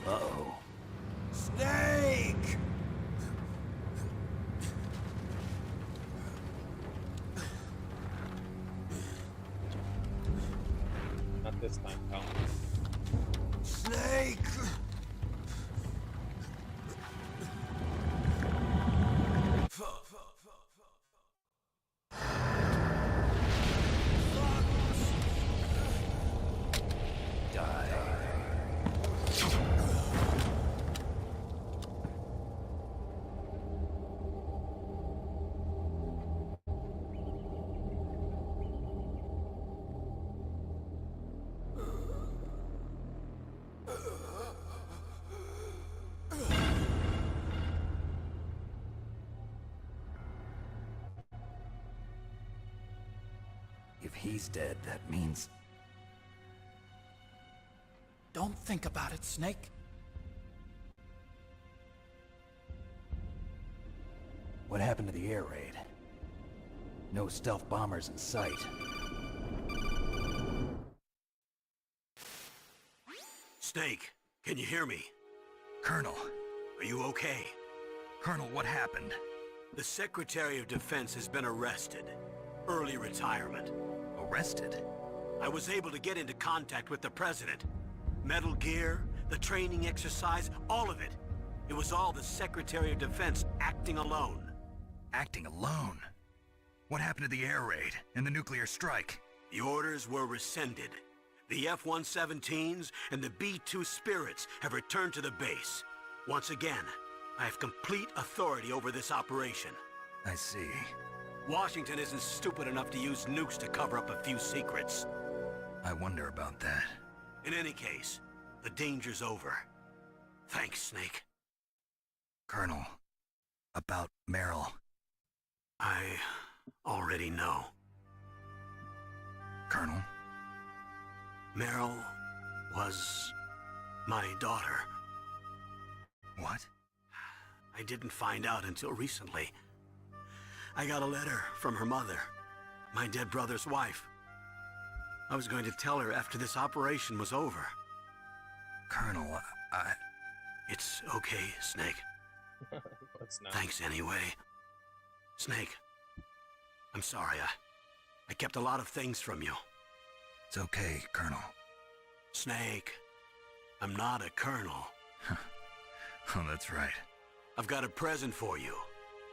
Uh-oh. Snake! Not this time, pal. Snake! If he's dead, that means... Don't think about it, Snake. What happened to the air raid? No stealth bombers in sight. Snake, can you hear me? Colonel. Are you okay? Colonel, what happened? The Secretary of Defense has been arrested. Early retirement. Arrested? I was able to get into contact with the President. Metal Gear, the training exercise, all of it. It was all the Secretary of Defense acting alone. Acting alone? What happened to the air raid and the nuclear strike? The orders were rescinded. The F-117s and the B-2 Spirits have returned to the base. Once again, I have complete authority over this operation. I see. Washington isn't stupid enough to use nukes to cover up a few secrets. I wonder about that. In any case, the danger's over. Thanks, Snake. Colonel, about Meryl. I already know. Colonel? Meryl was my daughter. What? I didn't find out until recently. I got a letter from her mother, my dead brother's wife. I was going to tell her after this operation was over. Colonel, It's okay, Snake. It's not. Thanks anyway. Snake, I'm sorry. I kept a lot of things from you. It's okay, Colonel. Snake, I'm not a colonel. Oh, that's right. I've got a present for you.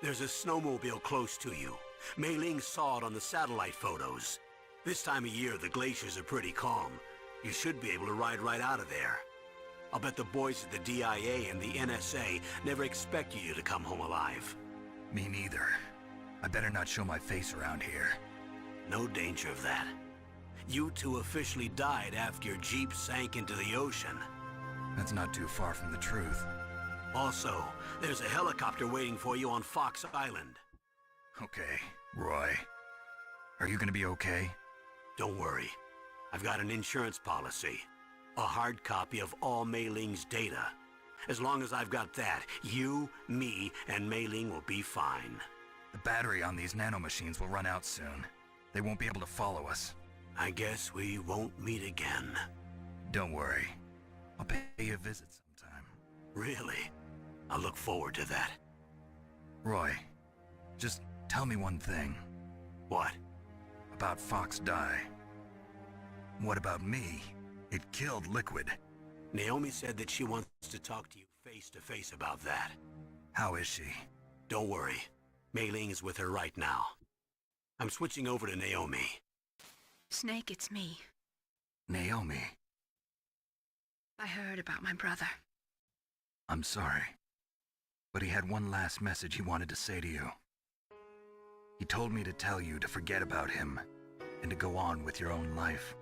There's a snowmobile close to you. Mei Ling saw it on the satellite photos. This time of year, the glaciers are pretty calm. You should be able to ride right out of there. I'll bet the boys at the DIA and the NSA never expected you to come home alive. Me neither. I better not show my face around here. No danger of that. You two officially died after your Jeep sank into the ocean. That's not too far from the truth. Also, there's a helicopter waiting for you on Fox Island. Okay, Roy. Are you gonna be okay? Don't worry. I've got an insurance policy. A hard copy of all Mei Ling's data. As long as I've got that, you, me, and Mei Ling will be fine. The battery on these nanomachines will run out soon. They won't be able to follow us. I guess we won't meet again. Don't worry. I'll pay you a visit sometime. Really? I look forward to that. Roy, just tell me one thing. What? About Fox Die. What about me? It killed Liquid. Naomi said that she wants to talk to you face to face about that. How is she? Don't worry. Mei Ling is with her right now. I'm switching over to Naomi. Snake, it's me. Naomi, I heard about my brother. I'm sorry. But he had one last message he wanted to say to you. He told me to tell you to forget about him and to go on with your own life.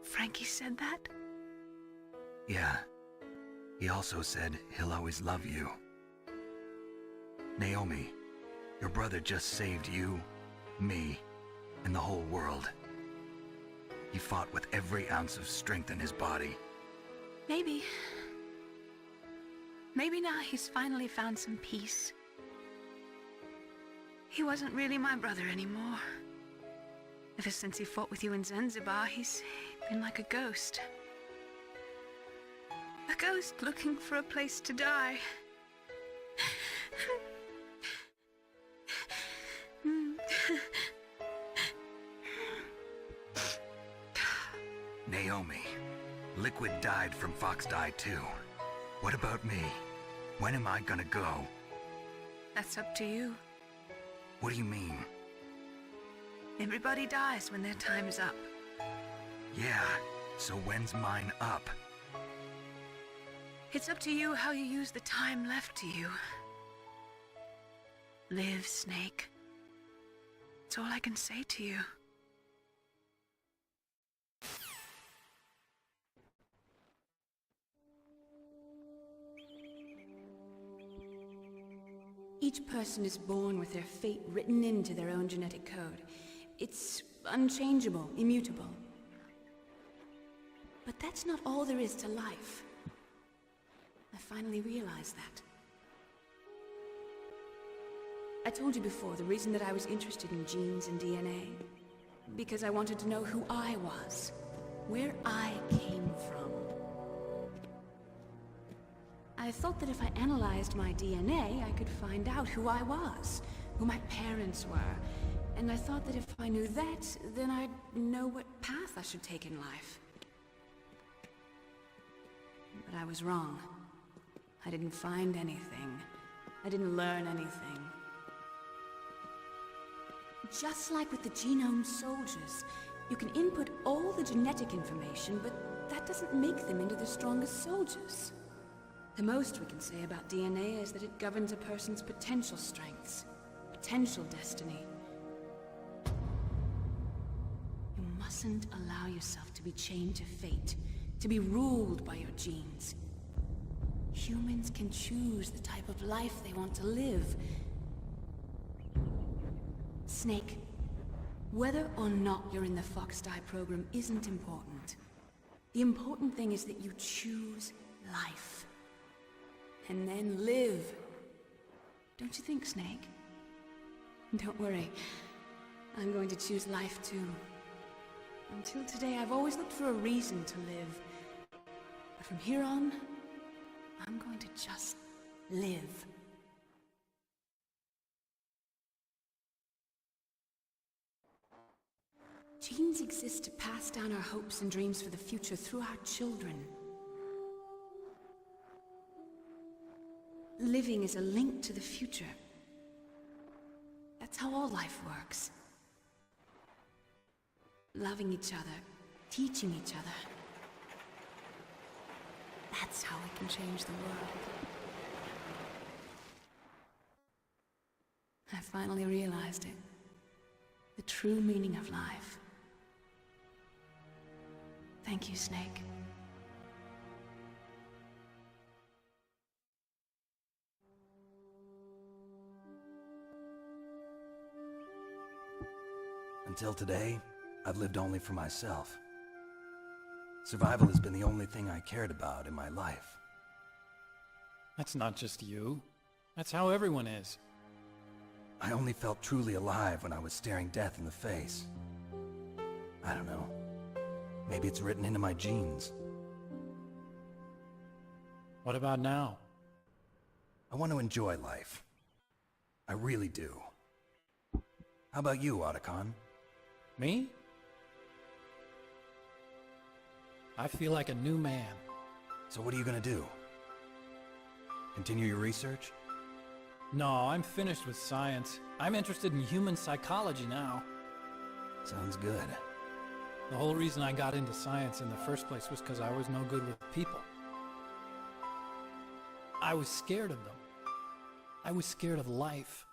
Frankie said that? Yeah. He also said he'll always love you. Naomi, your brother just saved you, me, and the whole world. He fought with every ounce of strength in his body. Maybe. Maybe now he's finally found some peace. He wasn't really my brother anymore. Ever since he fought with you in Zanzibar, he's been like a ghost. A ghost looking for a place to die. Naomi, Liquid died from Fox Die too. What about me? When am I gonna go? That's up to you. What do you mean? Everybody dies when their time is up. Yeah, so when's mine up? It's up to you how you use the time left to you. Live, Snake. That's all I can say to you. Each person is born with their fate written into their own genetic code. It's unchangeable, immutable. But that's not all there is to life. I finally realized that. I told you before the reason that I was interested in genes and DNA. Because I wanted to know who I was, where I came from. I thought that if I analyzed my DNA, I could find out who I was, who my parents were. And I thought that if I knew that, then I'd know what path I should take in life. But I was wrong. I didn't find anything. I didn't learn anything. Just like with the genome soldiers, you can input all the genetic information, but that doesn't make them into the strongest soldiers. The most we can say about DNA is that it governs a person's potential strengths, potential destiny. You mustn't allow yourself to be chained to fate, to be ruled by your genes. Humans can choose the type of life they want to live. Snake, whether or not you're in the Fox Die program isn't important. The important thing is that you choose life. And then live. Don't you think, Snake? Don't worry. I'm going to choose life too. Until today, I've always looked for a reason to live. But from here on, I'm going to just live. Genes exist to pass down our hopes and dreams for the future through our children. Living is a link to the future. That's how all life works. Loving each other, teaching each other. That's how we can change the world. I finally realized it. The true meaning of life. Thank you, Snake. Until today, I've lived only for myself. Survival has been the only thing I cared about in my life. That's not just you. That's how everyone is. I only felt truly alive when I was staring death in the face. I don't know. Maybe it's written into my genes. What about now? I want to enjoy life. I really do. How about you, Otacon? Me? I feel like a new man. So what are you gonna do? Continue your research? No, I'm finished with science. I'm interested in human psychology now. Sounds good. The whole reason I got into science in the first place was because I was no good with people. I was scared of them. I was scared of life.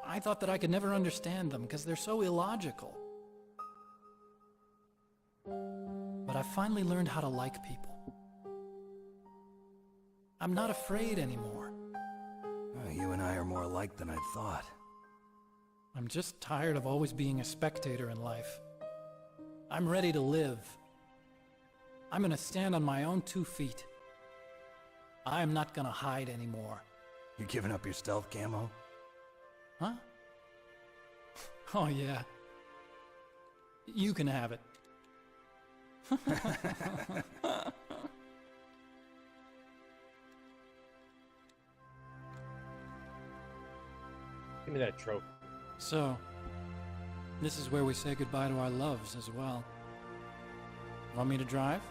I thought that I could never understand them because they're so illogical. But I finally learned how to like people. I'm not afraid anymore. You and I are more alike than I'd thought. I'm just tired of always being a spectator in life. I'm ready to live. I'm gonna stand on my own 2 feet. I'm not gonna hide anymore. You giving up your stealth camo? Huh? Oh yeah. You can have it. Give me that trophy. So, this is where we say goodbye to our loves as well. Want me to drive?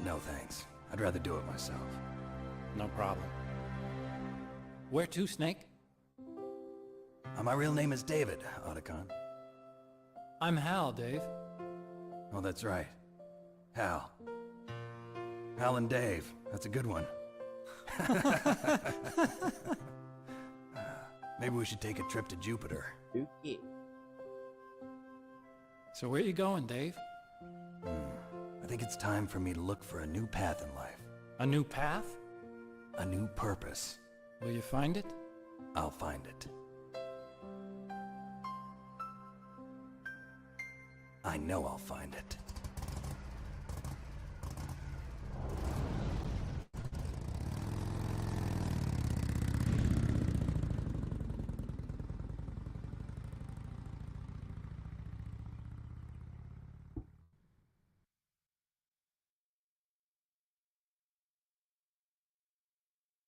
No thanks. I'd rather do it myself. No problem. Where to, Snake? My real name is David, Otacon. I'm Hal, Dave. Oh, that's right. Hal. Hal and Dave. That's a good one. Maybe we should take a trip to Jupiter. Yeah. So where you going, Dave? I think it's time for me to look for a new path in life. A new path? A new purpose. Will you find it? I'll find it. I know I'll find it.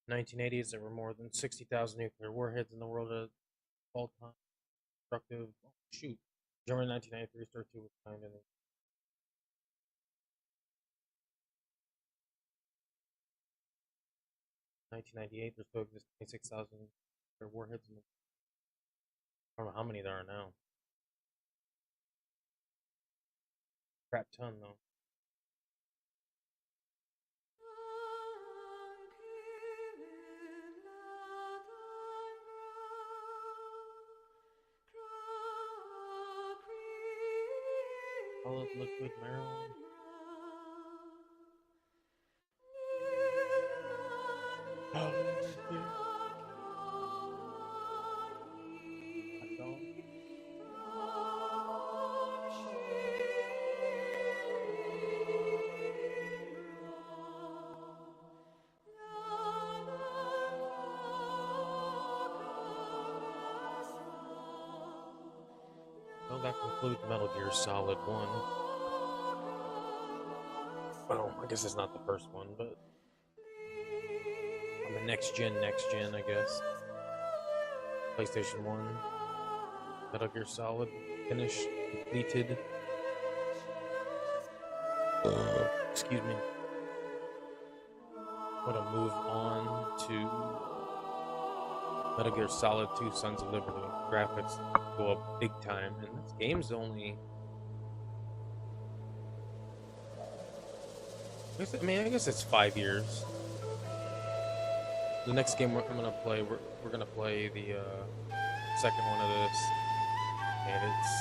In the 1980s, there were more than 60,000 nuclear warheads in the world at all time. Destructive. Oh, shoot. During 1993, Star 2 was signed in. 1998, there still exists 26,000 nuclear warheads in the. I don't know how many there are now. Crap ton, though. Olive liquid Maryland. Well, that concludes Metal Gear Solid 1. Well, I guess it's not the first one, but on the next gen, I guess. PlayStation 1. Metal Gear Solid finished, completed. Excuse me. I'm gonna move on to Metal Gear Solid 2 Sons of Liberty. Graphics go up big time, and this game's only. I guess it's 5 years. The next game we're gonna play, we're gonna play the second one of this, and it's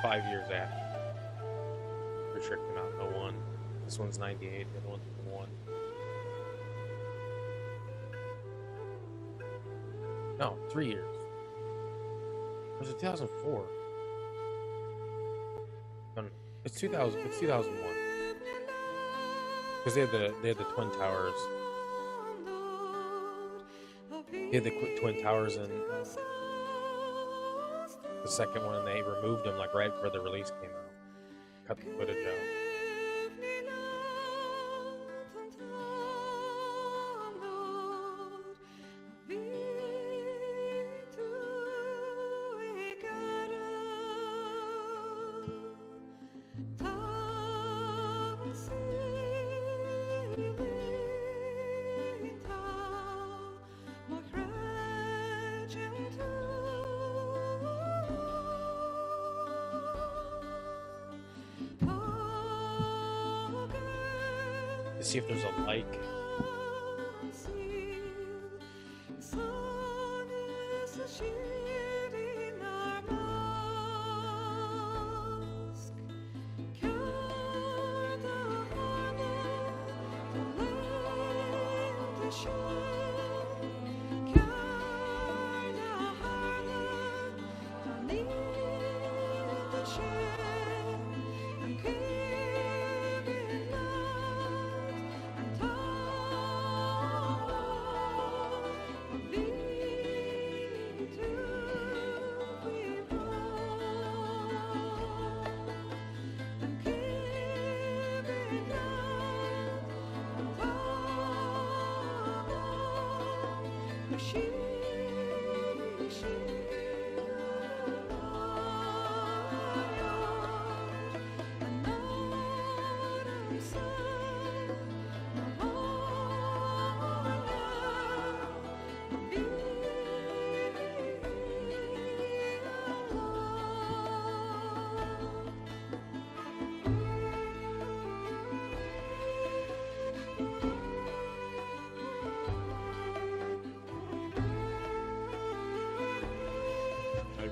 5 years after. Pretty sure it came out in 01. This one's 98, the other one's 01. No, 3 years. Or was it 2004? No, it's 2000. It's 2001. Because they had the Twin Towers. They had the Twin Towers in the second one, and they removed them like right before the release came out. Cut the footage out. See if there's a like.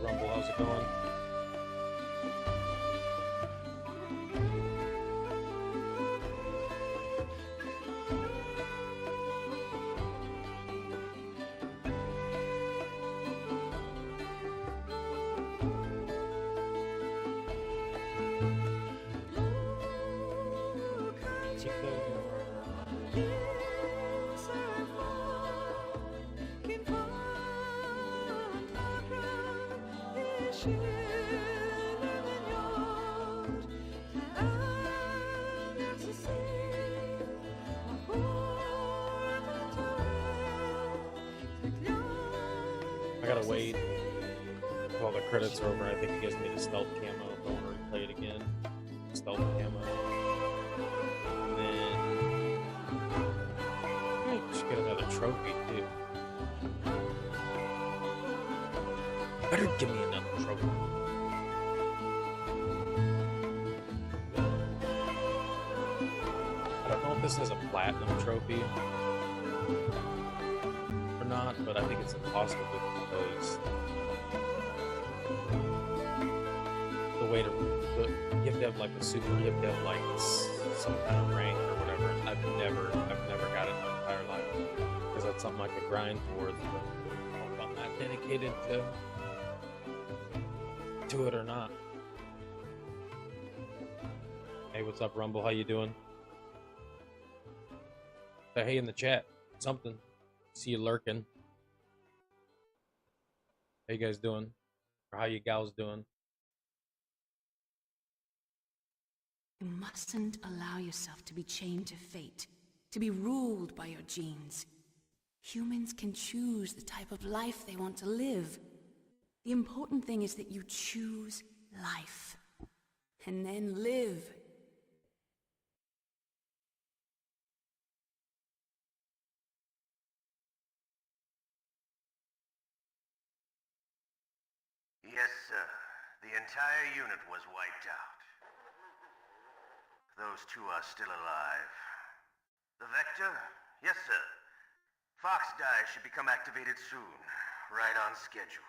Rumble, how's it going? I gotta wait until all the credits are over. I think it gives me the stealth camo. If I want to replay it again, stealth camo. And then I should get another trophy too. Better give me another trophy. I don't know if this has a platinum trophy or not, but I think it's impossible because the way to you have to have like a super, you have to have like some kind of rank or whatever. I've never got it my entire life because that's something I could grind towards. But I don't know if I'm not dedicated to it or not. Hey, what's up, Rumble? How you doing? Say hey in the chat. Something. See you lurking. How you guys doing? Or how you gals doing? You mustn't allow yourself to be chained to fate, to be ruled by your genes. Humans can choose the type of life they want to live. The important thing is that you choose life, and then live. Yes, sir. The entire unit was wiped out. Those two are still alive. The Vector? Yes, sir. Fox Die should become activated soon. Right on schedule.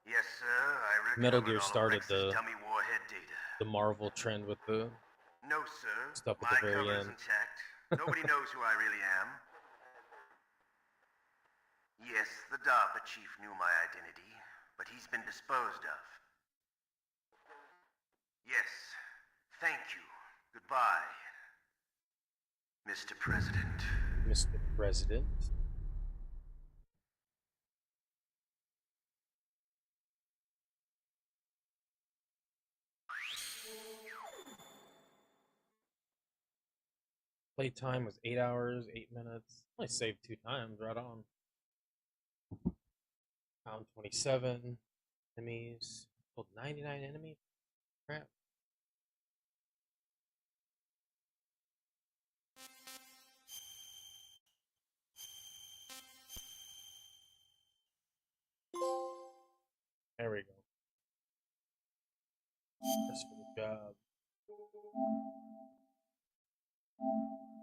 Yes, sir. I recovered Metal Gear all of started Rex's dummy warhead data. the Marvel trend with the No, sir. stuff at My the very cover is end. intact. Nobody knows who I really am. Yes, the DARPA chief knew my identity, but he's been disposed of. Yes. Thank you. Goodbye, Mr. President. Mr. President. Playtime was 8 hours, 8 minutes. Only saved 2 times, right on. Found 27 enemies. Killed 99 enemies. Crap. There we go. Just for the job.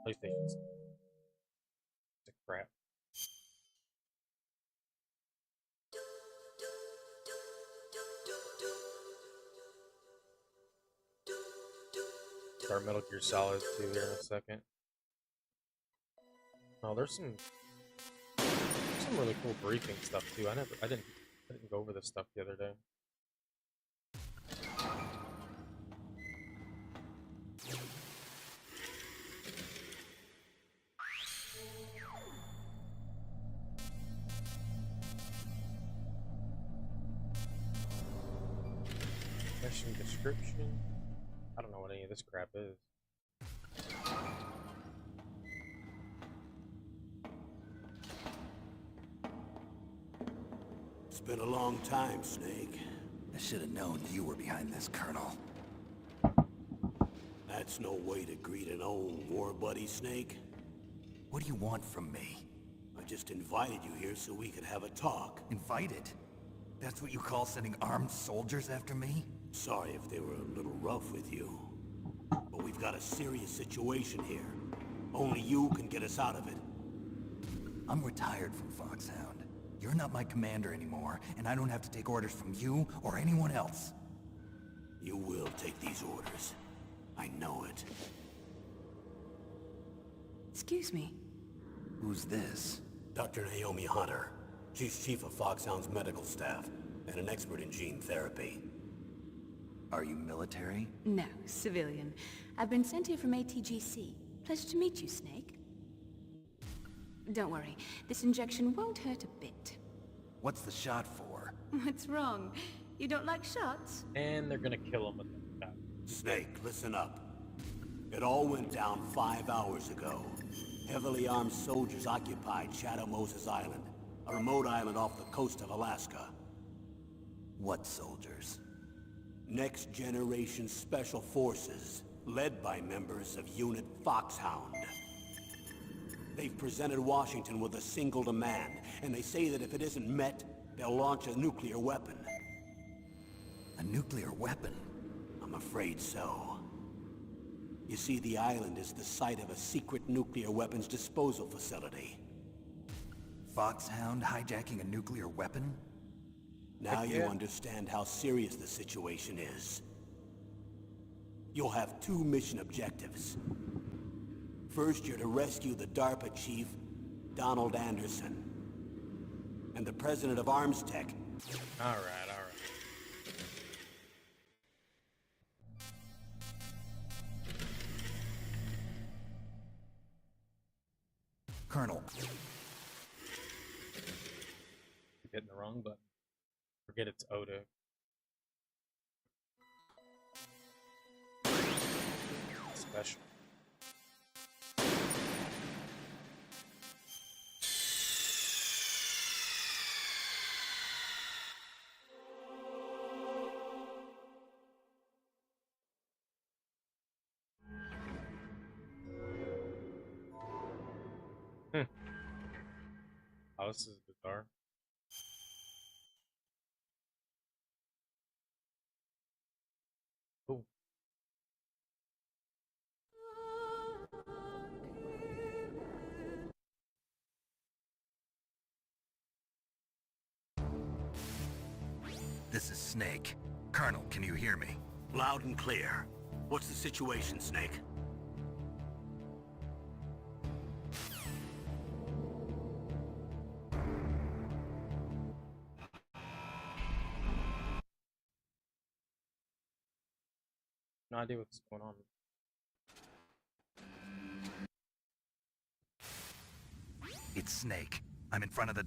PlayStation's a crap. Start Metal Gear Solid 2 here in a second. Oh, there's some really cool briefing stuff too. I didn't go over this stuff the other day. Mission description. I don't know what any of this crap is. It's been a long time, Snake. I should have known you were behind this, Colonel. That's no way to greet an old war buddy, Snake. What do you want from me? I just invited you here so we could have a talk. Invited? That's what you call sending armed soldiers after me? Sorry if they were a little rough with you. But we've got a serious situation here. Only you can get us out of it. I'm retired from Foxhound. You're not my commander anymore, and I don't have to take orders from you or anyone else. You will take these orders. I know it. Excuse me. Who's this? Dr. Naomi Hunter. She's chief of Foxhound's medical staff, and an expert in gene therapy. Are you military? No, civilian. I've been sent here from ATGC. Pleasure to meet you, Snake. Don't worry, this injection won't hurt a bit. What's the shot for? What's wrong? You don't like shots? And they're gonna kill him with that. Snake, listen up. It all went down 5 hours ago. Heavily armed soldiers occupied Shadow Moses Island, a remote island off the coast of Alaska. What soldiers? Next Generation Special Forces, led by members of Unit Foxhound. They've presented Washington with a single demand, and they say that if it isn't met, they'll launch a nuclear weapon. A nuclear weapon? I'm afraid so. You see, the island is the site of a secret nuclear weapons disposal facility. Foxhound hijacking a nuclear weapon? Now you understand how serious the situation is. You'll have 2 mission objectives. First, you're to rescue the DARPA chief, Donald Anderson, and the president of ArmsTech. All right. Colonel. You're hitting the wrong button. Forget it's Oda. Special. Oh, this is bizarre. Cool. This is Snake. Colonel, can you hear me? Loud and clear. What's the situation, Snake? No idea what's going on. It's Snake. I'm in front of the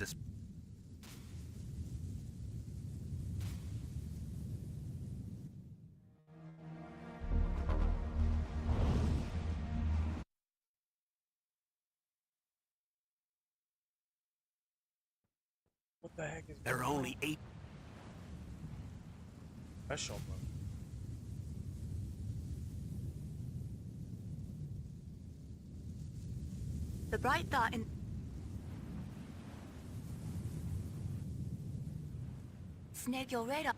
What the heck is There are only 8 special mode? The bright thought in... Snake, your radar...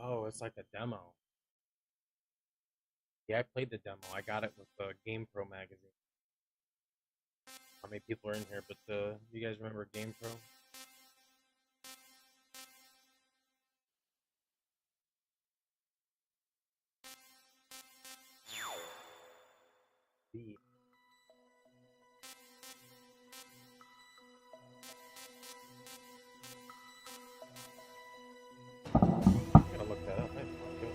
Oh, it's like a demo. Yeah, I played the demo. I got it with the GamePro magazine. How many people are in here? But you guys remember GamePro? The gotta look that up. I have no idea.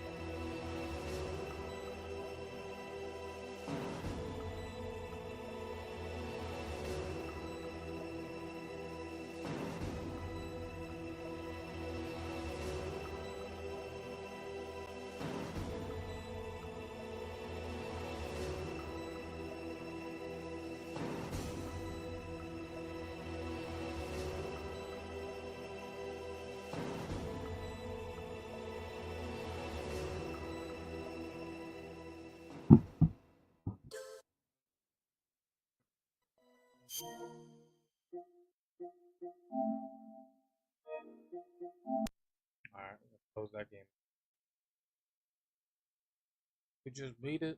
Alright, let's close that game. We just beat it.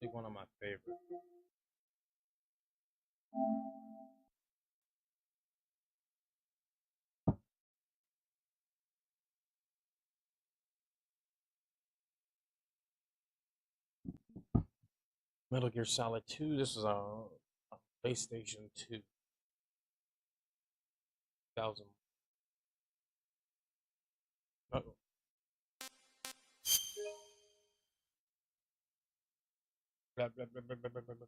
It's one of my favorites. Metal Gear Solid 2. This is on PlayStation 2. 2000. Uh-oh. Blah, blah, blah, blah, blah, blah, blah.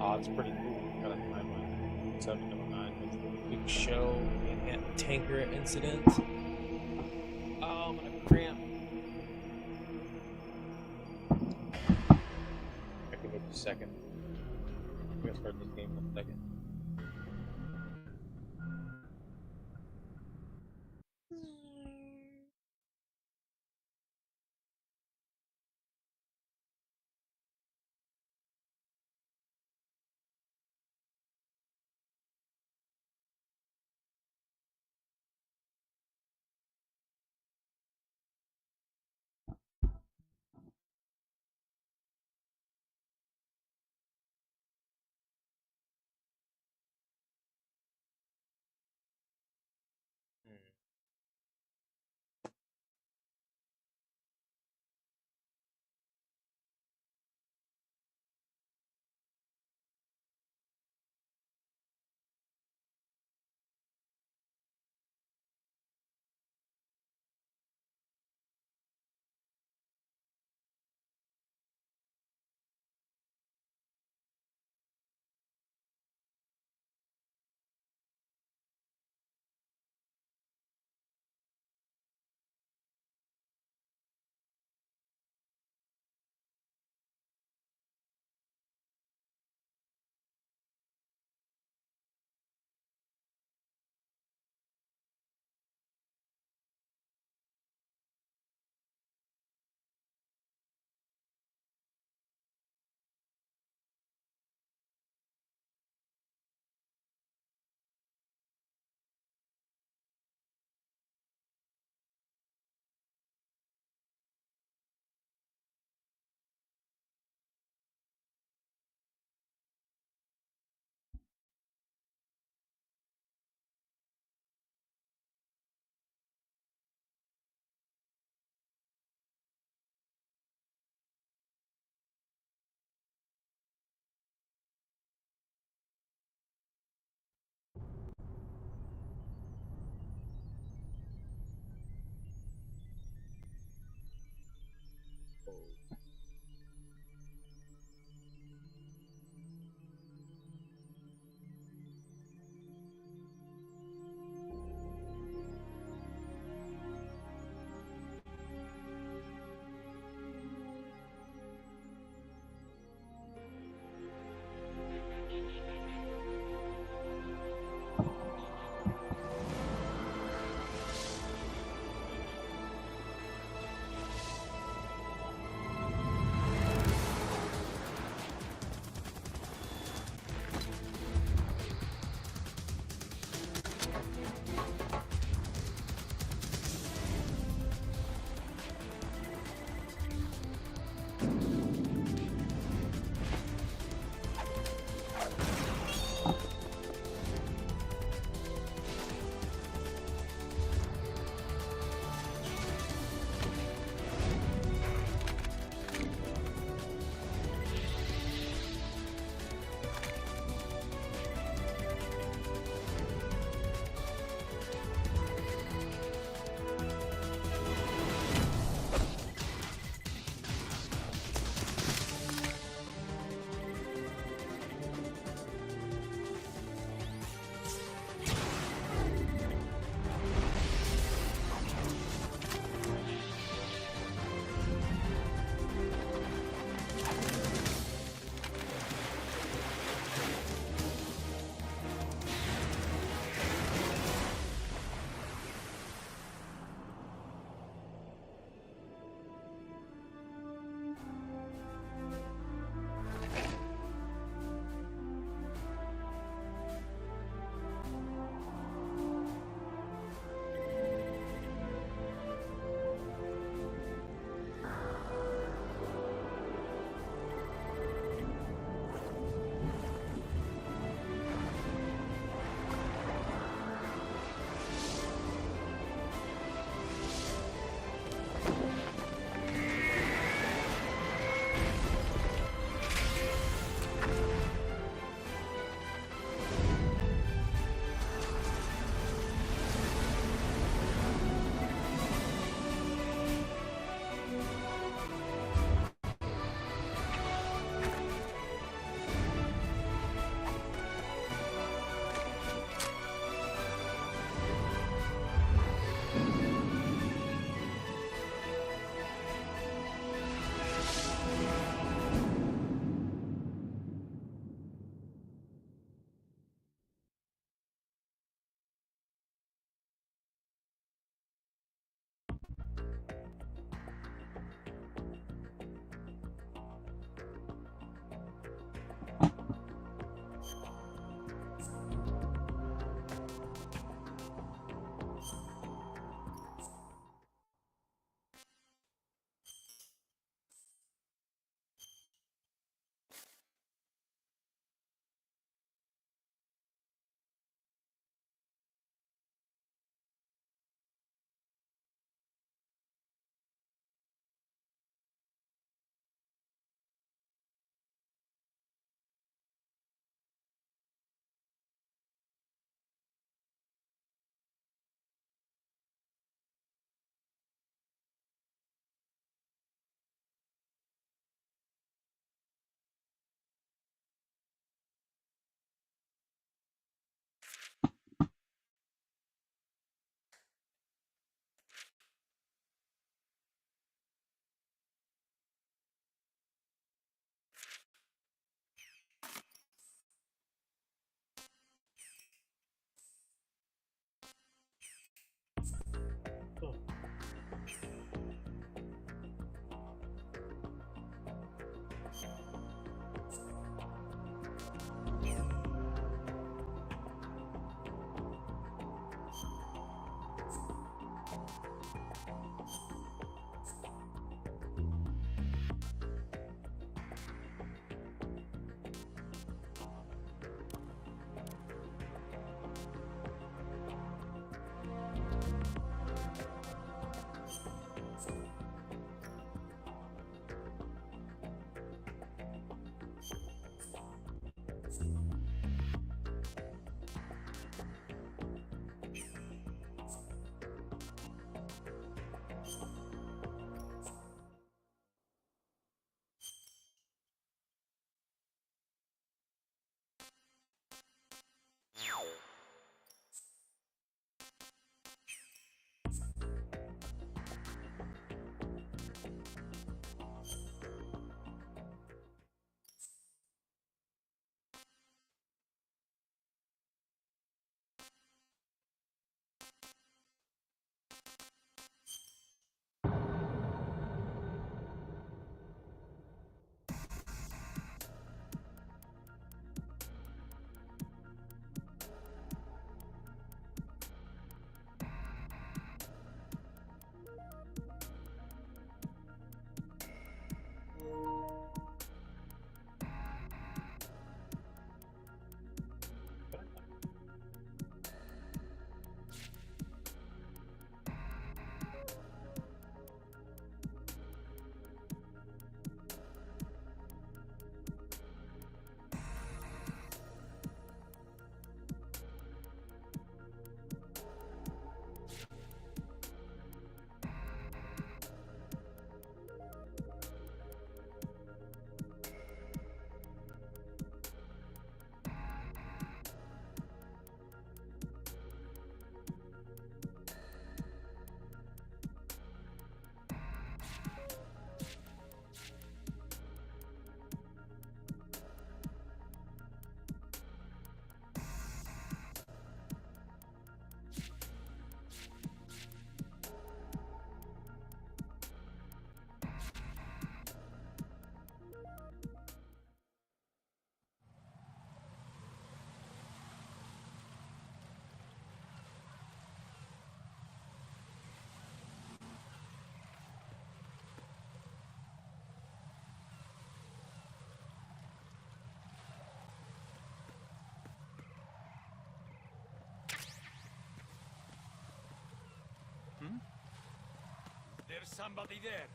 Oh, it's pretty cool. Got a timeline. 709. It's the big show. Manhattan tanker incident. Oh, I'm gonna cramp. I can wait a second. I'm gonna start this game in a second. There's somebody there.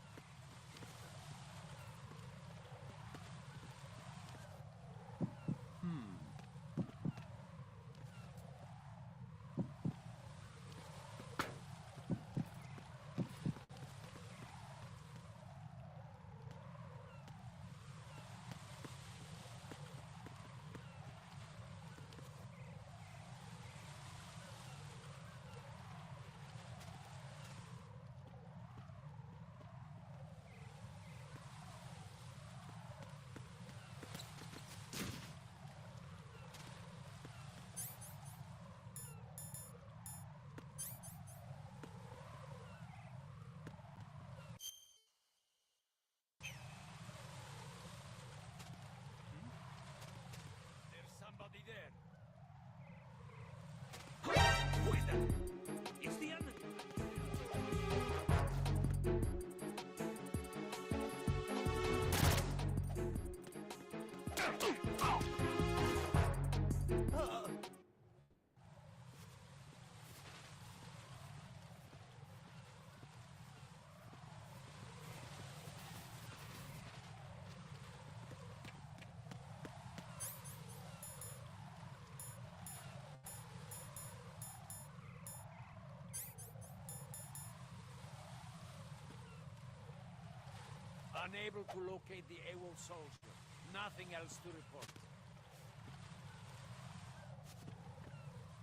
Somebody there. Who is that? It's the enemy. Unable to locate the AWOL soldier. Nothing else to report.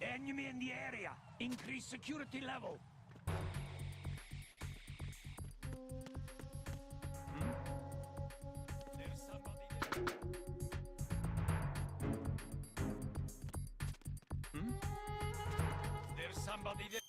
Enemy in the area. Increase security level. There's somebody there. There's somebody there.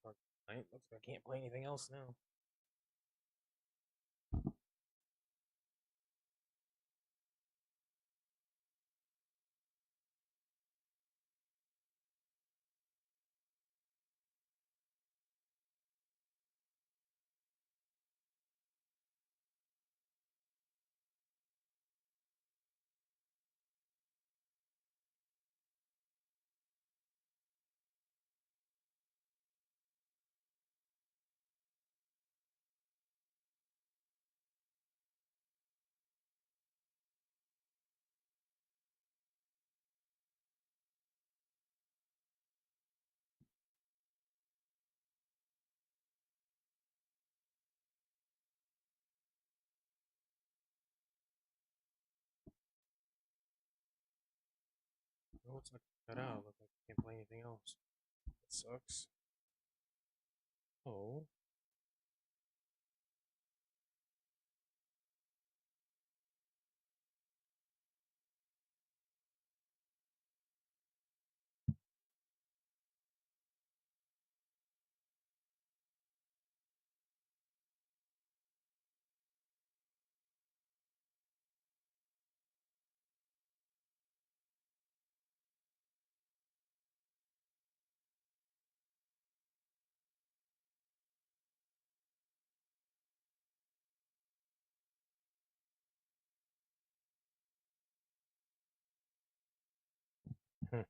for tonight. Looks like I can't play anything else now. Oh, looks like I got out. Looks like I can't play anything else. That sucks. Oh. Hmm.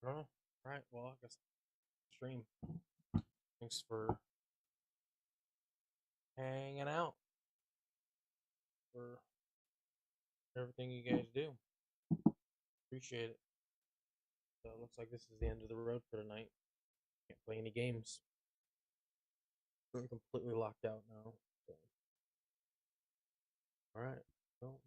Oh, right. Well, I guess stream. Thanks for hanging out, for everything you guys do. Appreciate it. So it looks like this is the end of the road for tonight. Can't play any games. I'm completely locked out now. So. All right. Well,